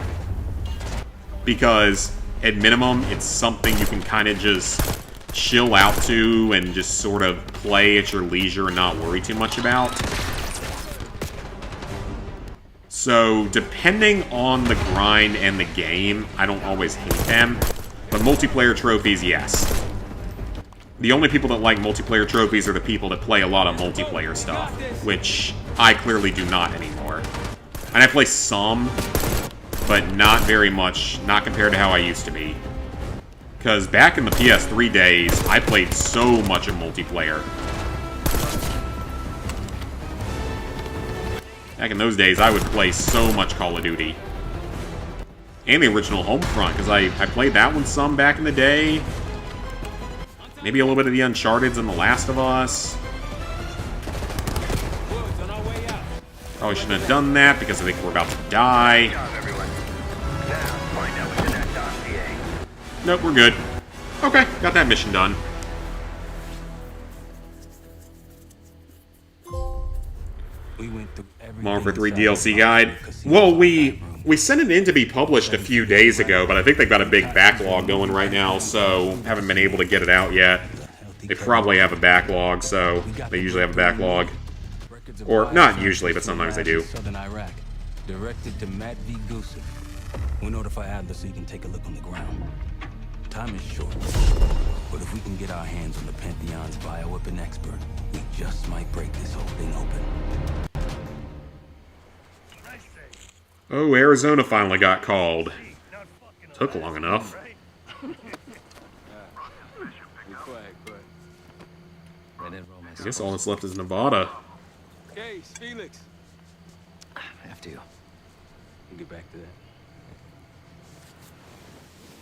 Because, at minimum, it's something you can kind of just chill out to and just sort of play at your leisure and not worry too much about. So, depending on the grind and the game, I don't always hate them. But multiplayer trophies, yes. The only people that like multiplayer trophies are the people that play a lot of multiplayer stuff, which I clearly do not anymore. And I play some, but not very much, not compared to how I used to be. Because back in the PS3 days, I played so much of multiplayer. Back in those days, I would play so much Call of Duty. And the original Homefront, because I played that one some back in the day. Maybe a little bit of the Uncharted's and The Last of Us. Probably shouldn't have done that, because I think we're about to die. Nope, we're good. Okay, got that mission done. Modern Warfare 3 DLC guide. Well, we sent it in to be published a few days ago, but I think they've got a big backlog going right now, so haven't been able to get it out yet. They probably have a backlog, so they usually have a backlog. Or, not usually, but sometimes they do. Southern Iraq. Directed to Matt V. Gusev. We'll notify Adler so you can take a look on the ground. Time is short, but if we can get our hands on the Pantheon's bioweapon expert, we just might break this whole thing open. Oh, Arizona finally got called. Took long enough. I guess all that's left is Nevada. Okay, Felix. After you. We'll get back to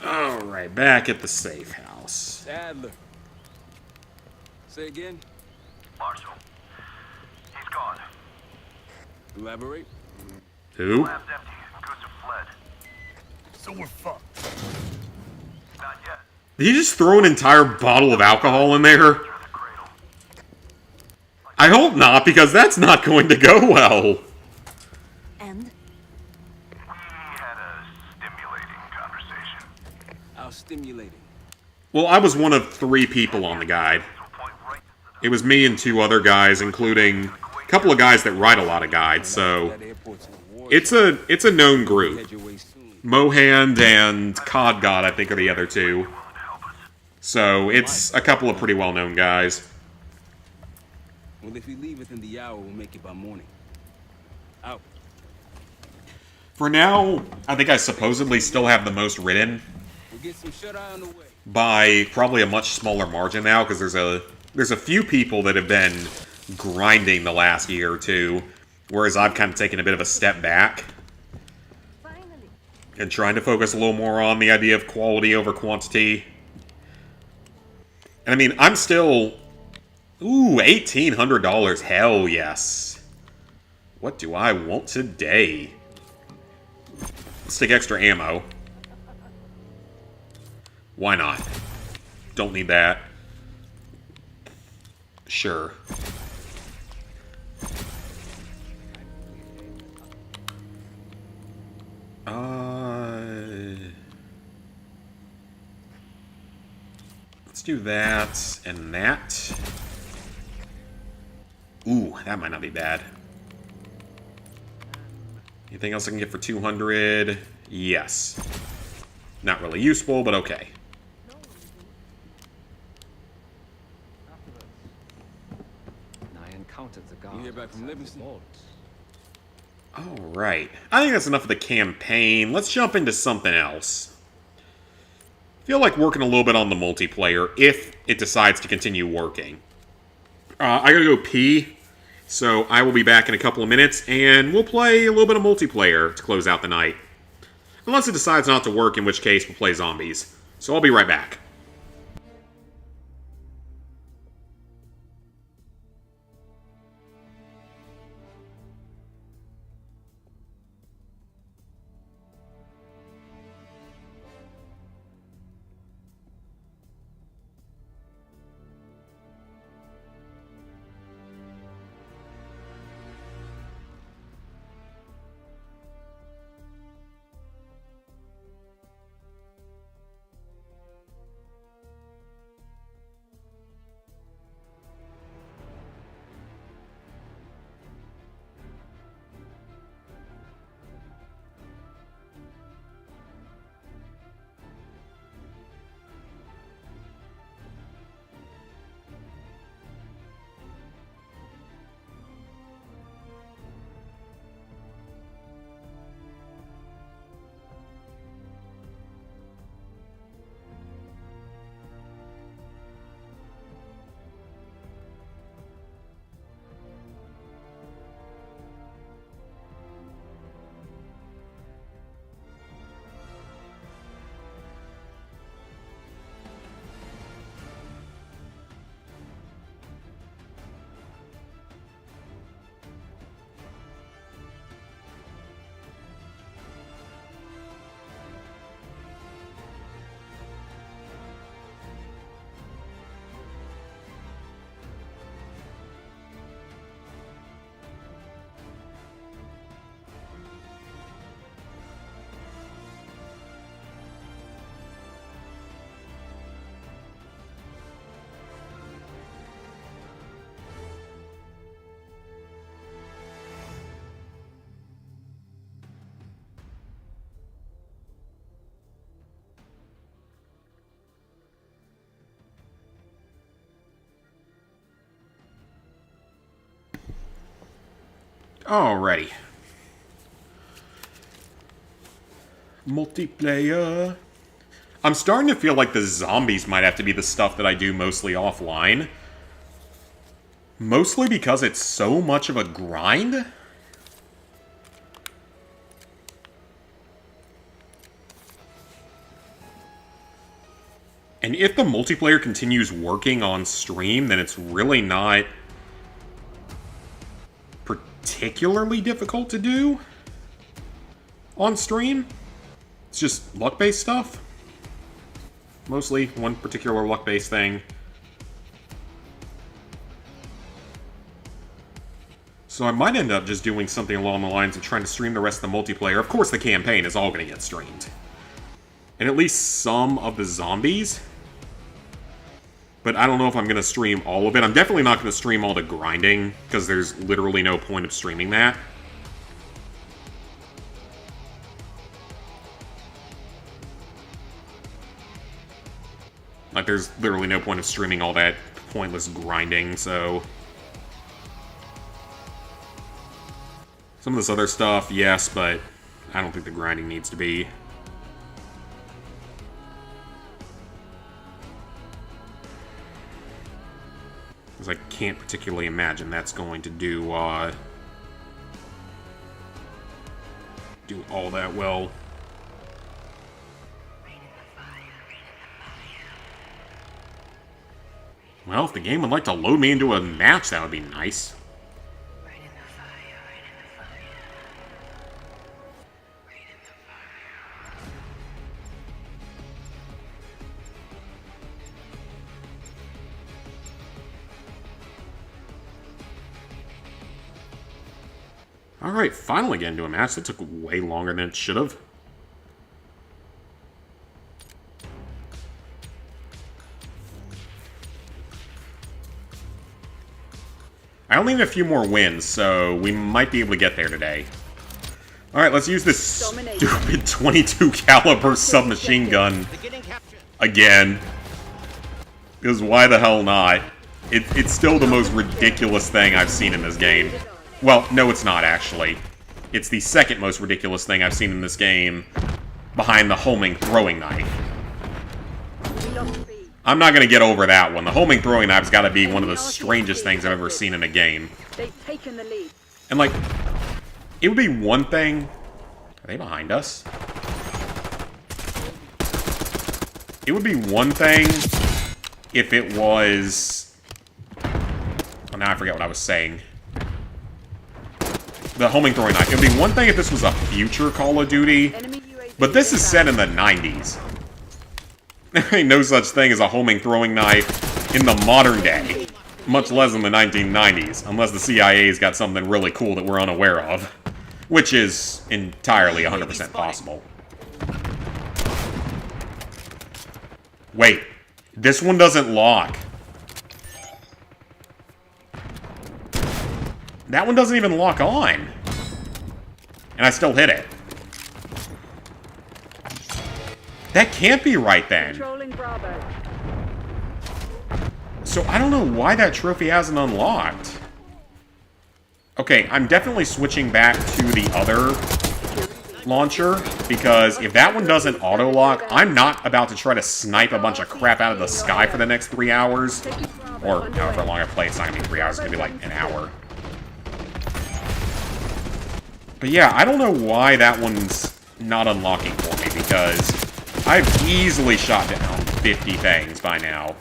that. Alright, back at the safe house. Adler. Say again? Marshal. He's gone. Elaborate. Who? Lab's empty. Gustav fled. So we're fucked. Not yet. Did he just throw an entire bottle of alcohol in there? I hope not, because that's not going to go well. And? We had a stimulating conversation. How stimulating? Well, I was one of 3 people on the guide. It was me and 2 other guys, including a couple of guys that write a lot of guides, so it's a known group. Mohand and Cod God, I think, are the other 2. So it's a couple of pretty well-known guys. Well, if we leave within the hour, we'll make it by morning. Out. For now, I think I supposedly still have the most written. We'll get some shut-eye on the way. By probably a much smaller margin now, because there's a few people that have been grinding the last year or 2, whereas I've kind of taken a bit of a step back. And trying to focus a little more on the idea of quality over quantity. And I mean, I'm still... Ooh, $1,800. Hell yes. What do I want today? Let's take extra ammo. Why not? Don't need that. Sure. Let's do that and that. Ooh, that might not be bad. Anything else I can get for 200? Yes. Not really useful, but okay. I encountered the guard. You hear back from Livingston? Alright. I think that's enough of the campaign. Let's jump into something else. Feel like working a little bit on the multiplayer if it decides to continue working. I gotta go pee, so I will be back in a couple of minutes, and we'll play a little bit of multiplayer to close out the night. Unless it decides not to work, in which case we'll play zombies. So I'll be right back. Alrighty. Multiplayer. I'm starting to feel like the zombies might have to be the stuff that I do mostly offline. Mostly because it's so much of a grind. And if the multiplayer continues working on stream, then it's really not particularly difficult to do on stream. It's just luck-based stuff. Mostly one particular luck-based thing. So I might end up just doing something along the lines of trying to stream the rest of the multiplayer. Of course, the campaign is all going to get streamed. And at least some of the zombies. But I don't know if I'm going to stream all of it. I'm definitely not going to stream all the grinding, because there's literally no point of streaming that. Like, there's literally no point of streaming all that pointless grinding, so... Some of this other stuff, yes, but I don't think the grinding needs to be. Because I can't particularly imagine that's going to do all that well. Well, if the game would like to load me into a match, that would be nice. Alright, finally getting to a match. That took way longer than it should have. I only need a few more wins, so we might be able to get there today. Alright, let's use this stupid 22 caliber submachine gun again. Because why the hell not? It's still the most ridiculous thing I've seen in this game. Well, no, it's not, actually. It's the second most ridiculous thing I've seen in this game, behind the homing throwing knife. I'm not going to get over that one. The homing throwing knife's got to be one of the strangest things I've ever seen in a game. And, like, it would be one thing... Are they behind us? It would be one thing if it was... Oh, now I forget what I was saying. The homing throwing knife. It would be one thing if this was a future Call of Duty, but this is set in the 90s. There ain't no such thing as a homing throwing knife in the modern day, much less in the 1990s, unless the CIA's got something really cool that we're unaware of, which is entirely 100% possible. Wait, this one doesn't lock. That one doesn't even lock on. And I still hit it. That can't be right then. So I don't know why that trophy hasn't unlocked. Okay, I'm definitely switching back to the other launcher, because if that one doesn't auto-lock, I'm not about to try to snipe a bunch of crap out of the sky for the next 3 hours. Or however long I play, it's not going to be 3 hours, it's going to be like an hour. But yeah, I don't know why that one's not unlocking for me, because I've easily shot down 50 things by now.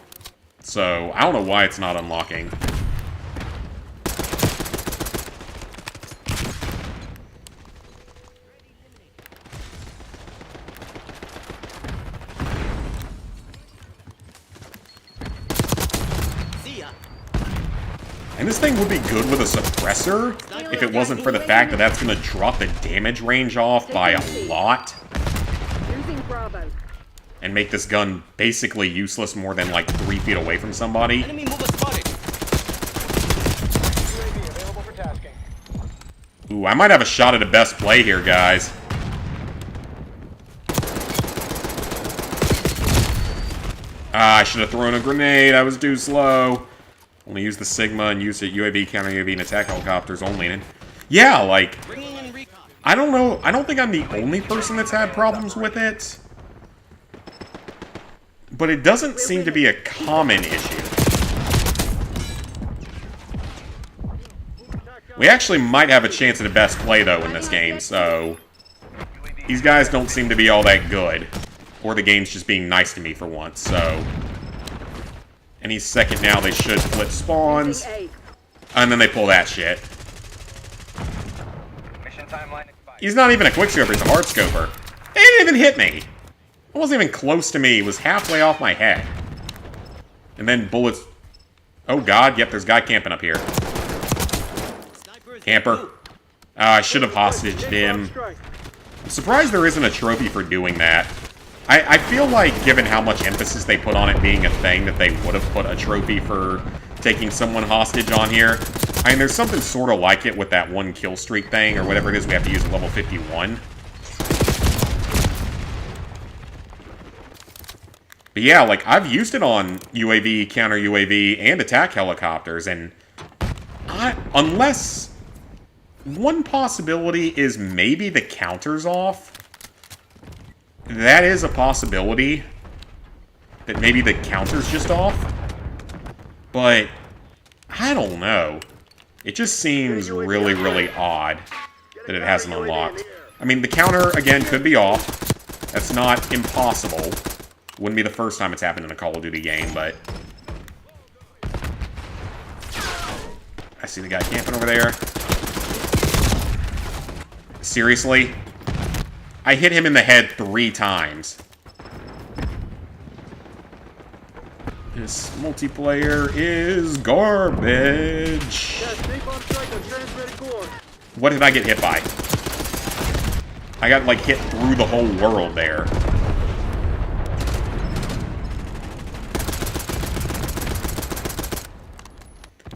So, I don't know why it's not unlocking. And this thing would be good with a suppressor if it wasn't for the fact that that's going to drop the damage range off by a lot. And make this gun basically useless more than like 3 feet away from somebody. Ooh, I might have a shot at a best play here, guys. Ah, I should have thrown a grenade. I was too slow. Only use the Sigma and use it UAV, counter UAV, and attack helicopters only. And yeah, like, I don't know. I don't think I'm the only person that's had problems with it. But it doesn't seem to be a common issue. We actually might have a chance at a best play, though, in this game, so... These guys don't seem to be all that good. Or the game's just being nice to me for once, so... Any second now, they should flip spawns. And then they pull that shit. He's not even a quickscoper, he's a hardscoper. They didn't even hit me! It wasn't even close to me, it was halfway off my head. And then bullets... Oh god, yep, there's a guy camping up here. Camper. I should have hostaged him. I'm surprised there isn't a trophy for doing that. I feel like, given how much emphasis they put on it being a thing, that they would have put a trophy for taking someone hostage on here. I mean, there's something sort of like it with that one kill streak thing, or whatever it is we have to use at level 51. But yeah, like, I've used it on UAV, counter-UAV, and attack helicopters, and unless... One possibility is maybe the counter's off. That is a possibility. That maybe the counter's just off. But, I don't know. It just seems really, really odd that it hasn't unlocked. I mean, the counter, again, could be off. That's not impossible. Wouldn't be the first time it's happened in a Call of Duty game, but... I see the guy camping over there. Seriously? I hit him in the head 3 times. This multiplayer is garbage. What did I get hit by? I got, like, hit through the whole world there.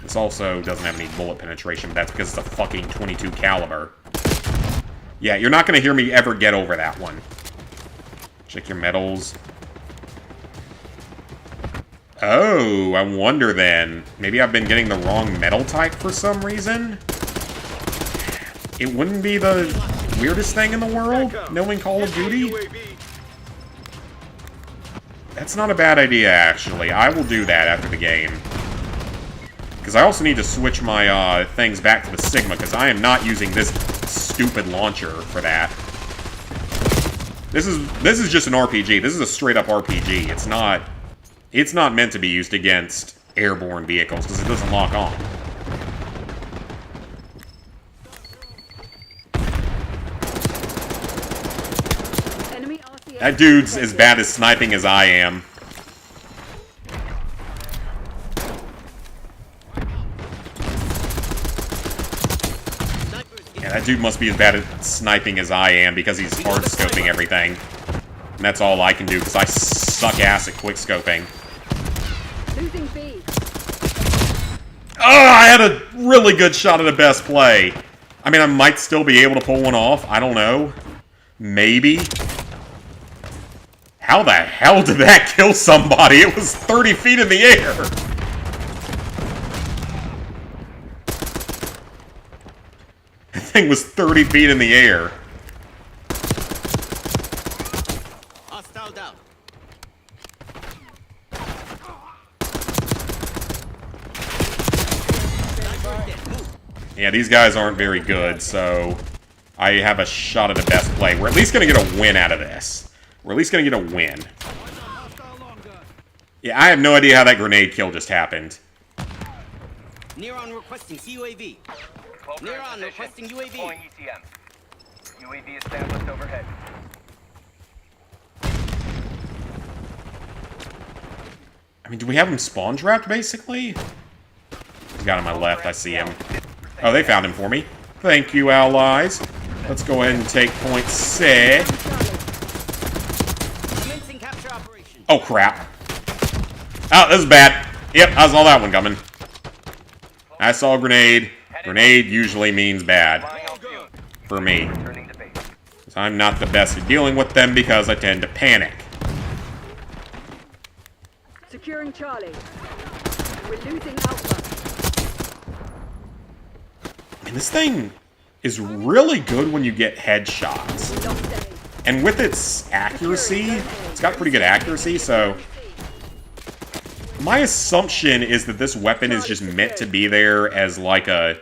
This also doesn't have any bullet penetration, but that's because it's a fucking 22 caliber. Yeah, you're not going to hear me ever get over that one. Check your medals. Oh, I wonder then. Maybe I've been getting the wrong medal type for some reason? It wouldn't be the weirdest thing in the world, knowing Call of Duty? That's not a bad idea, actually. I will do that after the game. Because I also need to switch my things back to the Sigma, because I am not using this stupid launcher for that. This is just an RPG. This is a straight-up RPG. It's not meant to be used against airborne vehicles, because it doesn't lock on. That dude's as bad at sniping as I am. That dude must be as bad at sniping as I am because he's hard scoping everything. And that's all I can do because I suck ass at quick scoping. Oh, I had a really good shot at a best play. I mean, I might still be able to pull one off. I don't know. Maybe. How the hell did that kill somebody? It was 30 feet in the air. Thing was 30 feet in the air. Yeah, these guys aren't very good, so I have a shot at a best play. We're at least going to get a win out of this. We're at least going to get a win. Yeah, I have no idea how that grenade kill just happened. Neuron requesting CUAV. Neuron requesting UAV. Deploying ECM. UAV established overhead. I mean, do we have him spawn trapped, basically? He's got him on my left, I see him. Oh, they found him for me. Thank you, allies. Let's go ahead and take point C. Oh, crap. Oh, this is bad. Yep, I saw that one coming. I saw a grenade. Grenade usually means bad. For me. I'm not the best at dealing with them because I tend to panic. Securing Charlie. We're losing Alpha. And this thing is really good when you get headshots. And with its accuracy, it's got pretty good accuracy, so... My assumption is that this weapon is just meant to be there as like a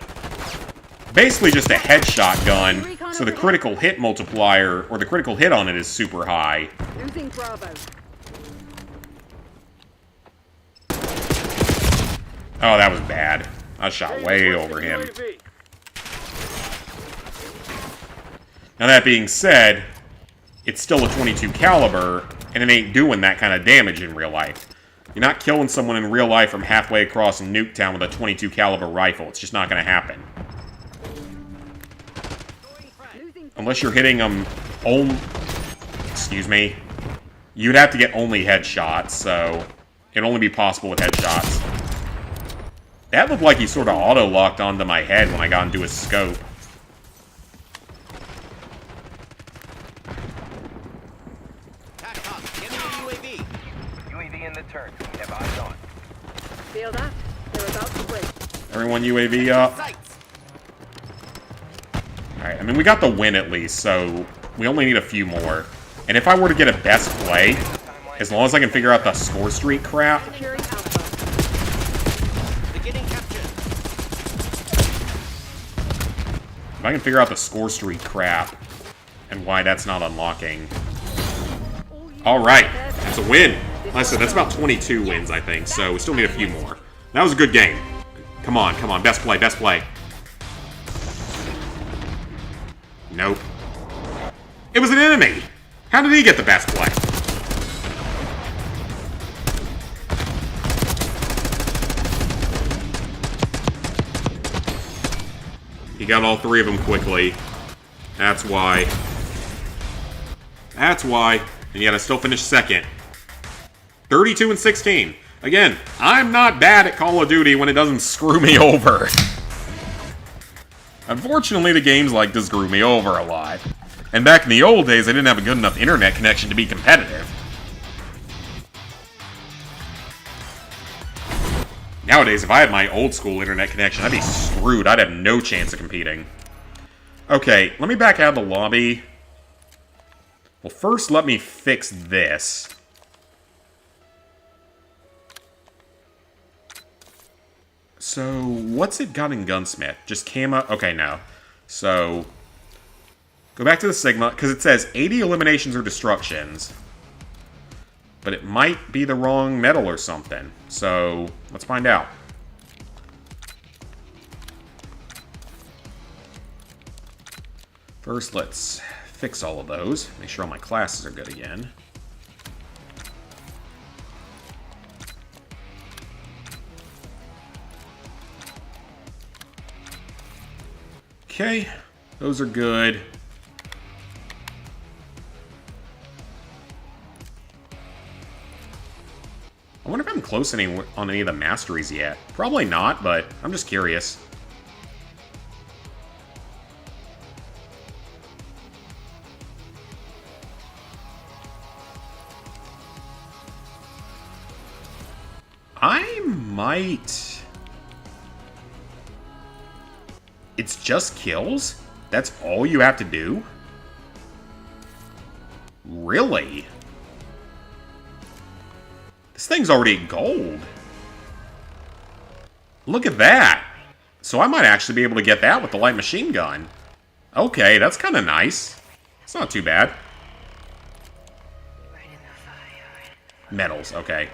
basically just a headshot gun, so the critical hit multiplier, or the critical hit on it is super high. Losing Bravo. Oh, that was bad. I shot way over him. Now that being said, it's still a .22 caliber, and it ain't doing that kind of damage in real life. You're not killing someone in real life from halfway across Nuketown with a .22 caliber rifle. It's just not going to happen. Unless you're hitting them only... Excuse me. You'd have to get only headshots, so it'd only be possible with headshots. That looked like he sort of auto-locked onto my head when I got into his scope. UAV in the turret. We have eyes on. Feel that? They're about to break. Everyone UAV up. Alright, I mean, we got the win at least, so we only need a few more. And if I were to get a best play, as long as I can figure out the score streak crap... If I can figure out the score streak crap and why that's not unlocking. Alright, that's a win. Like I said, that's about 22 wins, I think, so we still need a few more. That was a good game. Come on, come on, best play, best play. Nope. It was an enemy! How did he get the best play? He got all three of them quickly. That's why. That's why. And yet I still finished second. 32 and 16. Again, I'm not bad at Call of Duty when it doesn't screw me over. Unfortunately, the games like to screw me over a lot. And back in the old days, I didn't have a good enough internet connection to be competitive. Nowadays, if I had my old school internet connection, I'd be screwed. I'd have no chance of competing. Okay, let me back out of the lobby. Well, first let me fix this. So, what's it got in Gunsmith? Just camo? Okay, no. So, go back to the Sigma, because it says 80 eliminations or destructions. But it might be the wrong medal or something. So, let's find out. First, let's fix all of those. Make sure all my classes are good again. Okay, those are good. I wonder if I'm close on any of the masteries yet. Probably not, but I'm just curious. I might... It's just kills? That's all you have to do? Really? This thing's already gold. Look at that. So I might actually be able to get that with the light machine gun. Okay, that's kind of nice. It's not too bad. Medals, okay.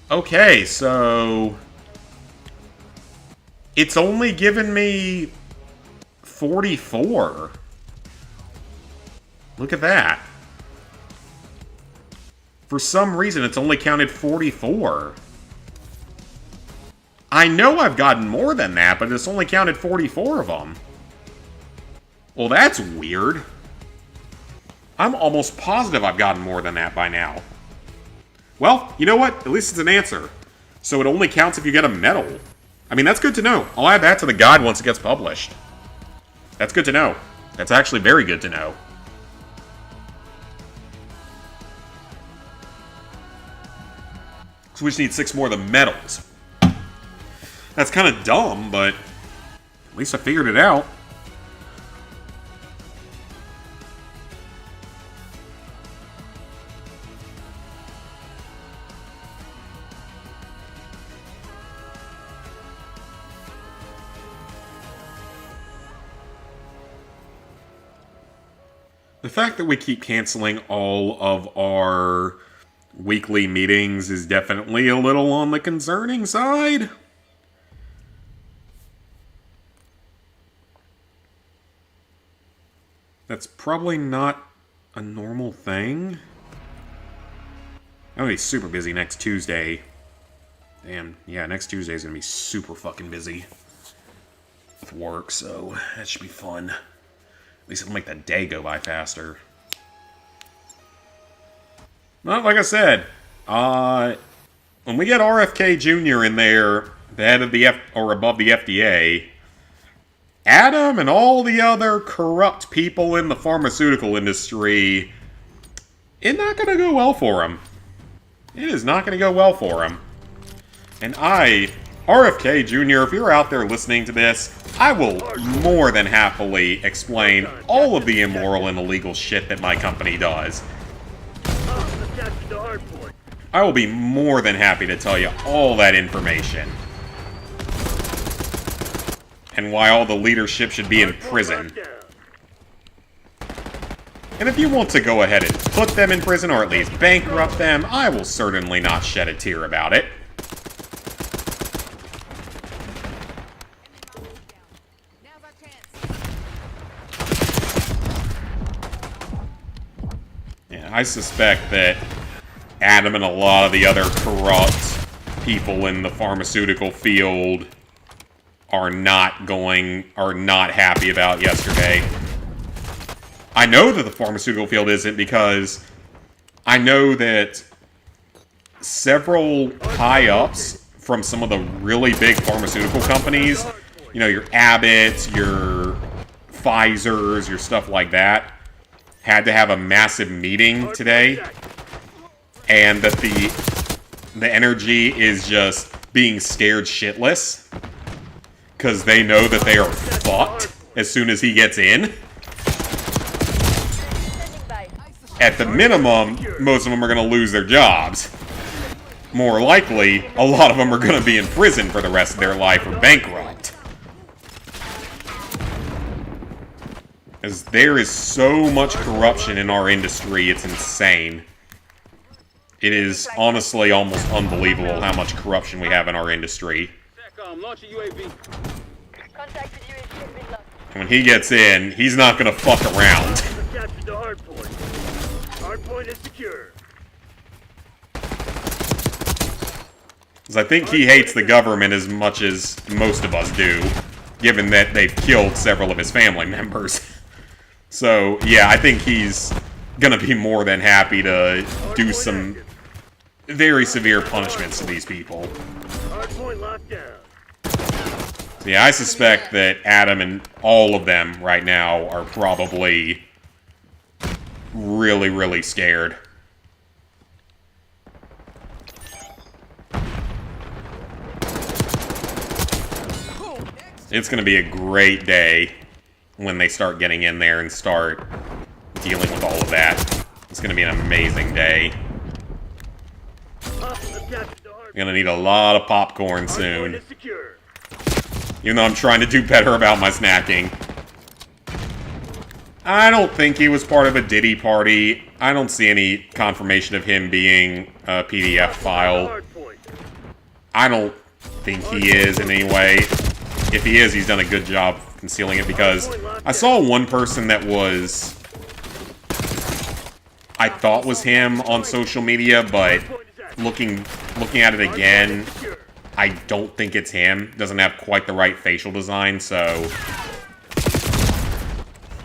Okay, so it's only given me 44. Look at that. For some reason, it's only counted 44. I know I've gotten more than that, but it's only counted 44 of them. Well, that's weird. I'm almost positive I've gotten more than that by now. Well, you know what? At least it's an answer. So it only counts if you get a medal. I mean, that's good to know. I'll add that to the guide once it gets published. That's good to know. That's actually very good to know. So we just need 6 more of the medals. That's kind of dumb, but at least I figured it out. The fact that we keep canceling all of our weekly meetings is definitely a little on the concerning side. That's probably not a normal thing. I'm gonna be super busy next Tuesday. Damn, yeah, next Tuesday is gonna be super fucking busy with work, so that should be fun. At least it'll make that day go by faster. Well, like I said, when we get RFK Jr. in there, the head of the above the FDA, Adam and all the other corrupt people in the pharmaceutical industry, it's not going to go well for him. It is not going to go well for him. And RFK Jr., if you're out there listening to this, I will more than happily explain all of the immoral and illegal shit that my company does. I will be more than happy to tell you all that information. And why all the leadership should be in prison. And if you want to go ahead and put them in prison, or at least bankrupt them, I will certainly not shed a tear about it. I suspect that Adam and a lot of the other corrupt people in the pharmaceutical field are not happy about yesterday. I know that the pharmaceutical field isn't, because I know that several high-ups from some of the really big pharmaceutical companies, you know, your Abbotts, your Pfizers, your stuff like that, had to have a massive meeting today, and that the energy is just being scared shitless because they know that they are fucked as soon as he gets in. At the minimum, most of them are going to lose their jobs. More likely, a lot of them are going to be in prison for the rest of their life or bankrupt. As there is so much corruption in our industry, it's insane. It is honestly almost unbelievable how much corruption we have in our industry. And when he gets in, he's not gonna fuck around. Hardpoint is secure. Because I think he hates the government as much as most of us do, given that they've killed several of his family members. So, yeah, I think he's gonna be more than happy to do some very severe punishments to these people. So, yeah, I suspect that Adam and all of them right now are probably really, really scared. It's gonna be a great day when they start getting in there and start dealing with all of that. It's going to be an amazing day. I'm going to need a lot of popcorn soon. Even though I'm trying to do better about my snacking. I don't think he was part of a Diddy party. I don't see any confirmation of him being a PDF file. I don't think he is in any way. If he is, he's done a good job concealing it, because I saw one person that was, I thought was him on social media, but looking at it again, I don't think it's him. Doesn't have quite the right facial design, so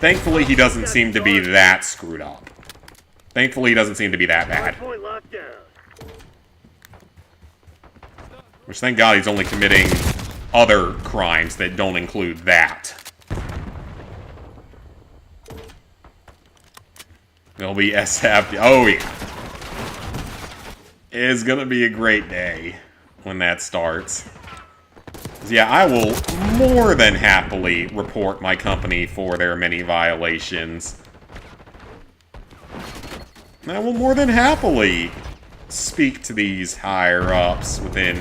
thankfully he doesn't seem to be that screwed up. Thankfully he doesn't seem to be that bad. Which, thank God, he's only committing other crimes that don't include that. There'll be SF. Oh, yeah. It's gonna be a great day when that starts. Yeah, I will more than happily report my company for their many violations. I will more than happily speak to these higher-ups within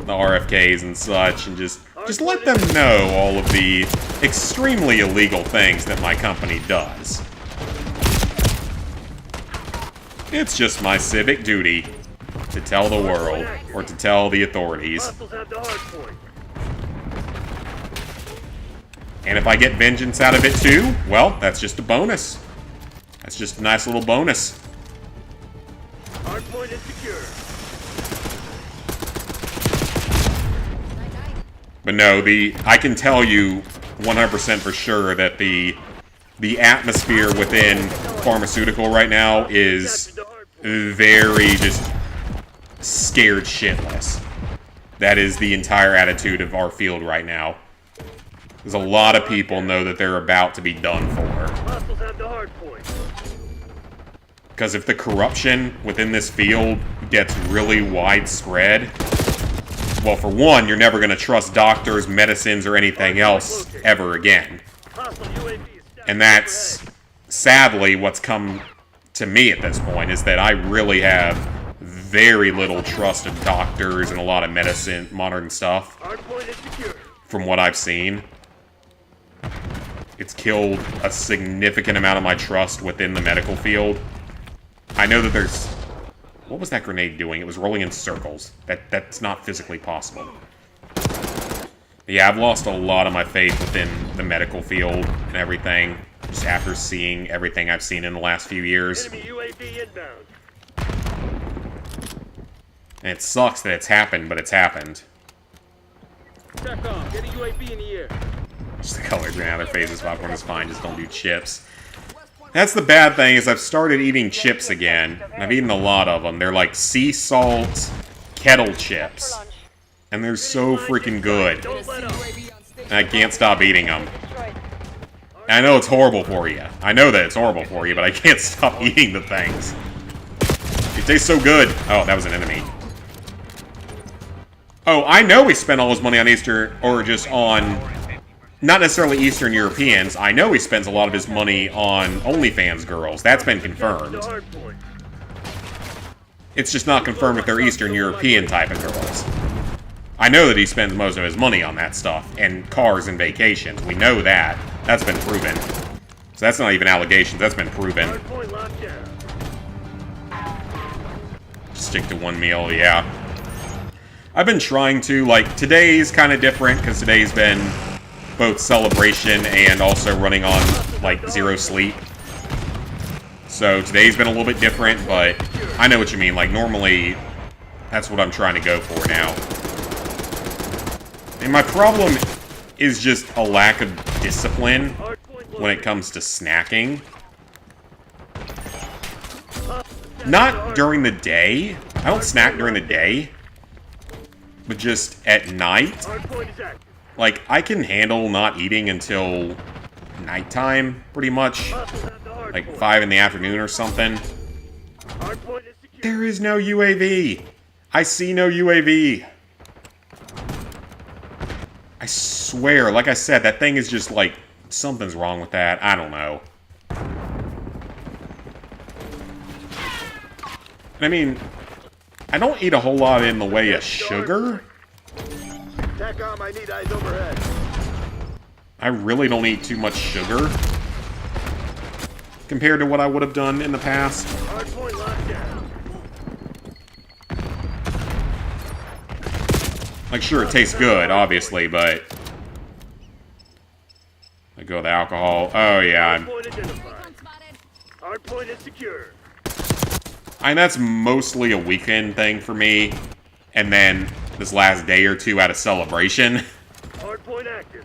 the RFKs and such, and just let them know all of the extremely illegal things that my company does. It's just my civic duty to tell the world, or to tell the authorities. And if I get vengeance out of it too, well, that's just a bonus. That's just a nice little bonus. Hardpoint is secure. But no, I can tell you 100% for sure that the atmosphere within pharmaceutical right now is very just scared shitless. That is the entire attitude of our field right now. Because a lot of people know that they're about to be done for. Hostiles have the hard point. Because if the corruption within this field gets really widespread, well, for one, you're never going to trust doctors, medicines, or anything else ever again. And that's, sadly, what's come to me at this point, is that I really have very little trust of doctors and a lot of medicine, modern stuff, from what I've seen. It's killed a significant amount of my trust within the medical field. I know that there's... What was that grenade doing? It was rolling in circles. That's not physically possible. Yeah, I've lost a lot of my faith within the medical field and everything, just after seeing everything I've seen in the last few years. Enemy UAV inbound. And it sucks that it's happened, but it's happened. TACOM, get a UAV in the air. Just the colors right now, their faces, popcorn is fine, just don't do chips. That's the bad thing, is I've started eating chips again. And I've eaten a lot of them. They're like sea salt kettle chips. And they're so freaking good. And I can't stop eating them. And I know it's horrible for you. I know that it's horrible for you, but I can't stop eating the things. It tastes so good. Oh, that was an enemy. Oh, I know he spent all his money on Easter, or just on... Not necessarily Eastern Europeans. I know he spends a lot of his money on OnlyFans girls. That's been confirmed. It's just not confirmed if they're Eastern European type of girls. I know that he spends most of his money on that stuff, and cars and vacations. We know that. That's been proven. So that's not even allegations, that's been proven. Stick to one meal, yeah. I've been trying to, like, today's kind of different, because today's been both celebration and also running on, like, zero sleep. So today's been a little bit different, but I know what you mean. Like, normally, that's what I'm trying to go for now. And my problem is just a lack of discipline when it comes to snacking. Not during the day. I don't snack during the day. But just at night. Like, I can handle not eating until nighttime, pretty much. Like 5 in the afternoon or something. There is no UAV. I see no UAV. I swear, like I said, that thing is just like, something's wrong with that. I don't know. I mean, I don't eat a whole lot in the way of sugar. TACOM, I need eyes overhead. I really don't eat too much sugar compared to what I would have done in the past. Hardpoint lockdown. Like, sure, it tastes good, obviously, but... I go with alcohol. Oh, yeah. Hardpoint is secure. And that's mostly a weekend thing for me. And then this last day or two out of celebration. Hardpoint active.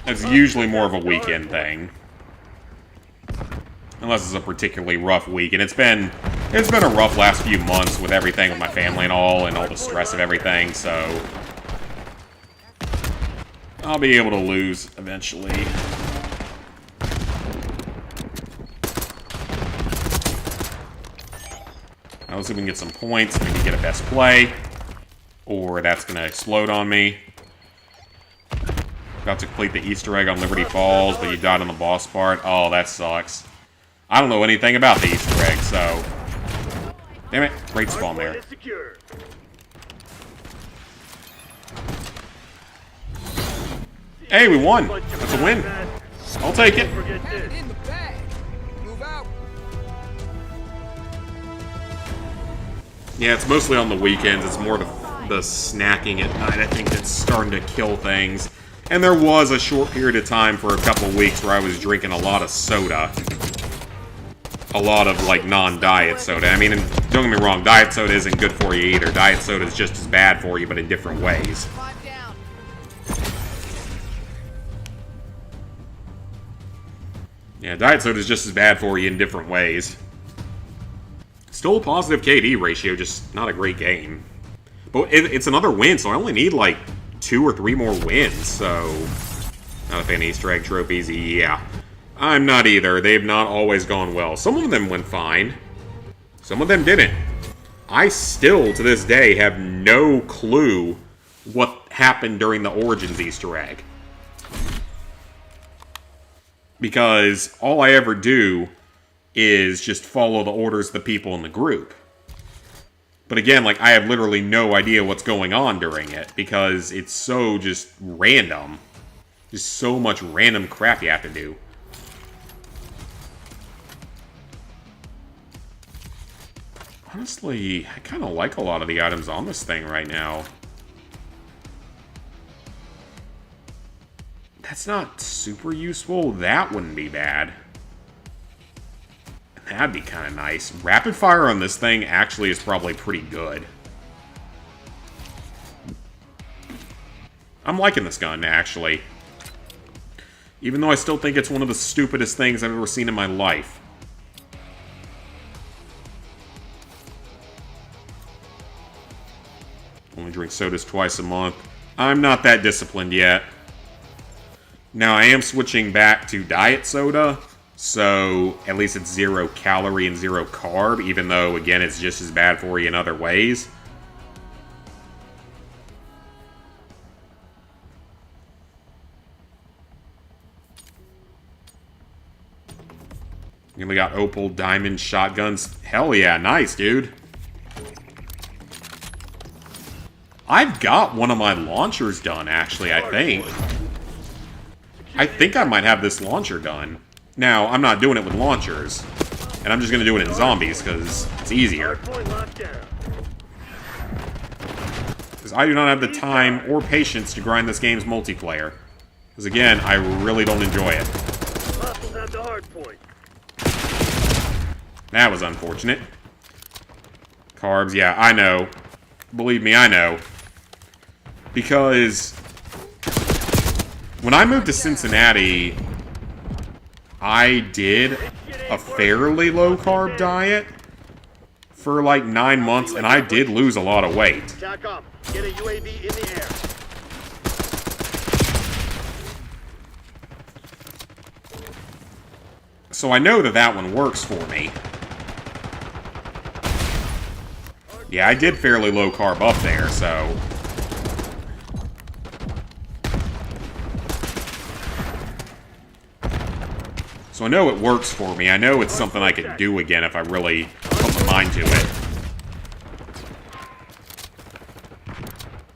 It's usually more of a weekend thing. Unless it's a particularly rough week. And it's been a rough last few months with everything with my family and all the stress of everything, so I'll be able to lose eventually. I'll see if we can get some points, maybe get a best play. Or that's gonna explode on me. About to complete the Easter egg on Liberty Falls, but you died on the boss part. Oh, that sucks. I don't know anything about the Easter egg, so... Damn it. Great spawn there. Hey, we won. That's a win. I'll take it. Yeah, it's mostly on the weekends. It's more the snacking at night, I think, that's starting to kill things. And there was a short period of time for a couple of weeks where I was drinking a lot of soda. A lot of, like, non-diet soda. I mean, and don't get me wrong, diet soda isn't good for you either. Diet soda is just as bad for you, but in different ways. Yeah, diet soda is just as bad for you in different ways. Still a positive KD ratio, just not a great game. But it's another win, so I only need, like, 2 or 3 more wins, so... Not a fan of Easter egg trophies, yeah. I'm not either. They've not always gone well. Some of them went fine. Some of them didn't. I still, to this day, have no clue what happened during the Origins Easter egg. Because all I ever do is just follow the orders of the people in the group. But again, like, I have literally no idea what's going on during it, because it's so just random. Just so much random crap you have to do. Honestly, I kind of like a lot of the items on this thing right now. That's not super useful. That wouldn't be bad. That'd be kind of nice. Rapid fire on this thing actually is probably pretty good. I'm liking this gun, actually. Even though I still think it's one of the stupidest things I've ever seen in my life. Only drink sodas twice a month. I'm not that disciplined yet. Now, I am switching back to diet soda, so at least it's 0 calorie and 0 carb, even though, again, it's just as bad for you in other ways. And we got Opal Diamond shotguns. Hell yeah, nice, dude. I've got one of my launchers done, actually, I think. I think I might have this launcher done. Now, I'm not doing it with launchers. And I'm just going to do it in zombies, because it's easier. Because I do not have the time or patience to grind this game's multiplayer. Because again, I really don't enjoy it. That was unfortunate. Carbs, yeah, I know. Believe me, I know. Because when I moved to Cincinnati, I did a fairly low-carb diet for like 9 months, and I did lose a lot of weight. Attack up. Get a UAV in the air. So I know that that one works for me. Yeah, I did fairly low-carb up there, so... So I know it works for me. I know it's something I could do again if I really put my mind to it.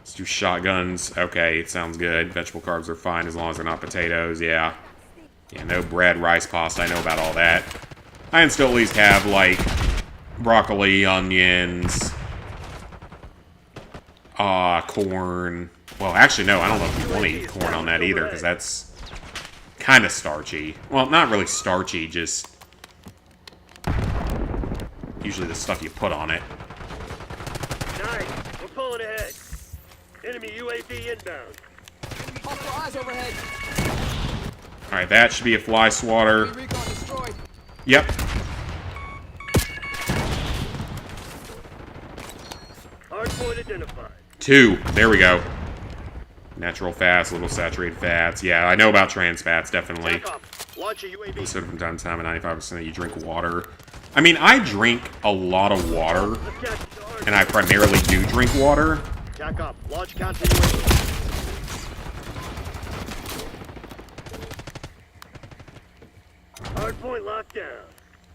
Let's do shotguns. Okay, it sounds good. Vegetable carbs are fine as long as they're not potatoes. Yeah. Yeah, no bread, rice, pasta. I know about all that. I can still at least have, like, broccoli, onions, corn. Well, actually, no, I don't know if you want to eat corn on that either, because that's kind of starchy. Well, not really starchy, just usually the stuff you put on it. Nice. We're pulling ahead. Enemy UAV inbound. Hostile eyes overhead. Alright, that should be a fly swatter. Yep. Hardpoint identified. 2. There we go. Natural fats, little saturated fats. Yeah, I know about trans fats, definitely. Launch a UAV. So from time to time, 95% that you drink water. I mean, I drink a lot of water, and I primarily do drink water. Attack up. Launch counter UAV. Hardpoint locked down.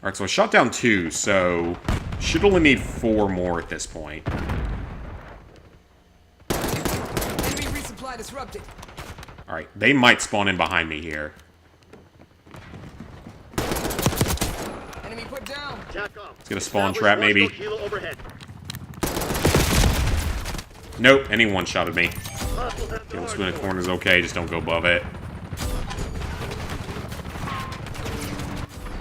Alright, so I shot down 2, so should only need 4 more at this point. Enemy resupply disrupted. Alright, they might spawn in behind me here. Enemy put down. Let's get a spawn trap, maybe. Nope, any one-shotted me. Kill spin a corner's okay, just don't go above it.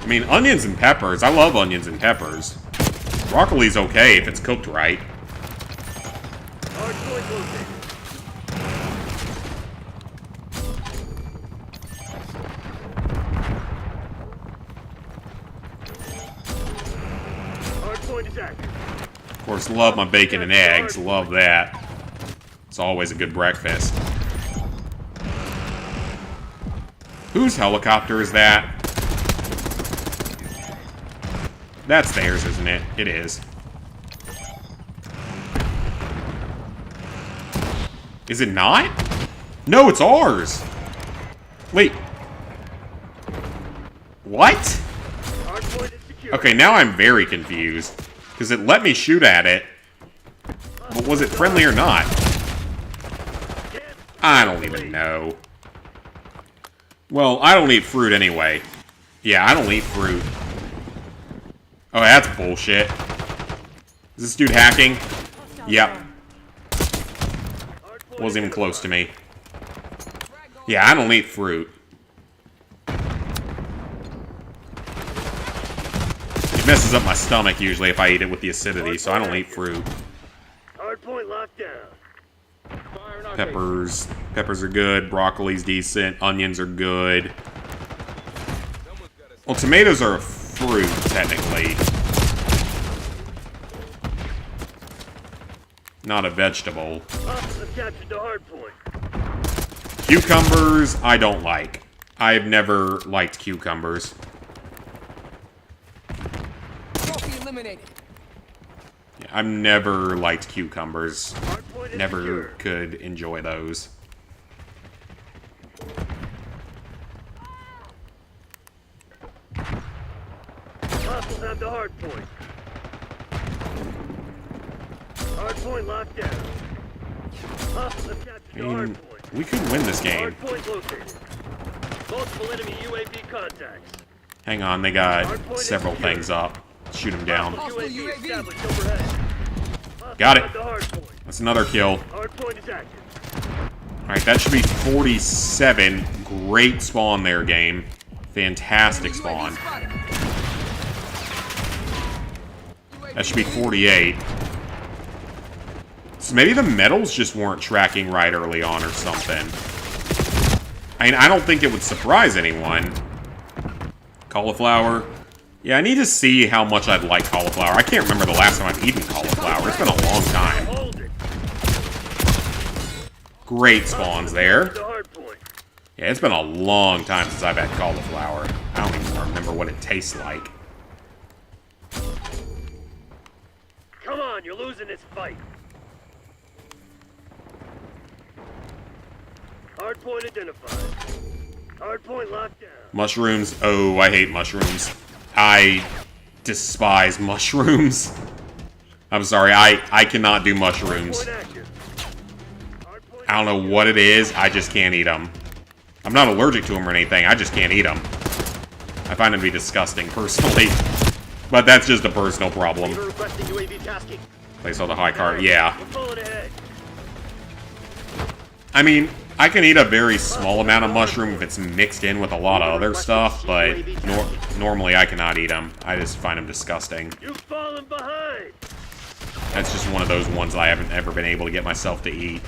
I mean, onions and peppers. I love onions and peppers. Broccoli's okay if it's cooked right. Of course, love my bacon and eggs. Love that. It's always a good breakfast. Whose helicopter is that? That's theirs, isn't it? It is. Is it not? No, it's ours! Wait. What? Okay, now I'm very confused. Because it let me shoot at it. But was it friendly or not? I don't even know. Well, I don't eat fruit anyway. Yeah, I don't eat fruit. Oh, that's bullshit. Is this dude hacking? Yep. Wasn't even close to me. Yeah, I don't eat fruit. It messes up my stomach usually if I eat it with the acidity, so I don't eat fruit. Hardpoint locked down. Peppers. Peppers are good. Broccoli's decent. Onions are good. Well, tomatoes are a fruit, technically. Not a vegetable. I've captured the hardpoint. Cucumbers, I don't like. I've never liked cucumbers. Trophy eliminated. Yeah, I've never liked cucumbers. Never could enjoy those. Hostiles have the hardpoint. Hardpoint locked down. Hostiles have captured the hardpoint. We could win this game. Hardpoint located. Multiple enemy UAV contacts. Hang on, they got several things up. Shoot them down. UAV established overhead. Got it. That's another kill. Hardpoint is active. Alright, that should be 47. Great spawn there, game. Fantastic spawn. That should be 48. So maybe the medals just weren't tracking right early on or something. I mean, I don't think it would surprise anyone. Cauliflower. Yeah, I need to see how much I'd like cauliflower. I can't remember the last time I've eaten cauliflower. It's been a long time. Great spawns there. Yeah, it's been a long time since I've had cauliflower. I don't even remember what it tastes like. Come on, you're losing this fight. Hardpoint identified. Hardpoint locked down. Mushrooms. Oh, I hate mushrooms. I despise mushrooms. I'm sorry, I cannot do mushrooms. I don't know what it is, I just can't eat them. I'm not allergic to them or anything, I just can't eat them. I find them to be disgusting, personally. But that's just a personal problem. Place all the high card, yeah. I mean, I can eat a very small amount of mushroom if it's mixed in with a lot of other stuff, but normally I cannot eat them. I just find them disgusting. You've fallen behind. That's just one of those ones I haven't ever been able to get myself to eat.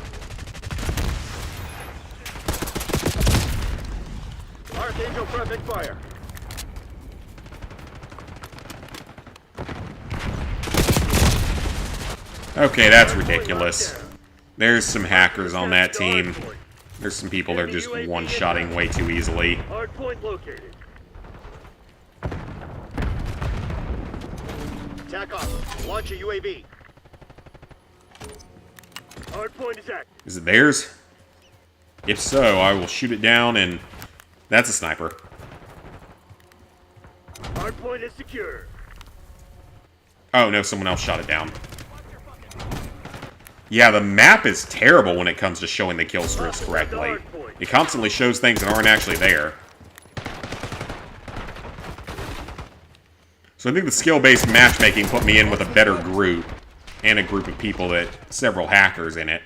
Archangel perfect fire. Okay, that's ridiculous. There's some hackers on that team. There's some people that are just one-shotting way too easily. Hardpoint located. Attack off. Launch a UAV. Hardpoint is active. Is it theirs? If so, I will shoot it down and... That's a sniper. Hardpoint is secure. Oh, no, someone else shot it down. Yeah, the map is terrible when it comes to showing the kill strips correctly. It constantly shows things that aren't actually there. So I think the skill-based matchmaking put me in with a better group, and a group of people that several hackers in it.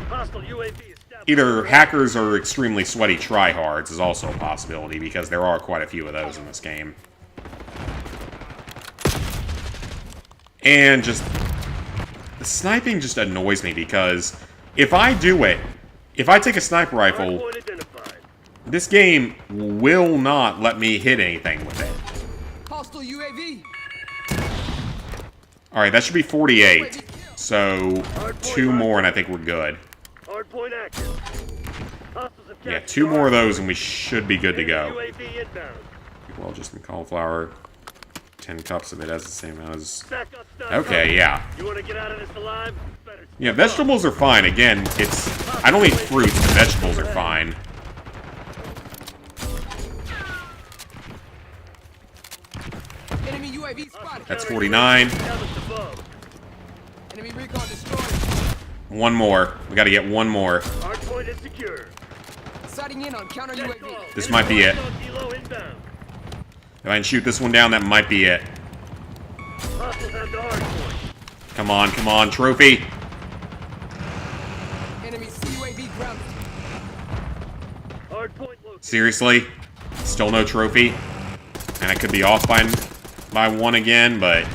Hostile UAV established. Either hackers or extremely sweaty tryhards is also a possibility, because there are quite a few of those in this game. And just... the sniping just annoys me, because if I do it, if I take a sniper rifle, this game will not let me hit anything with it. Hostile UAV. Alright, that should be 48. So, 2 more and I think we're good. Hardpoint active. Yeah, 2 more of those and we should be good to go. UAV inbound. Well, just some cauliflower. 10 cups of it has the same amount as... Okay, yeah. You want to get out of this alive? Yeah, vegetables are fine. Again, it's... I don't eat fruits, but vegetables are fine. Enemy UAV spotted. That's 49. Enemy recon destroyed. 1 more. We gotta get 1 more. Hardpoint is secure. Sighting in on counter UAV. This might be it. If I can shoot this one down, that might be it. Come on, trophy. Enemy CUAV grounded. Seriously? Still no trophy? And I could be off by 1 again, but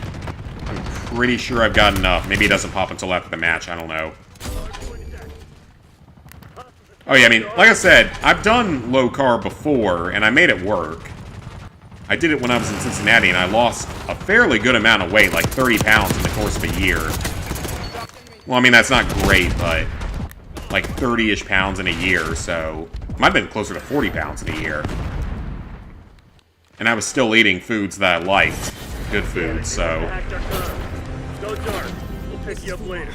I'm pretty sure I've got enough. Maybe it doesn't pop until after the match, I don't know. Oh yeah, I mean, like I said, I've done low carb before, and I made it work. I did it when I was in Cincinnati, and I lost a fairly good amount of weight, like 30 pounds in the course of a year. Well, I mean, that's not great, but like 30-ish pounds in a year, so... Might have been closer to 40 pounds in a year. And I was still eating foods that I liked. Good foods, so... Go dark. We'll pick you up later.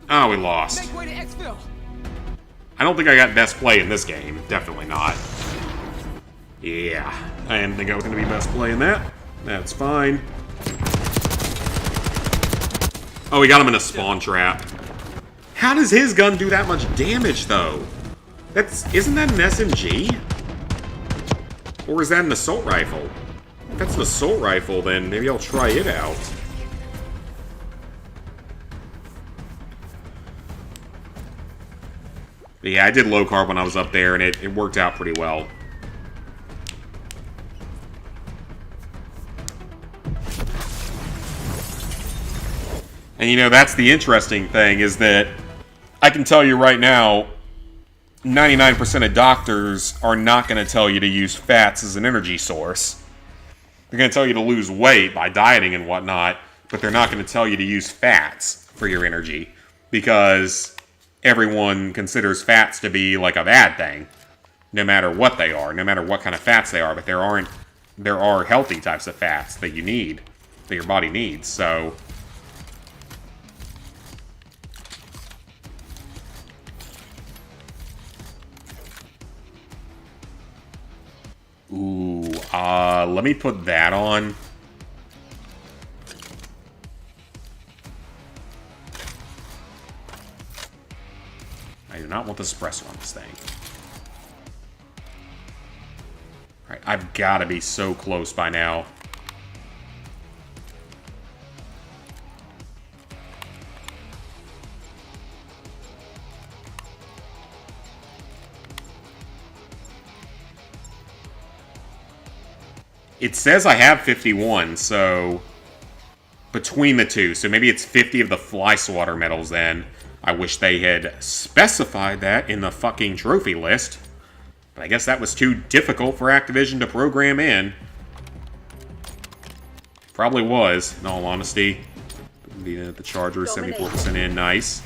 Oh, we lost. Make way to exfil. I don't think I got best play in this game. Definitely not. Yeah. I didn't think I was going to be best play in that. That's fine. Oh, we got him in a spawn trap. How does his gun do that much damage, though? Isn't that an SMG? Or is that an assault rifle? If that's an assault rifle, then maybe I'll try it out. But yeah, I did low carb when I was up there, and it worked out pretty well. And you know, that's the interesting thing, is that I can tell you right now, 99% of doctors are not going to tell you to use fats as an energy source. They're going to tell you to lose weight by dieting and whatnot, but they're not going to tell you to use fats for your energy, because everyone considers fats to be like a bad thing, no matter what they are, no matter what kind of fats they are. But there are healthy types of fats that you need, that your body needs. So ooh, let me put that on. I do not want the suppressor on this thing. Alright, I've got to be so close by now. It says I have 51, so between the two. So maybe it's 50 of the fly swatter medals then. I wish they had specified that in the fucking trophy list. But I guess that was too difficult for Activision to program in. Probably was, in all honesty. The Charger, 74% in, nice.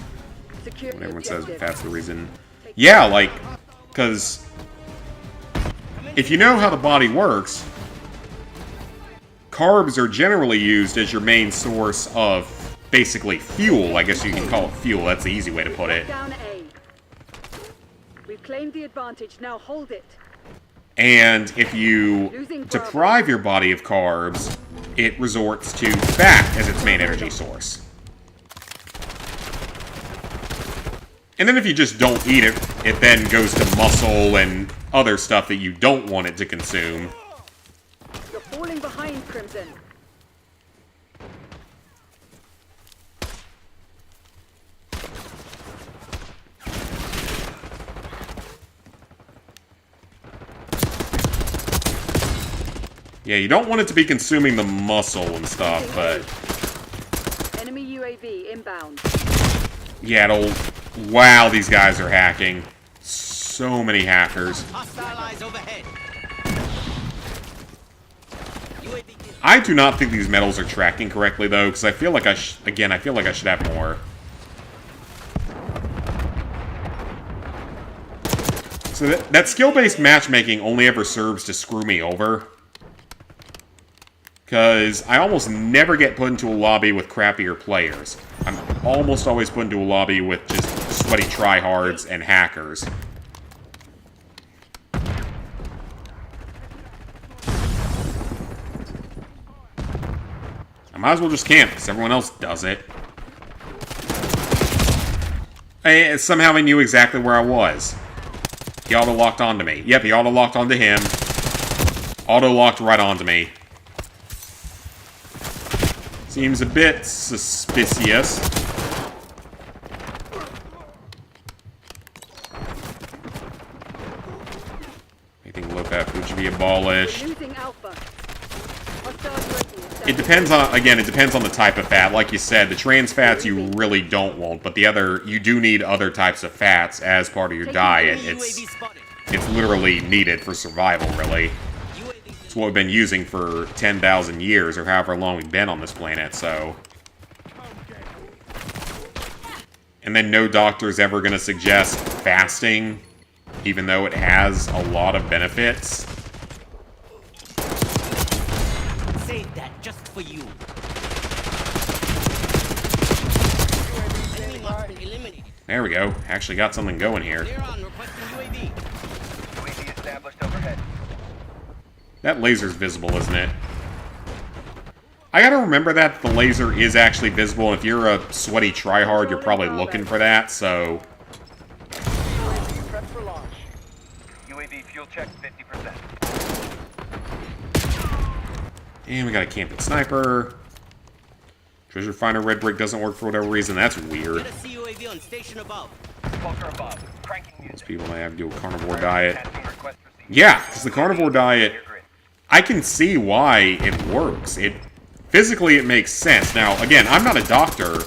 When everyone says that's the reason. Yeah, like, because if you know how the body works, carbs are generally used as your main source of basically fuel. I guess you can call it fuel. That's the easy way to put it. Down A. We've claimed the advantage. Now hold it. And if you deprive your body of carbs, it resorts to fat as its main energy source. And then if you just don't eat it, it then goes to muscle and other stuff that you don't want it to consume. You're falling behind, Crimson. Yeah, you don't want it to be consuming the muscle and stuff, but... Enemy UAV inbound. Yeah, it'll... Wow, these guys are hacking. So many hackers. I do not think these medals are tracking correctly, though, because I feel like I feel like I should have more. So that skill-based matchmaking only ever serves to screw me over. Because I almost never get put into a lobby with crappier players. I'm almost always put into a lobby with just sweaty tryhards and hackers. I might as well just camp, because everyone else does it. Somehow I knew exactly where I was. He auto-locked onto me. Yep, he auto-locked onto him. Auto-locked right onto me. Seems a bit suspicious. Anything low fat food should be abolished. It depends on, again, it depends on the type of fat. Like you said, the trans fats you really don't want, but the other, you do need other types of fats as part of your diet. It's literally needed for survival, really. It's what we've been using for 10,000 years, or however long we've been on this planet, so... And then no doctor's ever going to suggest fasting, even though it has a lot of benefits. Save that just for you. There we go. Actually got something going here. UAV established overhead. That laser's visible, isn't it? I gotta remember that the laser is actually visible, and if you're a sweaty tryhard, you're probably looking for that, so... UAV prep for launch. UAV fuel check 50%. And we got a camping sniper. Treasure finder red brick doesn't work for whatever reason. That's weird. Most people might have to do a carnivore diet. Yeah, because the carnivore diet, I can see why it works. Physically, it makes sense. Now, again, I'm not a doctor,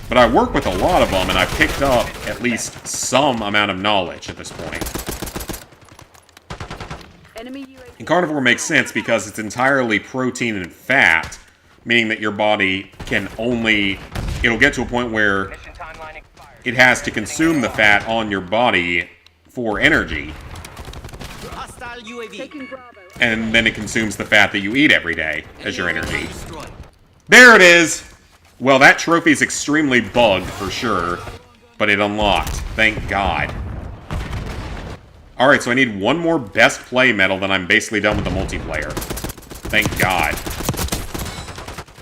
but I work with a lot of them, and I've picked up at least some amount of knowledge at this point. And carnivore makes sense because it's entirely protein and fat, meaning that your body can only... It'll get to a point where it has to consume the fat on your body for energy. And then it consumes the fat that you eat every day as your energy. There it is! Well, that trophy's extremely bugged, for sure. But it unlocked. Thank God. Alright, so I need one more best play medal, then I'm basically done with the multiplayer. Thank God.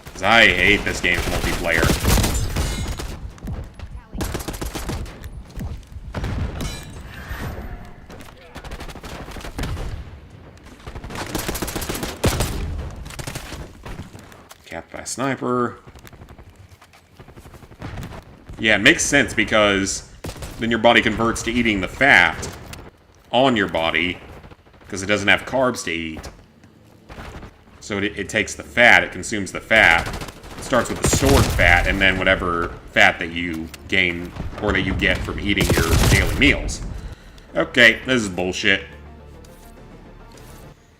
Because I hate this game's multiplayer. Capped by a sniper. Yeah, it makes sense because then your body converts to eating the fat on your body because it doesn't have carbs to eat. So it takes the fat, it consumes the fat. It starts with the stored fat and then whatever fat that you gain or that you get from eating your daily meals. Okay, this is bullshit.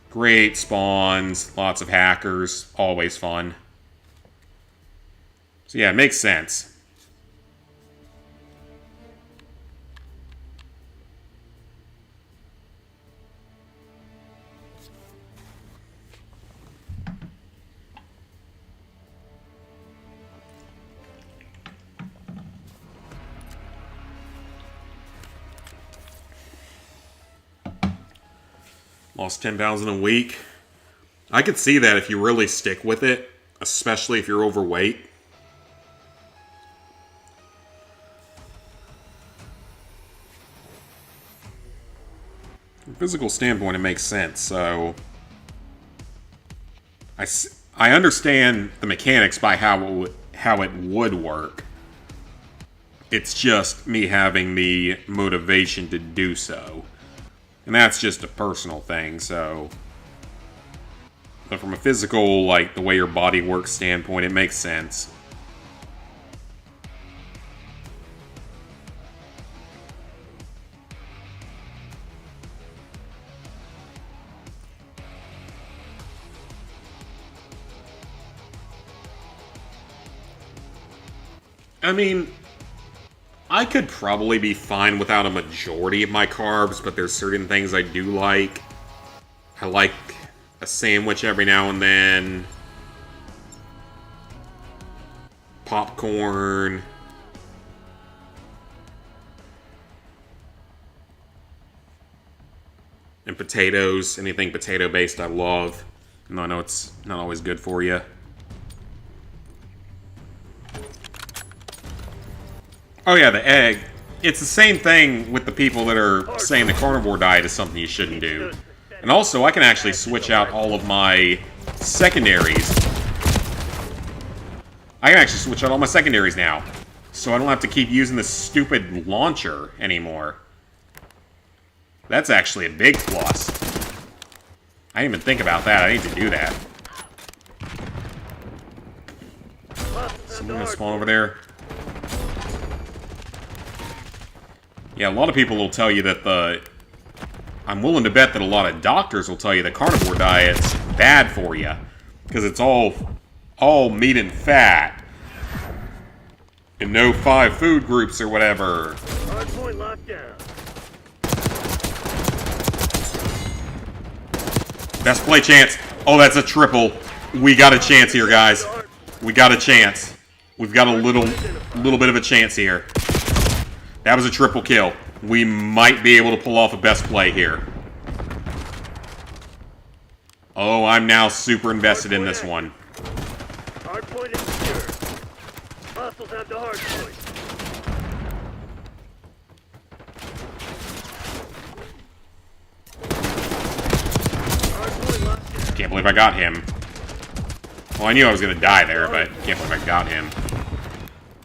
Great spawns, lots of hackers, always fun. So yeah, it makes sense. Lost 10 pounds in a week. I could see that if you really stick with it, especially if you're overweight. From a physical standpoint, it makes sense, so... I understand the mechanics by how it would work. It's just me having the motivation to do so. And that's just a personal thing, so... But from a physical, like, the way your body works standpoint, it makes sense. I mean, I could probably be fine without a majority of my carbs, but there's certain things I do like. I like a sandwich every now and then. Popcorn. And potatoes. Anything potato-based I love. Even though I know it's not always good for you. Oh yeah, the egg. It's the same thing with the people that are saying the carnivore diet is something you shouldn't do. And also, I can actually switch out all of my secondaries. I can actually switch out all my secondaries now. So I don't have to keep using this stupid launcher anymore. That's actually a big plus. I didn't even think about that. I need to do that. Someone gonna spawn over there? Yeah, a lot of people will tell you that the... I'm willing to bet that a lot of doctors will tell you the carnivore diet's bad for you. Because it's all meat and fat. And no 5 food groups or whatever. Hardpoint locked down. Best play chance. Oh, that's a triple. We got a chance here, guys. We got a chance. We've got a little bit of a chance here. That was a triple kill. We might be able to pull off a best play here. Oh, I'm now super invested in this one. Hardpoint is secure. Hostiles have the hardpoint. Can't believe I got him. Well, I knew I was gonna die there, but can't believe I got him.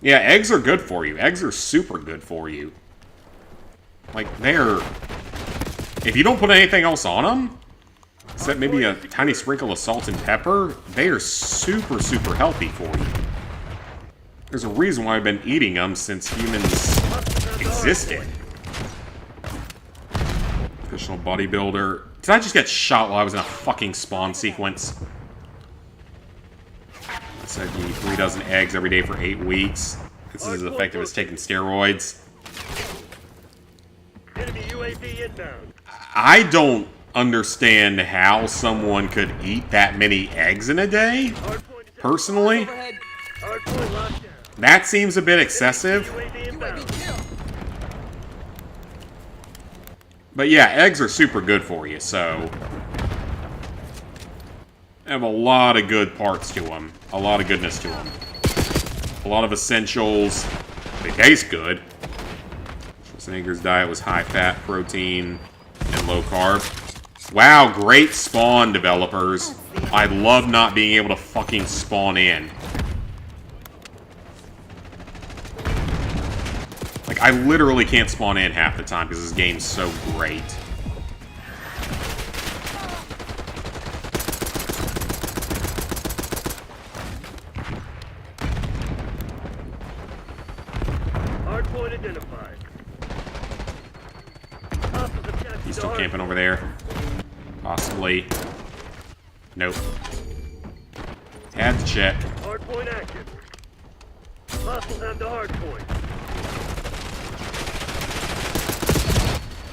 Yeah, eggs are good for you. Eggs are super good for you. Like, they're... If you don't put anything else on them, except maybe a tiny sprinkle of salt and pepper, they are super, super healthy for you. There's a reason why I've been eating them since humans existed. Professional bodybuilder. Did I just get shot while I was in a fucking spawn sequence? I said you eat 3 dozen eggs every day for 8 weeks. This is as effective as taking steroids. Enemy UAV inbound. I don't understand how someone could eat that many eggs in a day, personally. That seems a bit excessive. But yeah, eggs are super good for you, so... They have a lot of good parts to them. A lot of goodness to them. A lot of essentials. They taste good. Schwarzenegger's diet was high-fat, protein, and low-carb. Wow, great spawn, developers. I love not being able to fucking spawn in. Like, I literally can't spawn in half the time because this game's so great. Hardpoint identified. He's still camping over there. Possibly. Nope. Had to check. Hardpoint active. Hostiles have the hardpoint.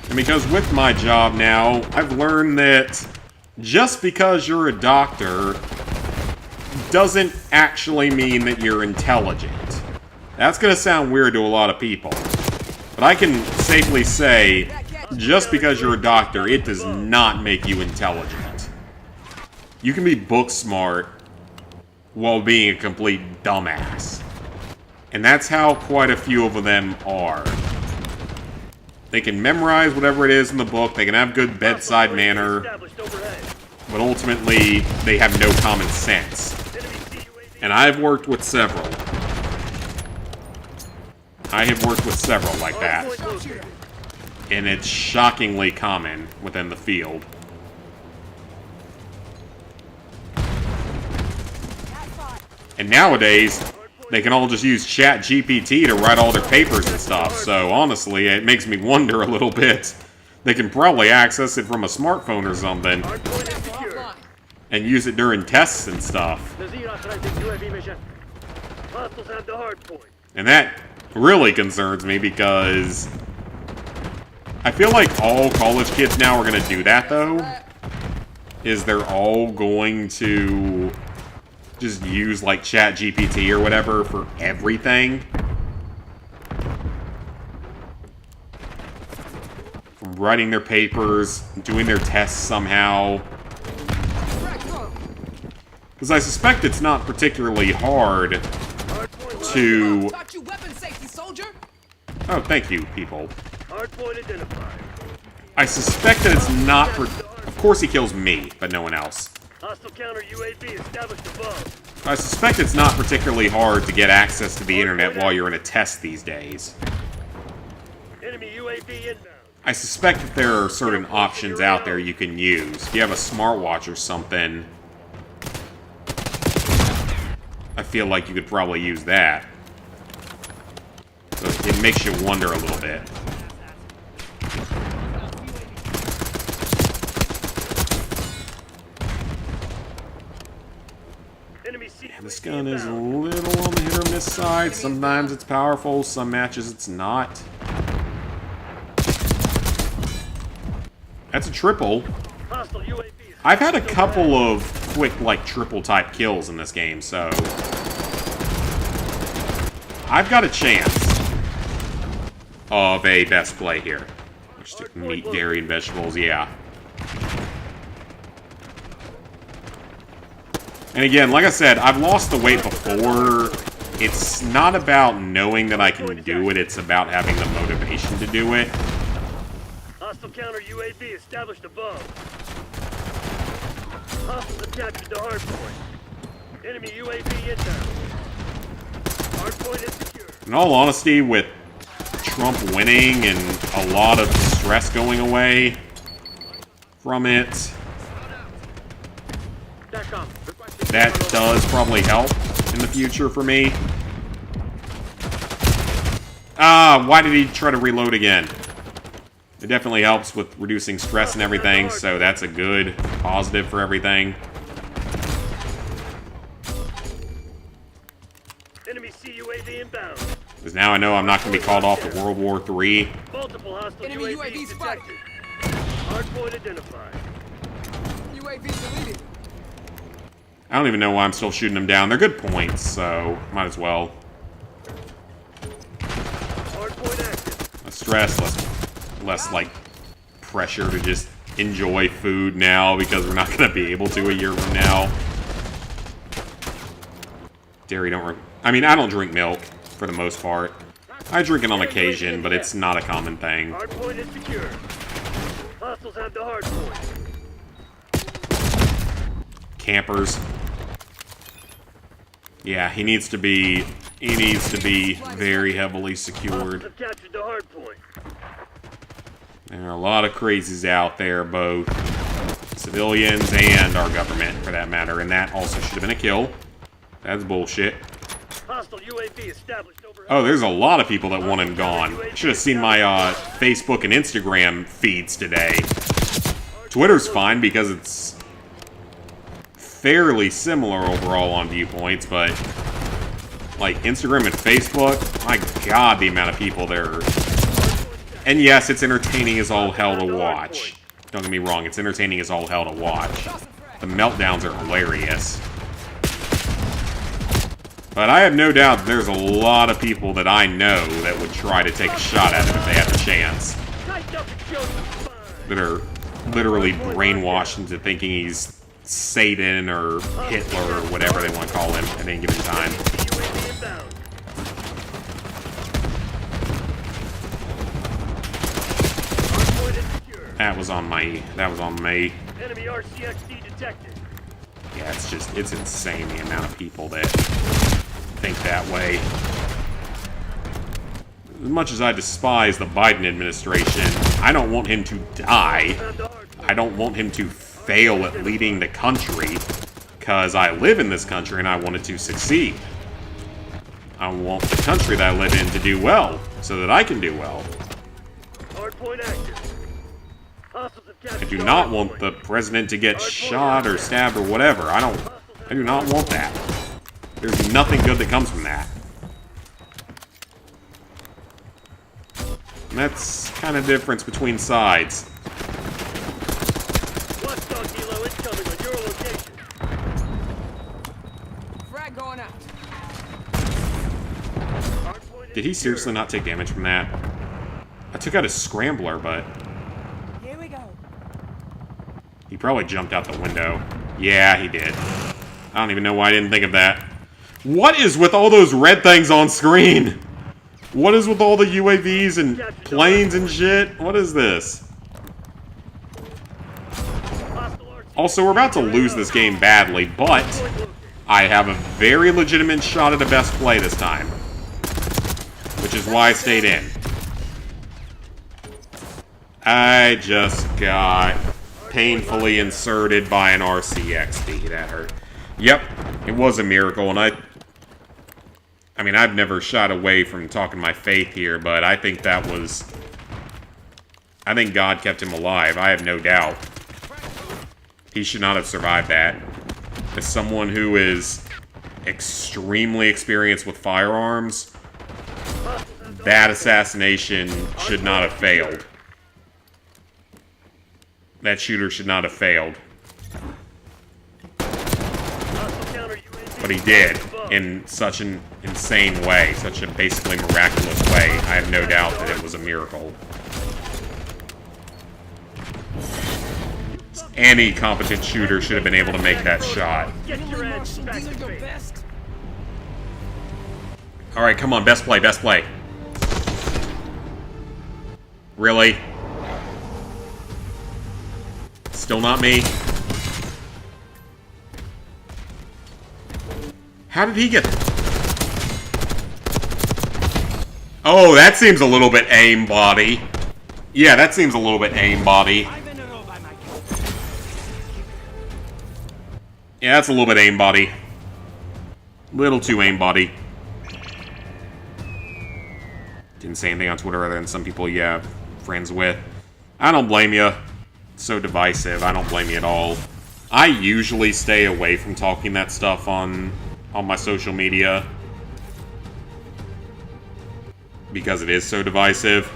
And because with my job now, I've learned that just because you're a doctor doesn't actually mean that you're intelligent. That's going to sound weird to a lot of people. But I can safely say just because you're a doctor, it does not make you intelligent. You can be book smart while being a complete dumbass. And that's how quite a few of them are. They can memorize whatever it is in the book, they can have good bedside manner, but ultimately, they have no common sense. And I've worked with several. I have worked with several like that. And it's shockingly common within the field. And nowadays, they can all just use ChatGPT to write all their papers and stuff, so honestly, it makes me wonder a little bit. They can probably access it from a smartphone or something, and use it during tests and stuff. And that really concerns me because I feel like all college kids now are going to do that, though. Is they're all going to just use, like, ChatGPT or whatever for everything. From writing their papers, doing their tests somehow. Because I suspect it's not particularly hard to... Oh, thank you, people. I suspect that it's not... Of course he kills me, but no one else. Hostile counter UAV established above. I suspect it's not particularly hard to get access to the internet while you're in a test these days. Enemy UAV inbound. I suspect that there are certain options out there you can use. If you have a smartwatch or something, I feel like you could probably use that. So it makes you wonder a little bit. This gun is a little on the hit or miss side. Sometimes it's powerful, some matches it's not. That's a triple. I've had a couple of quick, like, triple type kills in this game, so I've got a chance of a best play here. Stick meat, dairy, and vegetables, yeah. And again, like I said, I've lost the weight before. It's not about knowing that I can do it, it's about having the motivation to do it. Hostile counter UAV established above. Hostiles have captured the hard point. Enemy UAV inbound. Hard point is secure. In all honesty, with Trump winning and a lot of stress going away from it, that does probably help in the future for me. Ah, why did he try to reload again? It definitely helps with reducing stress and everything, so that's a good positive for everything. Enemy CUAV inbound. Because now I know I'm not going to be called off to World War III. Multiple hostile UAVs detected. Hard point identified. UAV deleted. I don't even know why I'm still shooting them down. They're good points, so might as well. Hard point active. Less stress, less like pressure to just enjoy food now because we're not going to be able to a year from now. Dairy I mean, I don't drink milk for the most part. I drink it on occasion, but it's not a common thing. Hard point is secure. Hostiles have the hard point. Campers. Yeah, he needs to be very heavily secured. Hostiles have captured the hard point. There are a lot of crazies out there, both civilians and our government, for that matter, and that also should have been a kill. That's bullshit. Hostile UAV established over. Oh, there's a lot of people that want him gone. Should have seen my Facebook and Instagram feeds today. Twitter's fine because it's fairly similar overall on viewpoints, but like Instagram and Facebook, my god, the amount of people there. And yes, it's entertaining as all hell to watch. Don't get me wrong, it's entertaining as all hell to watch. The meltdowns are hilarious. But I have no doubt there's a lot of people that I know that would try to take a shot at it if they had the chance. that are literally brainwashed into thinking he's Satan or Hitler or whatever they want to call him at any given time. That was on me. Enemy RCXD detected. Yeah, it's insane the amount of people that think that way. As much as I despise the Biden administration, I don't want him to die. I don't want him to fail at leading the country, because I live in this country and I want it to succeed. I want the country that I live in to do well, so that I can do well. Hardpoint active. I do not want the president to get shot or stabbed or whatever. I do not want that. There's nothing good that comes from that. And that's kind of the difference between sides. Watchdog Helo incoming on your location. Frag going out. Did he seriously not take damage from that? I took out his scrambler, but Here we go. he probably jumped out the window. Yeah, he did. I don't even know why I didn't think of that. What is with all those red things on screen? What is with all the UAVs and planes and shit? What is this? Also, we're about to lose this game badly, but I have a very legitimate shot at a best play this time. Which is why I stayed in. I just got painfully inserted by an RCXD. That hurt. Yep, it was a miracle, and I mean, I've never shied away from talking my faith here, but I think that was... I think God kept him alive. I have no doubt. He should not have survived that. As someone who is extremely experienced with firearms, that assassination should not have failed. That shooter should not have failed. But he did, in such an insane way, such a basically miraculous way. I have no doubt that it was a miracle. Any competent shooter should have been able to make that shot. Alright, come on, best play, best play. Really? Still not me? How did he get... Oh, that seems a little bit aimbotty. Yeah, that seems a little bit aimbotty. Yeah, that's a little bit aimbotty. Little too aimbotty. Didn't say anything on Twitter other than some people you have friends with. I don't blame you. It's so divisive. I don't blame you at all. I usually stay away from talking that stuff on my social media because it is so divisive.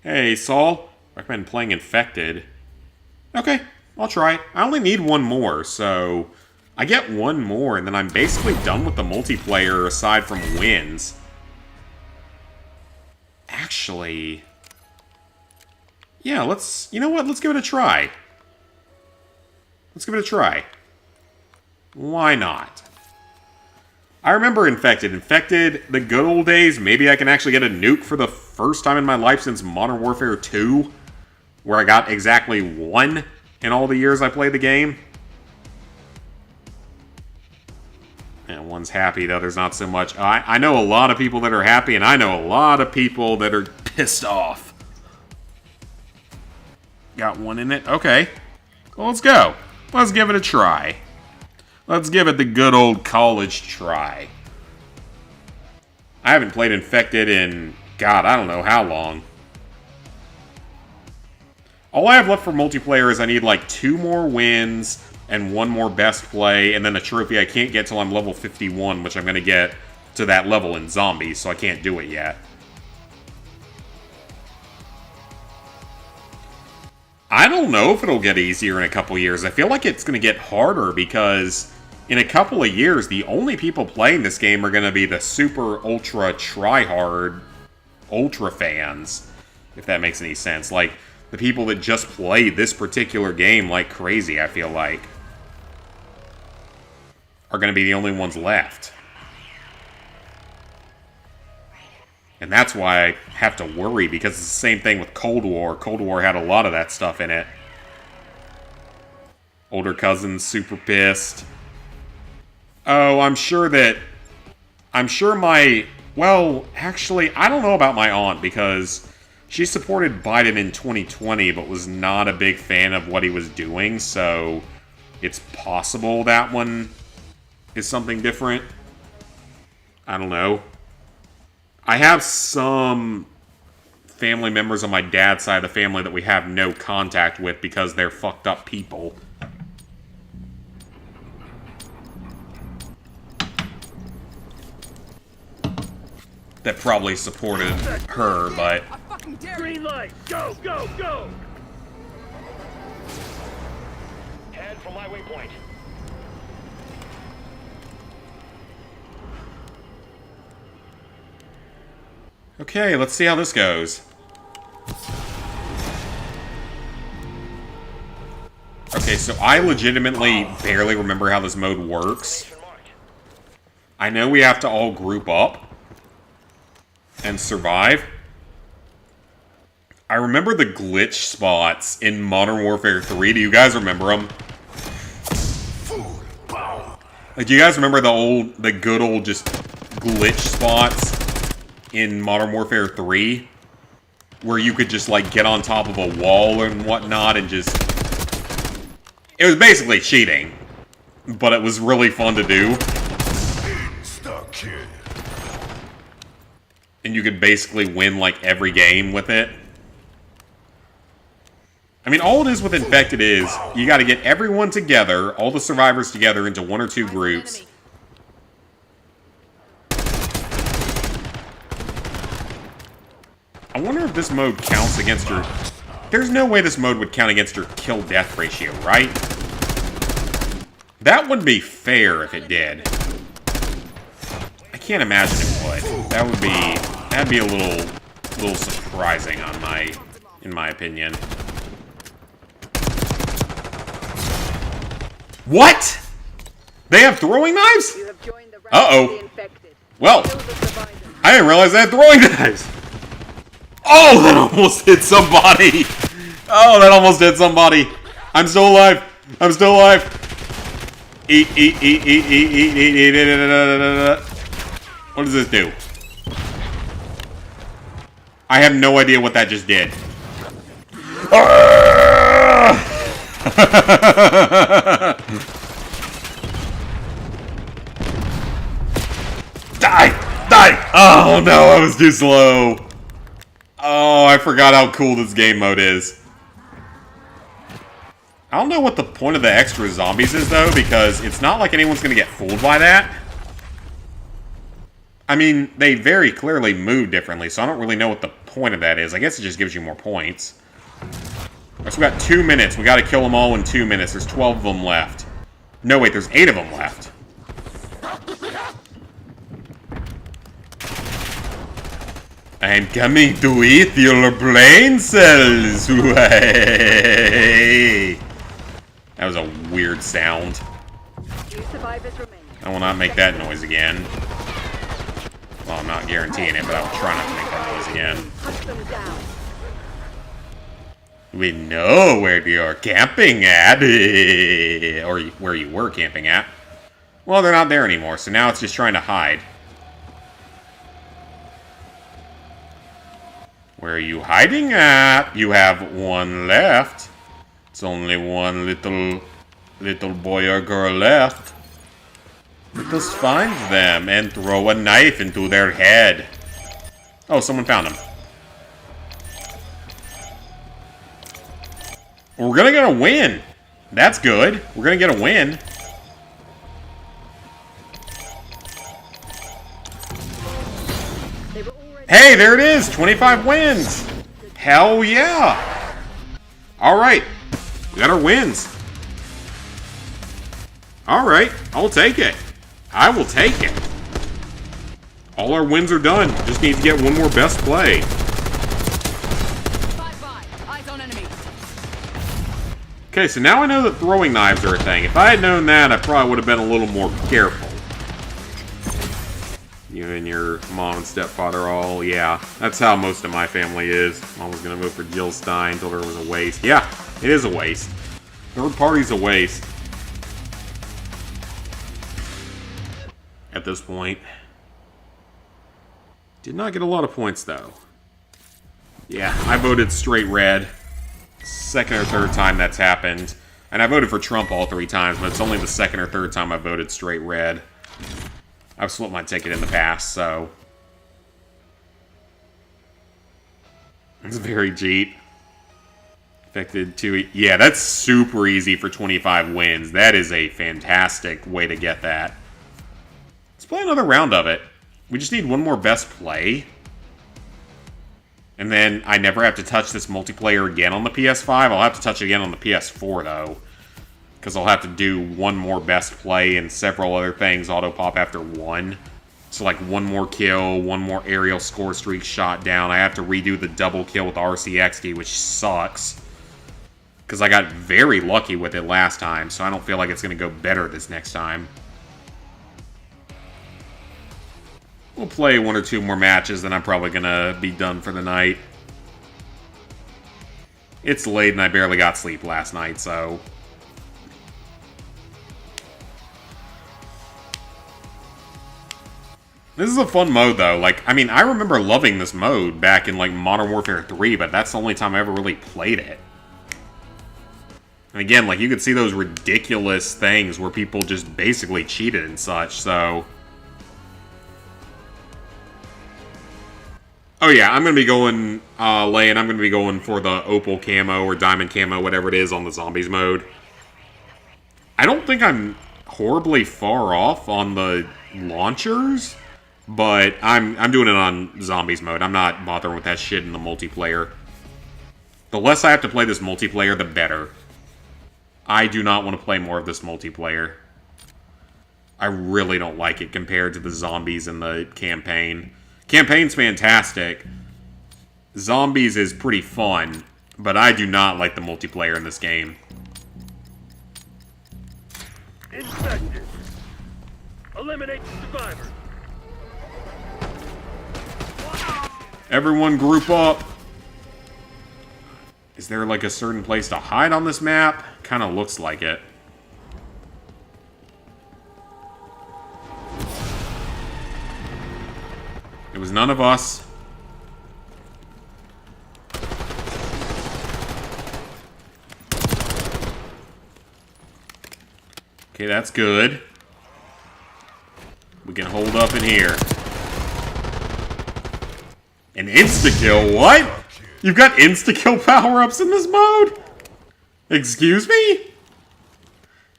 Hey, Saul. Recommend playing Infected. Okay, I'll try it. I only need one more, so I get one more, and then I'm basically done with the multiplayer aside from wins. Actually, yeah, you know what? Let's give it a try. Let's give it a try. Why not? I remember Infected. Infected, the good old days. Maybe I can actually get a nuke for the first time in my life since Modern Warfare 2, where I got exactly one in all the years I played the game. And one's happy, the other's not so much. I know a lot of people that are happy, and I know a lot of people that are pissed off. Got one in it? Okay. Well, let's go. Let's give it a try. Let's give it the good old college try. I haven't played Infected in, God, I don't know how long. All I have left for multiplayer is I need like 2 more wins and 1 more best play, and then a trophy I can't get till I'm level 51, which I'm going to get to that level in Zombies, so I can't do it yet. I don't know if it'll get easier in a couple years. I feel like it's going to get harder because in a couple of years, the only people playing this game are going to be the super ultra try-hard ultra fans, if that makes any sense. Like, the people that just play this particular game like crazy, I feel like, are going to be the only ones left. And that's why I have to worry, because it's the same thing with Cold War. Cold War had a lot of that stuff in it. Older cousins super pissed. Oh, I'm sure my... Well, actually, I don't know about my aunt, because she supported Biden in 2020, but was not a big fan of what he was doing, so it's possible that one is something different. I don't know. I have some family members on my dad's side of the family that we have no contact with because they're fucked up people. That probably supported her, but... Green light! Go, go, go! Head for my waypoint. Okay, let's see how this goes. Okay, so I legitimately barely remember how this mode works. I know we have to all group up and survive. I remember the glitch spots in Modern Warfare 3. Do you guys remember them? Like, do you guys remember the good old just glitch spots in Modern Warfare 3? Where you could just, like, get on top of a wall and whatnot and just... It was basically cheating. But it was really fun to do. And you could basically win, like, every game with it. I mean, all it is with Infected is, you gotta get everyone together, all the survivors together into 1 or 2 groups. I wonder if this mode counts against your... There's no way this mode would count against your kill-death ratio, right? That wouldn't be fair if it did. I can't imagine it would. That'd be a little surprising in my opinion. What? They have throwing knives? Uh-oh. Well, I didn't realize they had throwing knives. Oh, that almost hit somebody. Oh, that almost hit somebody. I'm still alive. I'm still alive. Eat. What does this do? I have no idea what that just did. Die! Oh no, I was too slow. Oh, I forgot how cool this game mode is. I don't know what the point of the extra zombies is, though, because it's not like anyone's going to get fooled by that. I mean, they very clearly move differently, so I don't really know what the point of that is. I guess it just gives you more points. Alright, so we got 2 minutes. We got to kill them all in 2 minutes. There's 12 of them left. No, wait, there's 8 of them left. I'm coming to eat your brain cells. That was a weird sound. I will not make that noise again. Well, I'm not guaranteeing it, but I will try not to make that noise again. We know where you're camping at. Or where you were camping at. Well, they're not there anymore, so now it's just trying to hide. Where are you hiding at? You have 1 left. It's only 1 little boy or girl left. Let us find them and throw a knife into their head. Oh, someone found them. We're gonna get a win. That's good. We're gonna get a win. Hey, there it is! 25 wins! Hell yeah! Alright. We got our wins. Alright, I'll take it. I will take it. All our wins are done. Just need to get one more best play. 5-5. Eyes on enemy. Okay, so now I know that throwing knives are a thing. If I had known that, I probably would have been a little more careful. You and your mom and stepfather all, yeah. That's how most of my family is. Mom was going to vote for Jill Stein, told her it was a waste. Yeah, it is a waste. Third party's a waste. At this point. Did not get a lot of points, though. Yeah, I voted straight red. Second or third time that's happened. And I voted for Trump all 3 times, but it's only the second or third time I voted straight red. I've split my ticket in the past, so... It's very cheap. Affected 2... Yeah, that's super easy for 25 wins. That is a fantastic way to get that. Let's play another round of it. We just need one more best play. And then I never have to touch this multiplayer again on the PS5. I'll have to touch it again on the PS4, though. Because I'll have to do one more best play and several other things auto-pop after one. So, like, one more kill, one more aerial score streak shot down. I have to redo the double kill with RCXD, which sucks. Because I got very lucky with it last time, so I don't feel like it's going to go better this next time. We'll play 1 or 2 more matches, then I'm probably going to be done for the night. It's late, and I barely got sleep last night, so... This is a fun mode, though. Like, I mean, I remember loving this mode back in, like, Modern Warfare 3, but that's the only time I ever really played it. And again, like, you could see those ridiculous things where people just basically cheated and such, so... Oh yeah, I'm going to be going, Lane, I'm going to be going for the Opal camo or Diamond camo, whatever it is, on the Zombies mode. I don't think I'm horribly far off on the launchers, but I'm doing it on Zombies mode. I'm not bothering with that shit in the multiplayer. The less I have to play this multiplayer, the better. I do not want to play more of this multiplayer. I really don't like it compared to the Zombies and the campaign. Campaign's fantastic. Zombies is pretty fun, but I do not like the multiplayer in this game. Infected. Eliminate the survivors. Everyone group up. Is there like a certain place to hide on this map? Kind of looks like it. It was none of us. Okay, that's good. We can hold up in here. An insta-kill? What? You've got insta-kill power-ups in this mode? Excuse me?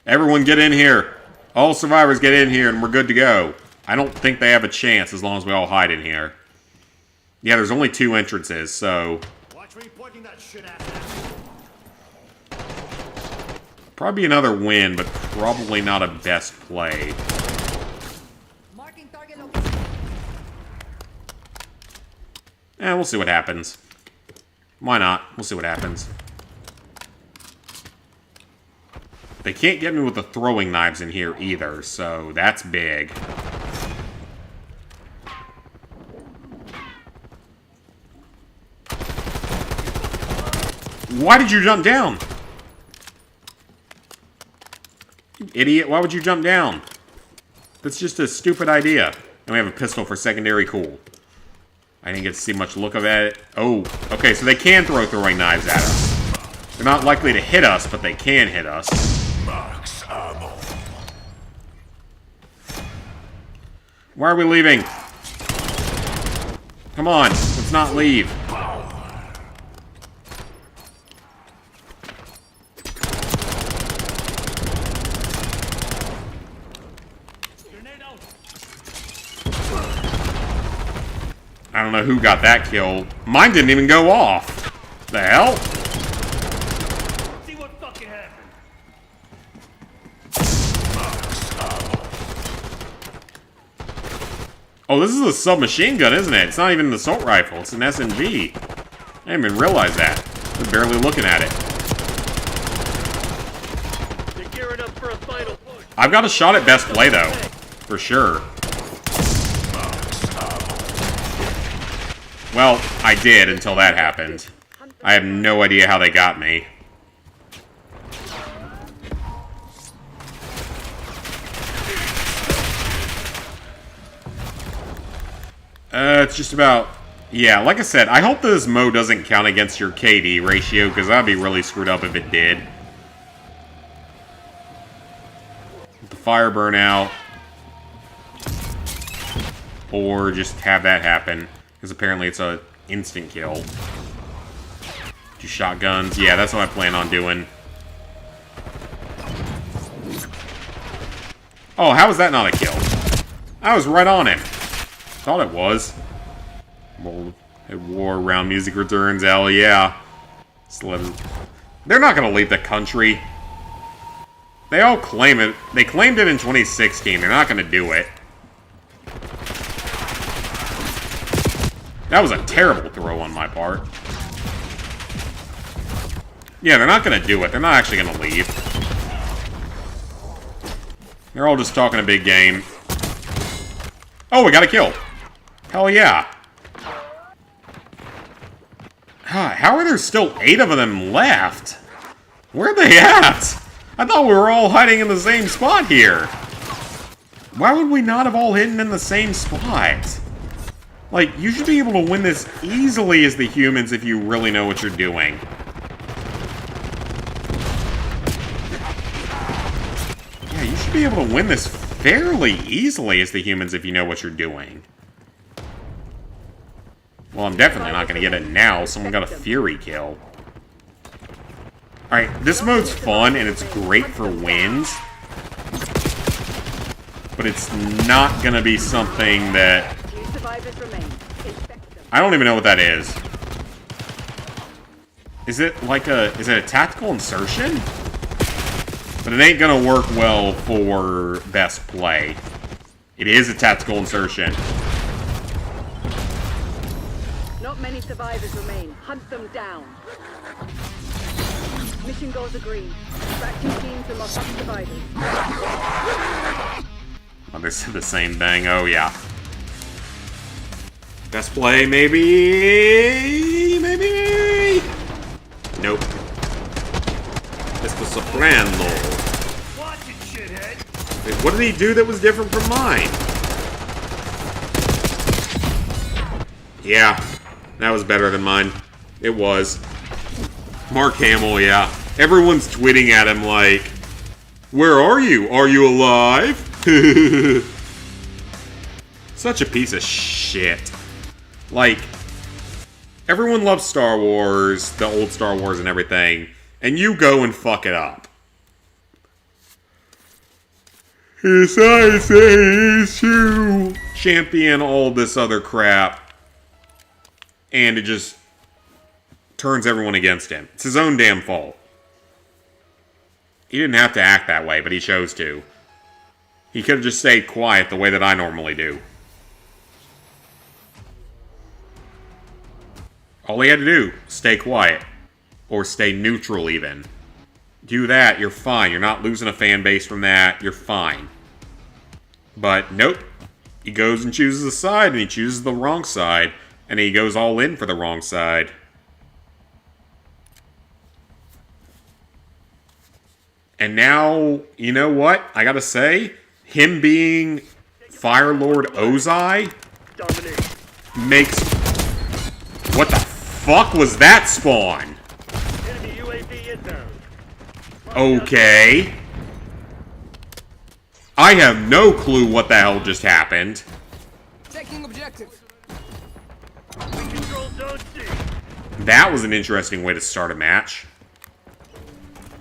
Everyone get in here. All survivors get in here and we're good to go. I don't think they have a chance as long as we all hide in here. Yeah, there's only 2 entrances, so... Watch me pointing that shit at. Probably another win, but probably not a best play. Marking target location. We'll see what happens. Why not? We'll see what happens. They can't get me with the throwing knives in here either, so that's big. Why did you jump down? You idiot, why would you jump down? That's just a stupid idea. And we have a pistol for secondary, cool. I didn't get to see much look of it. Oh, okay, so they can throw throwing knives at us. They're not likely to hit us, but they can hit us. Max ammo. Why are we leaving? Come on, let's not leave. I don't know who got that kill. Mine didn't even go off. The hell? Oh, this is a submachine gun, isn't it? It's not even an assault rifle. It's an SMG. I didn't even realize that. I'm barely looking at it. They're gearing up for a final push. I've got a shot at best play, though. For sure. Well, I did until that happened. I have no idea how they got me. It's just about... Yeah, like I said, I hope this mode doesn't count against your KD ratio, because that'd be really screwed up if it did. Let the fire burn out. Or just have that happen, because apparently it's a instant kill. 2 shotguns. Yeah, that's what I plan on doing. Oh, how was that not a kill? I was right on him. Thought it was. Well, war around music returns. Hell yeah. They're not going to leave the country. They all claim it. They claimed it in 2016. They're not going to do it. That was a terrible throw on my part. Yeah, they're not going to do it. They're not actually going to leave. They're all just talking a big game. Oh, we got a kill. Hell yeah. How are there still 8 of them left? Where are they at? I thought we were all hiding in the same spot here. Why would we not have all hidden in the same spot? Like, you should be able to win this easily as the humans if you really know what you're doing. Yeah, you should be able to win this fairly easily as the humans if you know what you're doing. Well, I'm definitely not going to get it now. Someone got a Fury kill. Alright, this mode's fun, and it's great for wins. But it's not going to be something that... I don't even know what that is. Is it like a... Is it a tactical insertion? But it ain't going to work well for best play. It is a tactical insertion. Not many survivors remain. Hunt them down. Mission goals agreed. Distraction teams and lock up survivors. Oh, they said the same thing. Oh, yeah. Best play, maybe? Maybe? Nope. Mr. Soprano. Watch it, shithead. Wait, what did he do that was different from mine? Yeah. That was better than mine. It was. Mark Hamill, yeah. Everyone's tweeting at him like, where are you? Are you alive? Such a piece of shit. Like, everyone loves Star Wars, the old Star Wars and everything, and you go and fuck it up. Yes, I say it's you. Champion all this other crap. And it just turns everyone against him. It's his own damn fault. He didn't have to act that way, but he chose to. He could have just stayed quiet the way that I normally do. All he had to do, stay quiet. Or stay neutral even. Do that, you're fine. You're not losing a fan base from that. You're fine. But nope. He goes and chooses a side, and he chooses the wrong side. And he goes all in for the wrong side. And now, you know what? I gotta say, him being Fire Lord Ozai makes... What the fuck was that spawn? Enemy UAV inbound. Okay. I have no clue what the hell just happened. Taking objective. We control Zone C. That was an interesting way to start a match.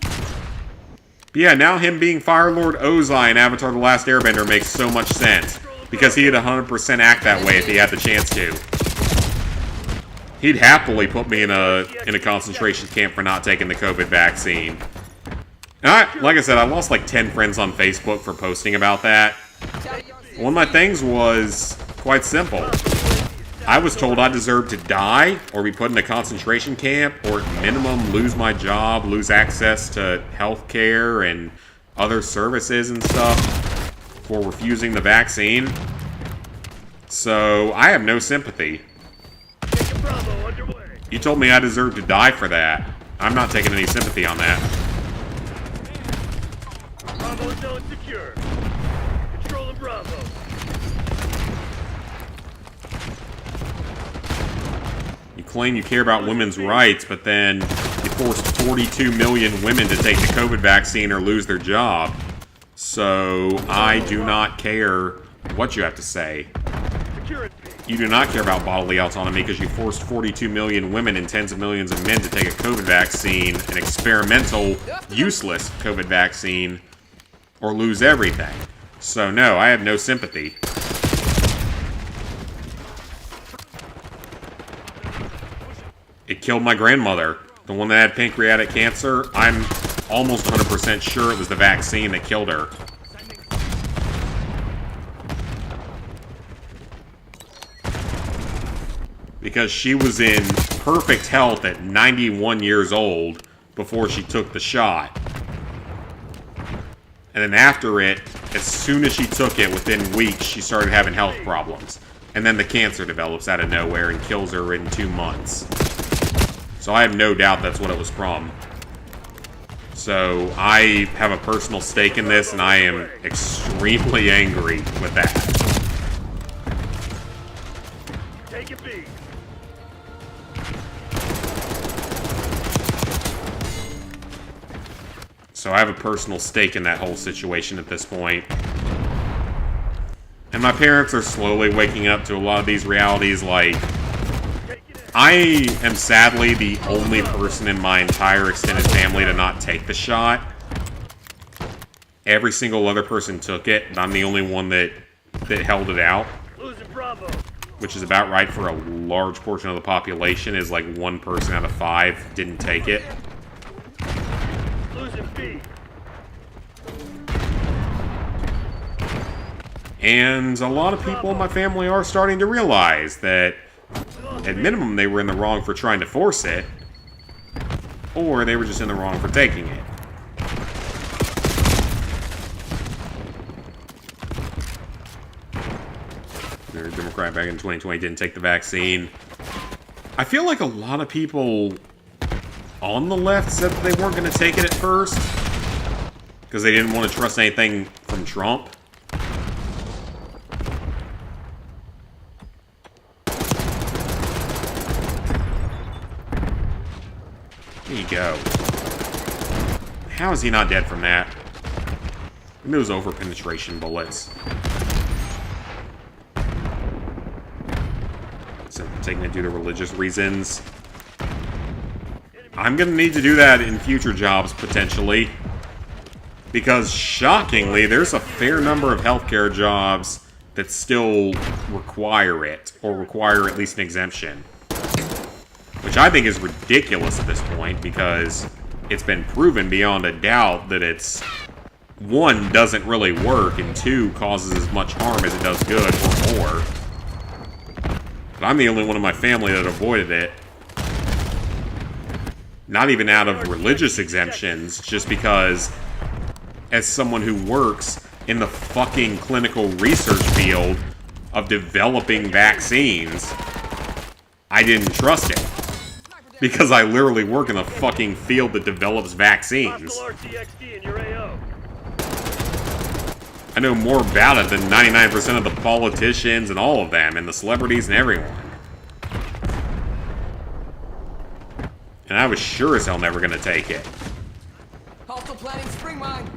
But yeah, now him being Fire Lord Ozai in Avatar The Last Airbender makes so much sense. Because he'd 100% act that way if he had the chance to. He'd happily put me in a concentration camp for not taking the COVID vaccine. And like I said, I lost like 10 friends on Facebook for posting about that. One of my things was, quite simple. I was told I deserved to die, or be put in a concentration camp, or at minimum lose my job, lose access to health care and other services and stuff for refusing the vaccine. So, I have no sympathy. You told me I deserved to die for that. I'm not taking any sympathy on that. Bravo zone secure. Controlling Bravo. You claim you care about women's rights, but then you forced 42 million women to take the COVID vaccine or lose their job. So, I do not care what you have to say. You do not care about bodily autonomy because you forced 42 million women and tens of millions of men to take a COVID vaccine, an experimental, useless COVID vaccine, or lose everything. So no, I have no sympathy. It killed my grandmother, the one that had pancreatic cancer. I'm almost 100% sure it was the vaccine that killed her. Because she was in perfect health at 91 years old before she took the shot. And then after it, as soon as she took it, within weeks, she started having health problems. And then the cancer develops out of nowhere and kills her in 2 months. So I have no doubt that's what it was from. So I have a personal stake in this, and I am extremely angry with that. Take it B. So I have a personal stake in that whole situation at this point. And my parents are slowly waking up to a lot of these realities. Like, I am sadly the only person in my entire extended family to not take the shot. Every single other person took it, but I'm the only one that held it out. Which is about right for a large portion of the population, is like 1 person out of 5 didn't take it. And a lot of people in my family are starting to realize that, at minimum, they were in the wrong for trying to force it, or they were just in the wrong for taking it. The Democrat back in 2020 didn't take the vaccine. I feel like a lot of people on the left said that they weren't going to take it at first because they didn't want to trust anything from Trump. There you go. How is he not dead from that? Maybe those over-penetration bullets. So taking it due to religious reasons. I'm gonna need to do that in future jobs, potentially. Because, shockingly, there's a fair number of healthcare jobs that still require it, or require at least an exemption. Which I think is ridiculous at this point, because it's been proven beyond a doubt that it's, 1, doesn't really work, and 2, causes as much harm as it does good, or more. But I'm the only one in my family that avoided it. Not even out of religious exemptions, just because, as someone who works in the fucking clinical research field of developing vaccines, I didn't trust it. Because I literally work in a fucking field that develops vaccines. I know more about it than 99% of the politicians and all of them, and the celebrities and everyone. And I was sure as hell never gonna take it. Also planning spring mine.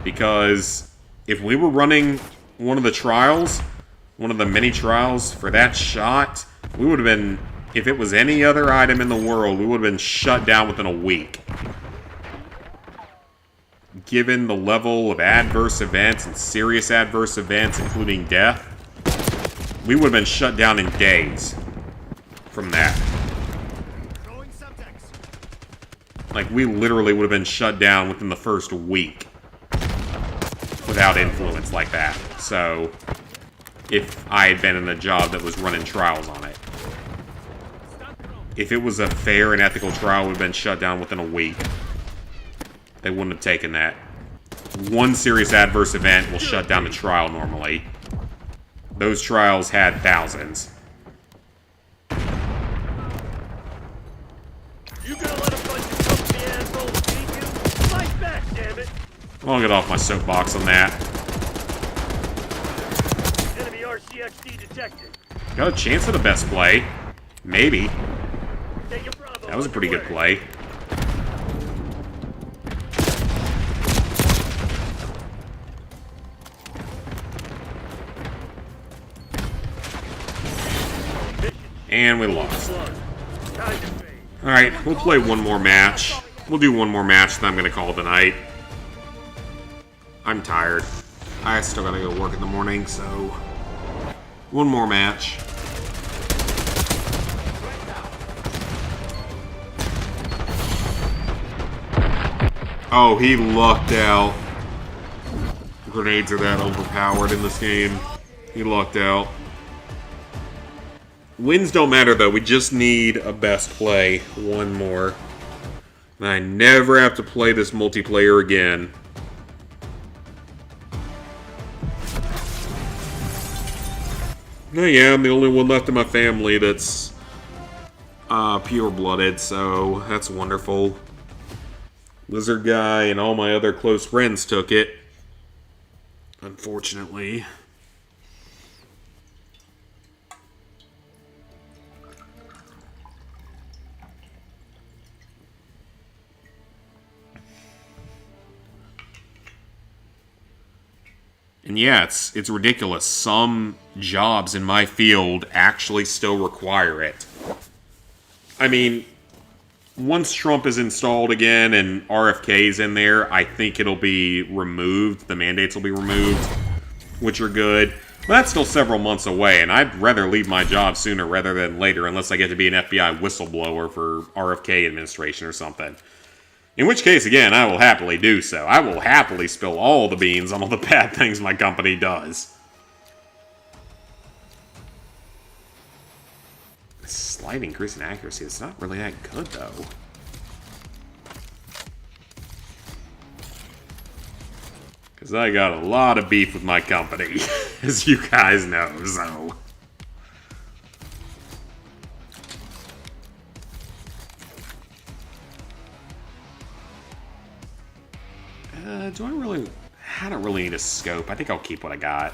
Because if we were running one of the trials, one of the many trials for that shot, we would have been, if it was any other item in the world, we would have been shut down within a week. Given the level of adverse events and serious adverse events, including death, we would have been shut down in days from that. Like, we literally would have been shut down within the first week without influence like that. So, if I had been in a job that was running trials on it. If it was a fair and ethical trial, it would have been shut down within a week. They wouldn't have taken that. One serious adverse event will shut down the trial normally. Those trials had thousands. You gonna let a bunch of company assholes beat you? Fight back, damn it! I'll get off my soapbox on that. Enemy RCXD detected. Got a chance at the best play. Maybe. Take a Bravo. That was a pretty good play. And we lost. Alright, we'll play one more match. We'll do one more match, then I'm going to call it a night. I'm tired. I still gotta go work in the morning, so... one more match. Oh, he lucked out. Grenades are that overpowered in this game. He lucked out. Wins don't matter, though. We just need a best play. One more. And I never have to play this multiplayer again. Oh, yeah, I'm the only one left in my family that's pure-blooded, so that's wonderful. Lizard Guy and all my other close friends took it. Unfortunately. And yeah, it's ridiculous. Some jobs in my field actually still require it. I mean, once Trump is installed again and RFK is in there, I think it'll be removed. The mandates will be removed, which are good. But that's still several months away, and I'd rather leave my job sooner rather than later, unless I get to be an FBI whistleblower for RFK administration or something. In which case, again, I will happily do so. I will happily spill all the beans on all the bad things my company does. Slight increase in accuracy. It's not really that good, though. Because I got a lot of beef with my company, as you guys know, so... do I really... I don't really need a scope. I think I'll keep what I got.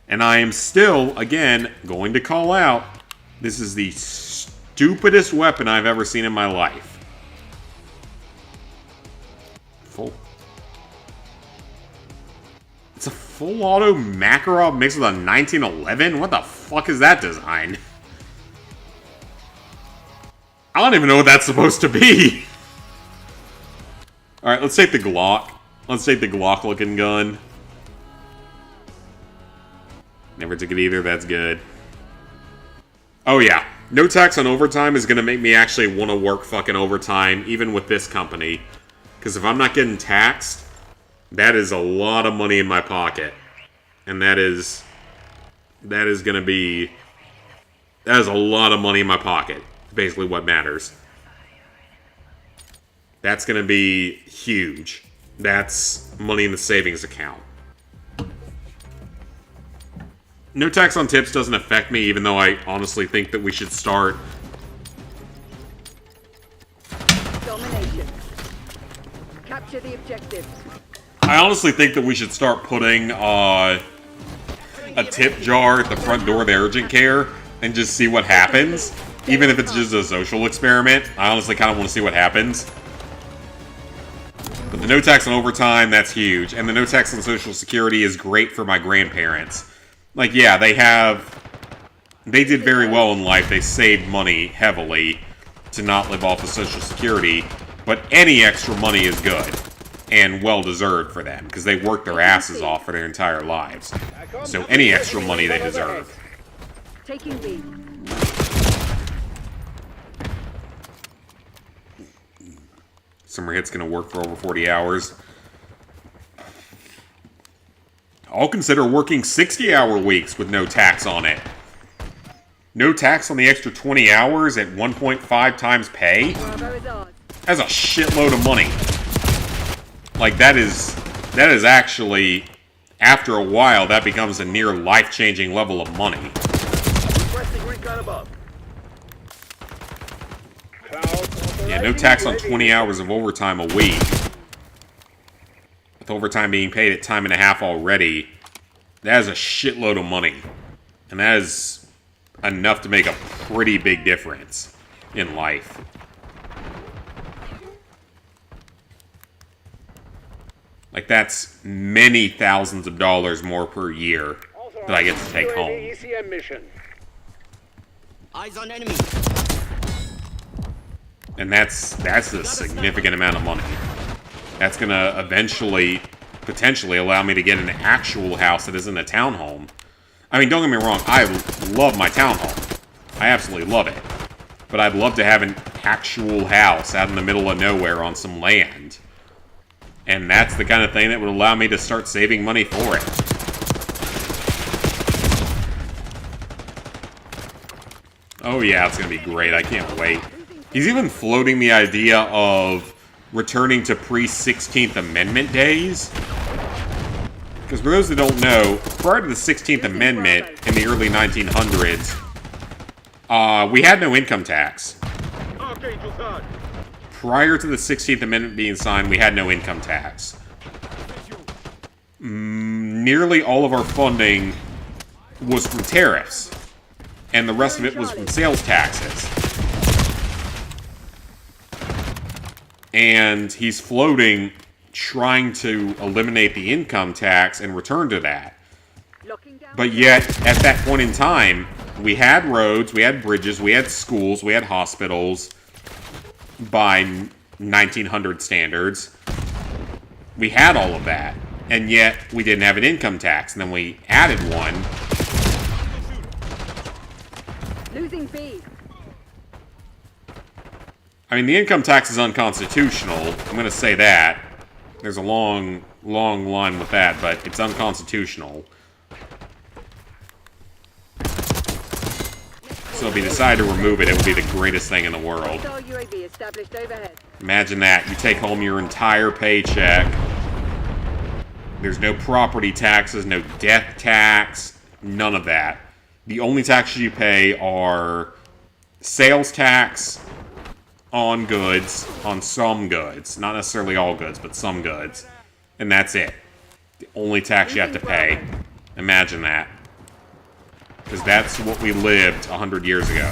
And I am still, again, going to call out, this is the stupidest weapon I've ever seen in my life. Full. It's a full auto Makarov mixed with a 1911? What the fuck is that design? I don't even know what that's supposed to be. Alright, let's take the Glock. Let's take the Glock-looking gun. Never took it either, that's good. Oh yeah, no tax on overtime is gonna make me actually want to work fucking overtime, even with this company. Because if I'm not getting taxed, that is a lot of money in my pocket. And that is gonna be... that is a lot of money in my pocket. Basically what matters. That's going to be huge. That's money in the savings account. No tax on tips doesn't affect me, even though I honestly think that we should start... Domination. Capture the objective. I honestly think that we should start putting a tip jar at the front door of the urgent care and just see what happens. Even if it's just a social experiment. I honestly kind of want to see what happens. But the no tax on overtime, that's huge. And the no tax on Social Security is great for my grandparents. Like, yeah, they did very well in life. They saved money heavily to not live off of Social Security. But any extra money is good. And well-deserved for them. Because they worked their asses off for their entire lives. So any extra money they deserve. Taking lead. Summer Hit's gonna work for over 40 hours. I'll consider working 60-hour weeks with no tax on it. No tax on the extra 20 hours at 1.5 times pay? That's a shitload of money. Like, that is actually, after a while, that becomes a near life-changing level of money. Yeah, no tax on 20 hours of overtime a week. With overtime being paid at time and a half already, that is a shitload of money. And that is enough to make a pretty big difference in life. Like, that's many thousands of dollars more per year that I get to take home. ECM mission. Eyes on enemy. And that's a significant amount of money. That's gonna eventually, potentially allow me to get an actual house that isn't a townhome. I mean, don't get me wrong, I love my townhome. I absolutely love it. But I'd love to have an actual house out in the middle of nowhere on some land. And that's the kind of thing that would allow me to start saving money for it. Oh yeah, it's gonna be great. I can't wait. He's even floating the idea of returning to pre-16th Amendment days. Because for those that don't know, prior to the 16th Amendment in the early 1900s, we had no income tax. Prior to the 16th Amendment being signed, we had no income tax. Nearly all of our funding was from tariffs, and the rest of it was from sales taxes. And he's floating, trying to eliminate the income tax and return to that. But yet, at that point in time, we had roads, we had bridges, we had schools, we had hospitals by 1900 standards. We had all of that, and yet we didn't have an income tax, and then we added one. Losing B. I mean, the income tax is unconstitutional. I'm going to say that. There's a long line with that, but it's unconstitutional. So if we decide to remove it, it would be the greatest thing in the world. Imagine that. You take home your entire paycheck. There's no property taxes, no death tax, none of that. The only taxes you pay are sales tax on goods, on some goods. Not necessarily all goods, but some goods. And that's it. The only tax you have to pay. Imagine that. Because that's what we lived 100 years ago.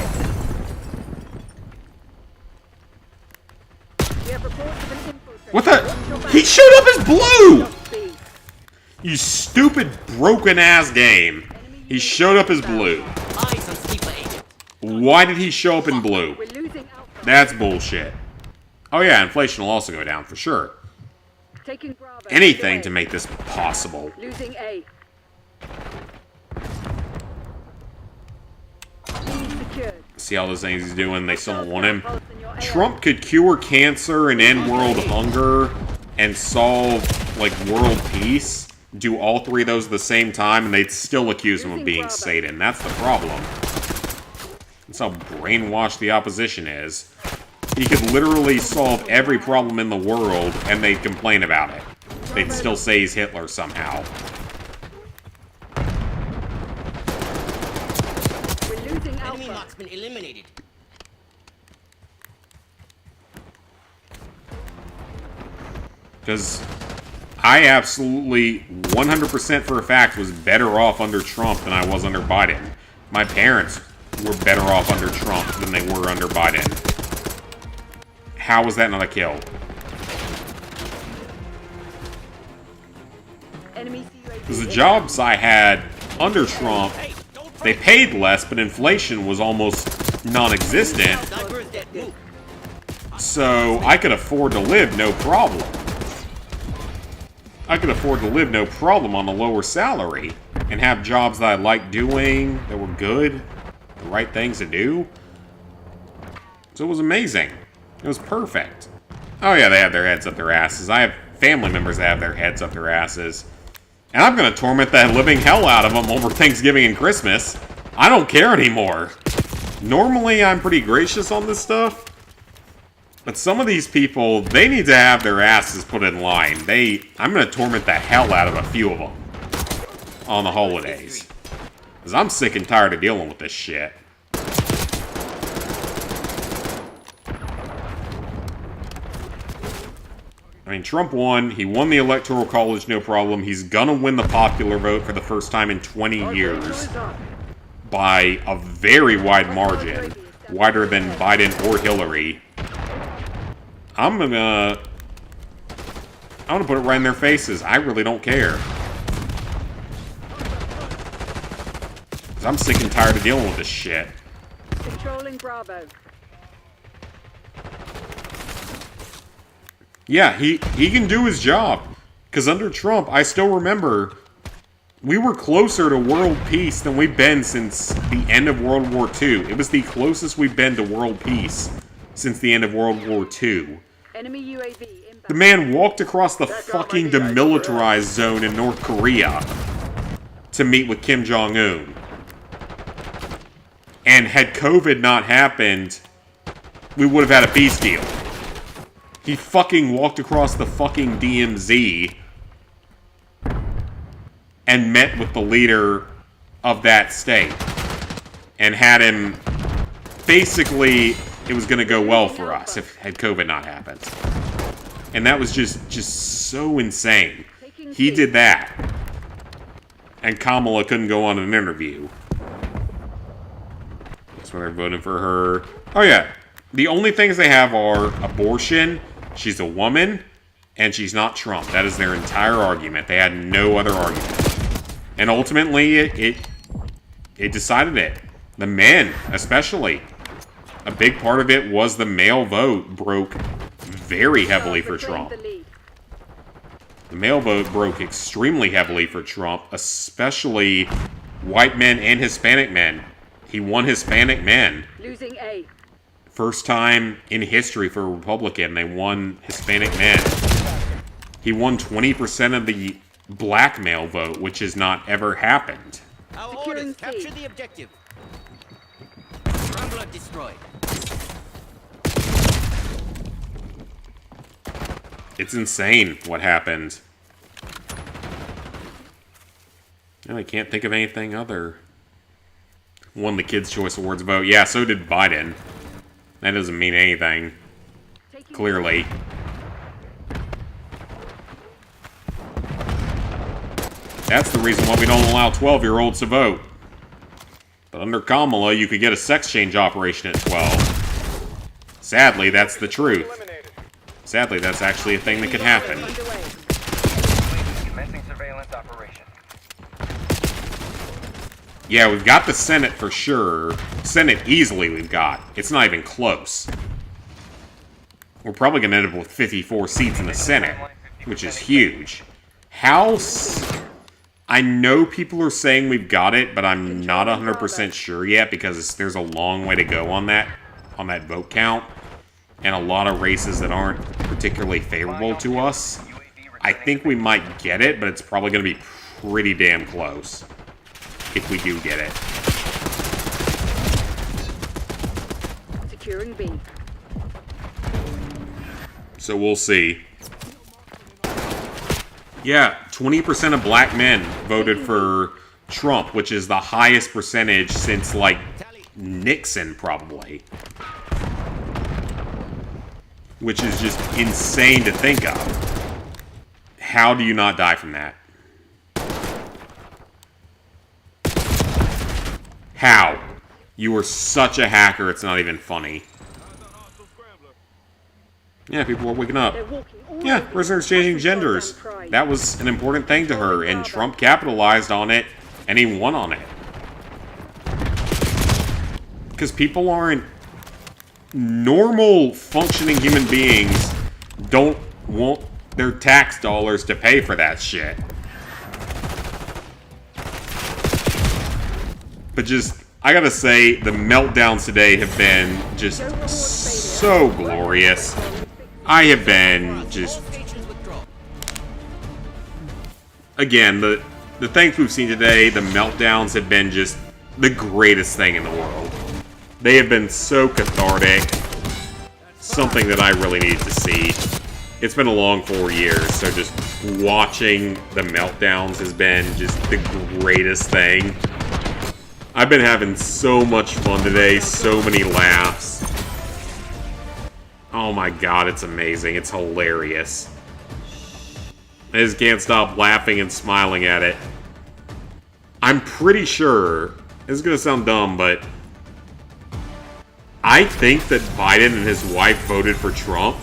What the? He showed up as blue! You stupid, broken-ass game. He showed up as blue. Why did he show up in blue? That's bullshit. Oh yeah, inflation will also go down, for sure. Anything to make this possible. Losing A. See all those things he's doing, they still don't want him. Trump could cure cancer and end world hunger and solve, like, world peace. Do all three of those at the same time, and they'd still accuse him of being Satan. That's the problem. That's how brainwashed the opposition is. He could literally solve every problem in the world, and they'd complain about it. They'd still say he's Hitler somehow. Enemy mark's been eliminated. Because I absolutely 100% for a fact was better off under Trump than I was under Biden. My parents were better off under Trump than they were under Biden. How was that not a kill? Because the jobs I had under Trump, they paid less, but inflation was almost non-existent. So I could afford to live no problem. I could afford to live no problem on a lower salary and have jobs that I liked doing, that were good, the right things to do. So it was amazing. It was perfect. Oh yeah, they have their heads up their asses. I have family members that have their heads up their asses. And I'm gonna torment the living hell out of them over Thanksgiving and Christmas. I don't care anymore. Normally, I'm pretty gracious on this stuff. But some of these people, they need to have their asses put in line. I'm gonna torment the hell out of a few of them on the holidays. Because I'm sick and tired of dealing with this shit. I mean, Trump won. He won the Electoral College, no problem. He's gonna win the popular vote for the first time in 20 years. By a very wide margin. Wider than Biden or Hillary. I'm gonna put it right in their faces. I really don't care. 'Cause I'm sick and tired of dealing with this shit. Controlling Bravo. Yeah, he can do his job. Because under Trump, I still remember, we were closer to world peace than we've been since the end of World War II. It was the closest we've been to world peace since the end of World War II. Enemy UAV inbound. The man walked across the fucking demilitarized zone in North Korea to meet with Kim Jong-un. And had COVID not happened, we would have had a peace deal. He fucking walked across the fucking DMZ and met with the leader of that state. And had him... Basically, it was going to go well for us had COVID not happened. And that was just so insane. He did that. And Kamala couldn't go on an interview. That's why they're voting for her. Oh yeah. The only things they have are abortion, she's a woman, and she's not Trump. That is their entire argument. They had no other argument. And ultimately, it decided it. The men, especially. A big part of it was the male vote broke very heavily for Trump. The male vote broke extremely heavily for Trump, especially white men and Hispanic men. He won Hispanic men. Losing A. First time in history for a Republican, they won Hispanic men. He won 20% of the black male vote, which has not ever happened. Our orders, capture the objective. Scrambler destroyed. It's insane what happened. And I can't think of anything other. Won the Kids' Choice Awards vote. Yeah, so did Biden. That doesn't mean anything. Clearly. That's the reason why we don't allow 12-year-olds to vote. But under Kamala, you could get a sex change operation at 12. Sadly, that's the truth. Sadly, that's actually a thing that could happen. Commencing surveillance operation. Yeah, we've got the Senate for sure. Senate easily we've got. It's not even close. We're probably going to end up with 54 seats in the Senate, which is huge. House... I know people are saying we've got it, but I'm not 100% sure yet because there's a long way to go on that vote count. And a lot of races that aren't particularly favorable to us. I think we might get it, but it's probably going to be pretty damn close. If we do get it. Securing B. So we'll see. Yeah, 20% of black men voted for Trump, which is the highest percentage since, like, Nixon, probably. Which is just insane to think of. How do you not die from that? How? You were such a hacker, it's not even funny. Yeah, people are waking up. Yeah, prisoners changing genders. That was an important thing to her, and Trump capitalized on it, and he won on it. Because people aren't... Normal, functioning human beings don't want their tax dollars to pay for that shit. But just, I gotta say, the meltdowns today have been just so glorious. I have been just again, the things we've seen today, the meltdowns have been just the greatest thing in the world. They have been so cathartic. Something that I really needed to see. It's been a long 4 years, so just watching the meltdowns has been just the greatest thing. I've been having so much fun today, so many laughs. Oh my god, it's amazing. It's hilarious. I just can't stop laughing and smiling at it. I'm pretty sure, this is gonna sound dumb, but I think that Biden and his wife voted for Trump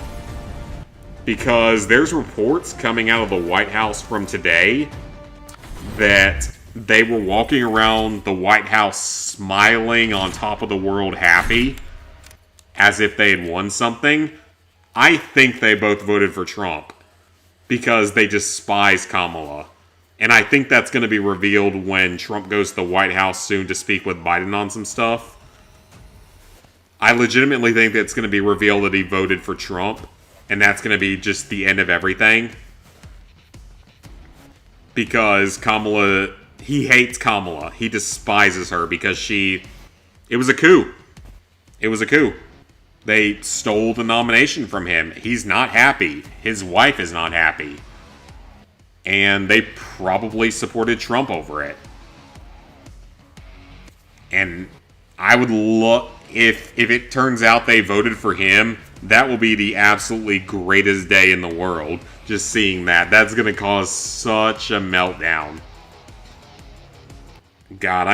because there's reports coming out of the White House from today that they were walking around the White House smiling on top of the world happy as if they had won something. I think they both voted for Trump because they despise Kamala. And I think that's going to be revealed when Trump goes to the White House soon to speak with Biden on some stuff. I legitimately think that it's going to be revealed that he voted for Trump, and that's going to be just the end of everything. Because Kamala, he hates Kamala. He despises her because it was a coup. It was a coup. They stole the nomination from him. He's not happy. His wife is not happy. And they probably supported Trump over it. And I would love, if it turns out they voted for him, that will be the absolutely greatest day in the world. Just seeing that. That's going to cause such a meltdown. God,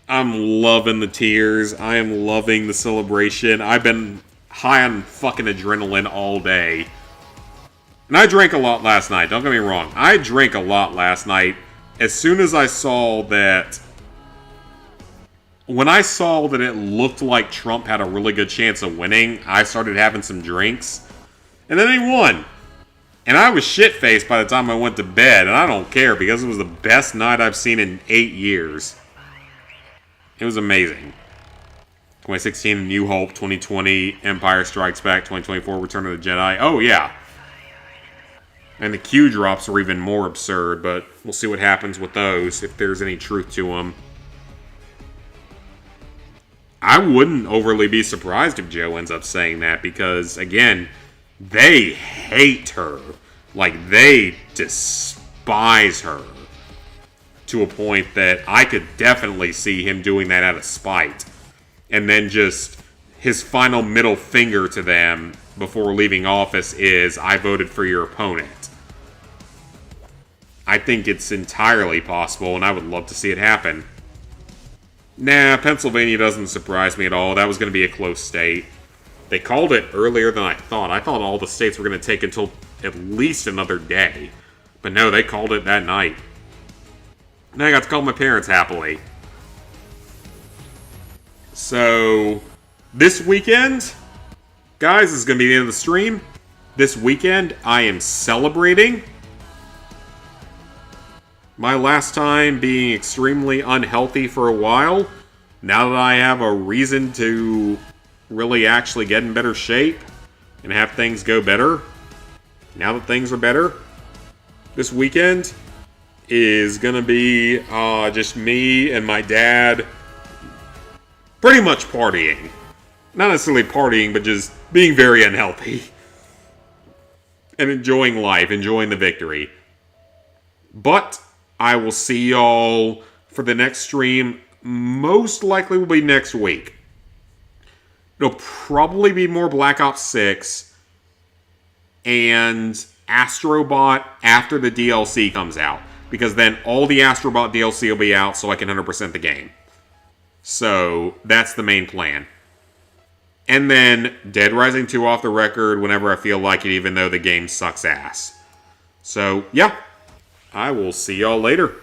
I'm loving the tears. I am loving the celebration. I've been high on fucking adrenaline all day. And I drank a lot last night, don't get me wrong. I drank a lot last night. As soon as I saw that... When I saw that it looked like Trump had a really good chance of winning, I started having some drinks. And then he won. And I was shit-faced by the time I went to bed, and I don't care because it was the best night I've seen in 8 years. It was amazing. 2016, New Hope. 2020, Empire Strikes Back. 2024, Return of the Jedi. Oh, yeah. And the Q drops are even more absurd, but we'll see what happens with those, if there's any truth to them. I wouldn't overly be surprised if Joe ends up saying that, because, again, they hate her. Like, they despise her. To a point that I could definitely see him doing that out of spite. And then just his final middle finger to them before leaving office is, I voted for your opponent. I think it's entirely possible, and I would love to see it happen. Nah, Pennsylvania doesn't surprise me at all. That was going to be a close state. They called it earlier than I thought. I thought all the states were going to take until at least another day. But no, they called it that night. And I got to call my parents happily. So, this weekend, guys, this is going to be the end of the stream. This weekend, I am celebrating my last time being extremely unhealthy for a while. Now that I have a reason to really actually get in better shape and have things go better, now that things are better, this weekend is gonna be just me and my dad pretty much partying. Not necessarily partying, but just being very unhealthy. And enjoying life, enjoying the victory. But I will see y'all for the next stream. Most likely will be next week. It'll probably be more Black Ops 6 and Astrobot after the DLC comes out. Because then all the Astrobot DLC will be out so I can 100% the game. So that's the main plan. And then Dead Rising 2 off the record whenever I feel like it, even though the game sucks ass. So, yeah. I will see y'all later.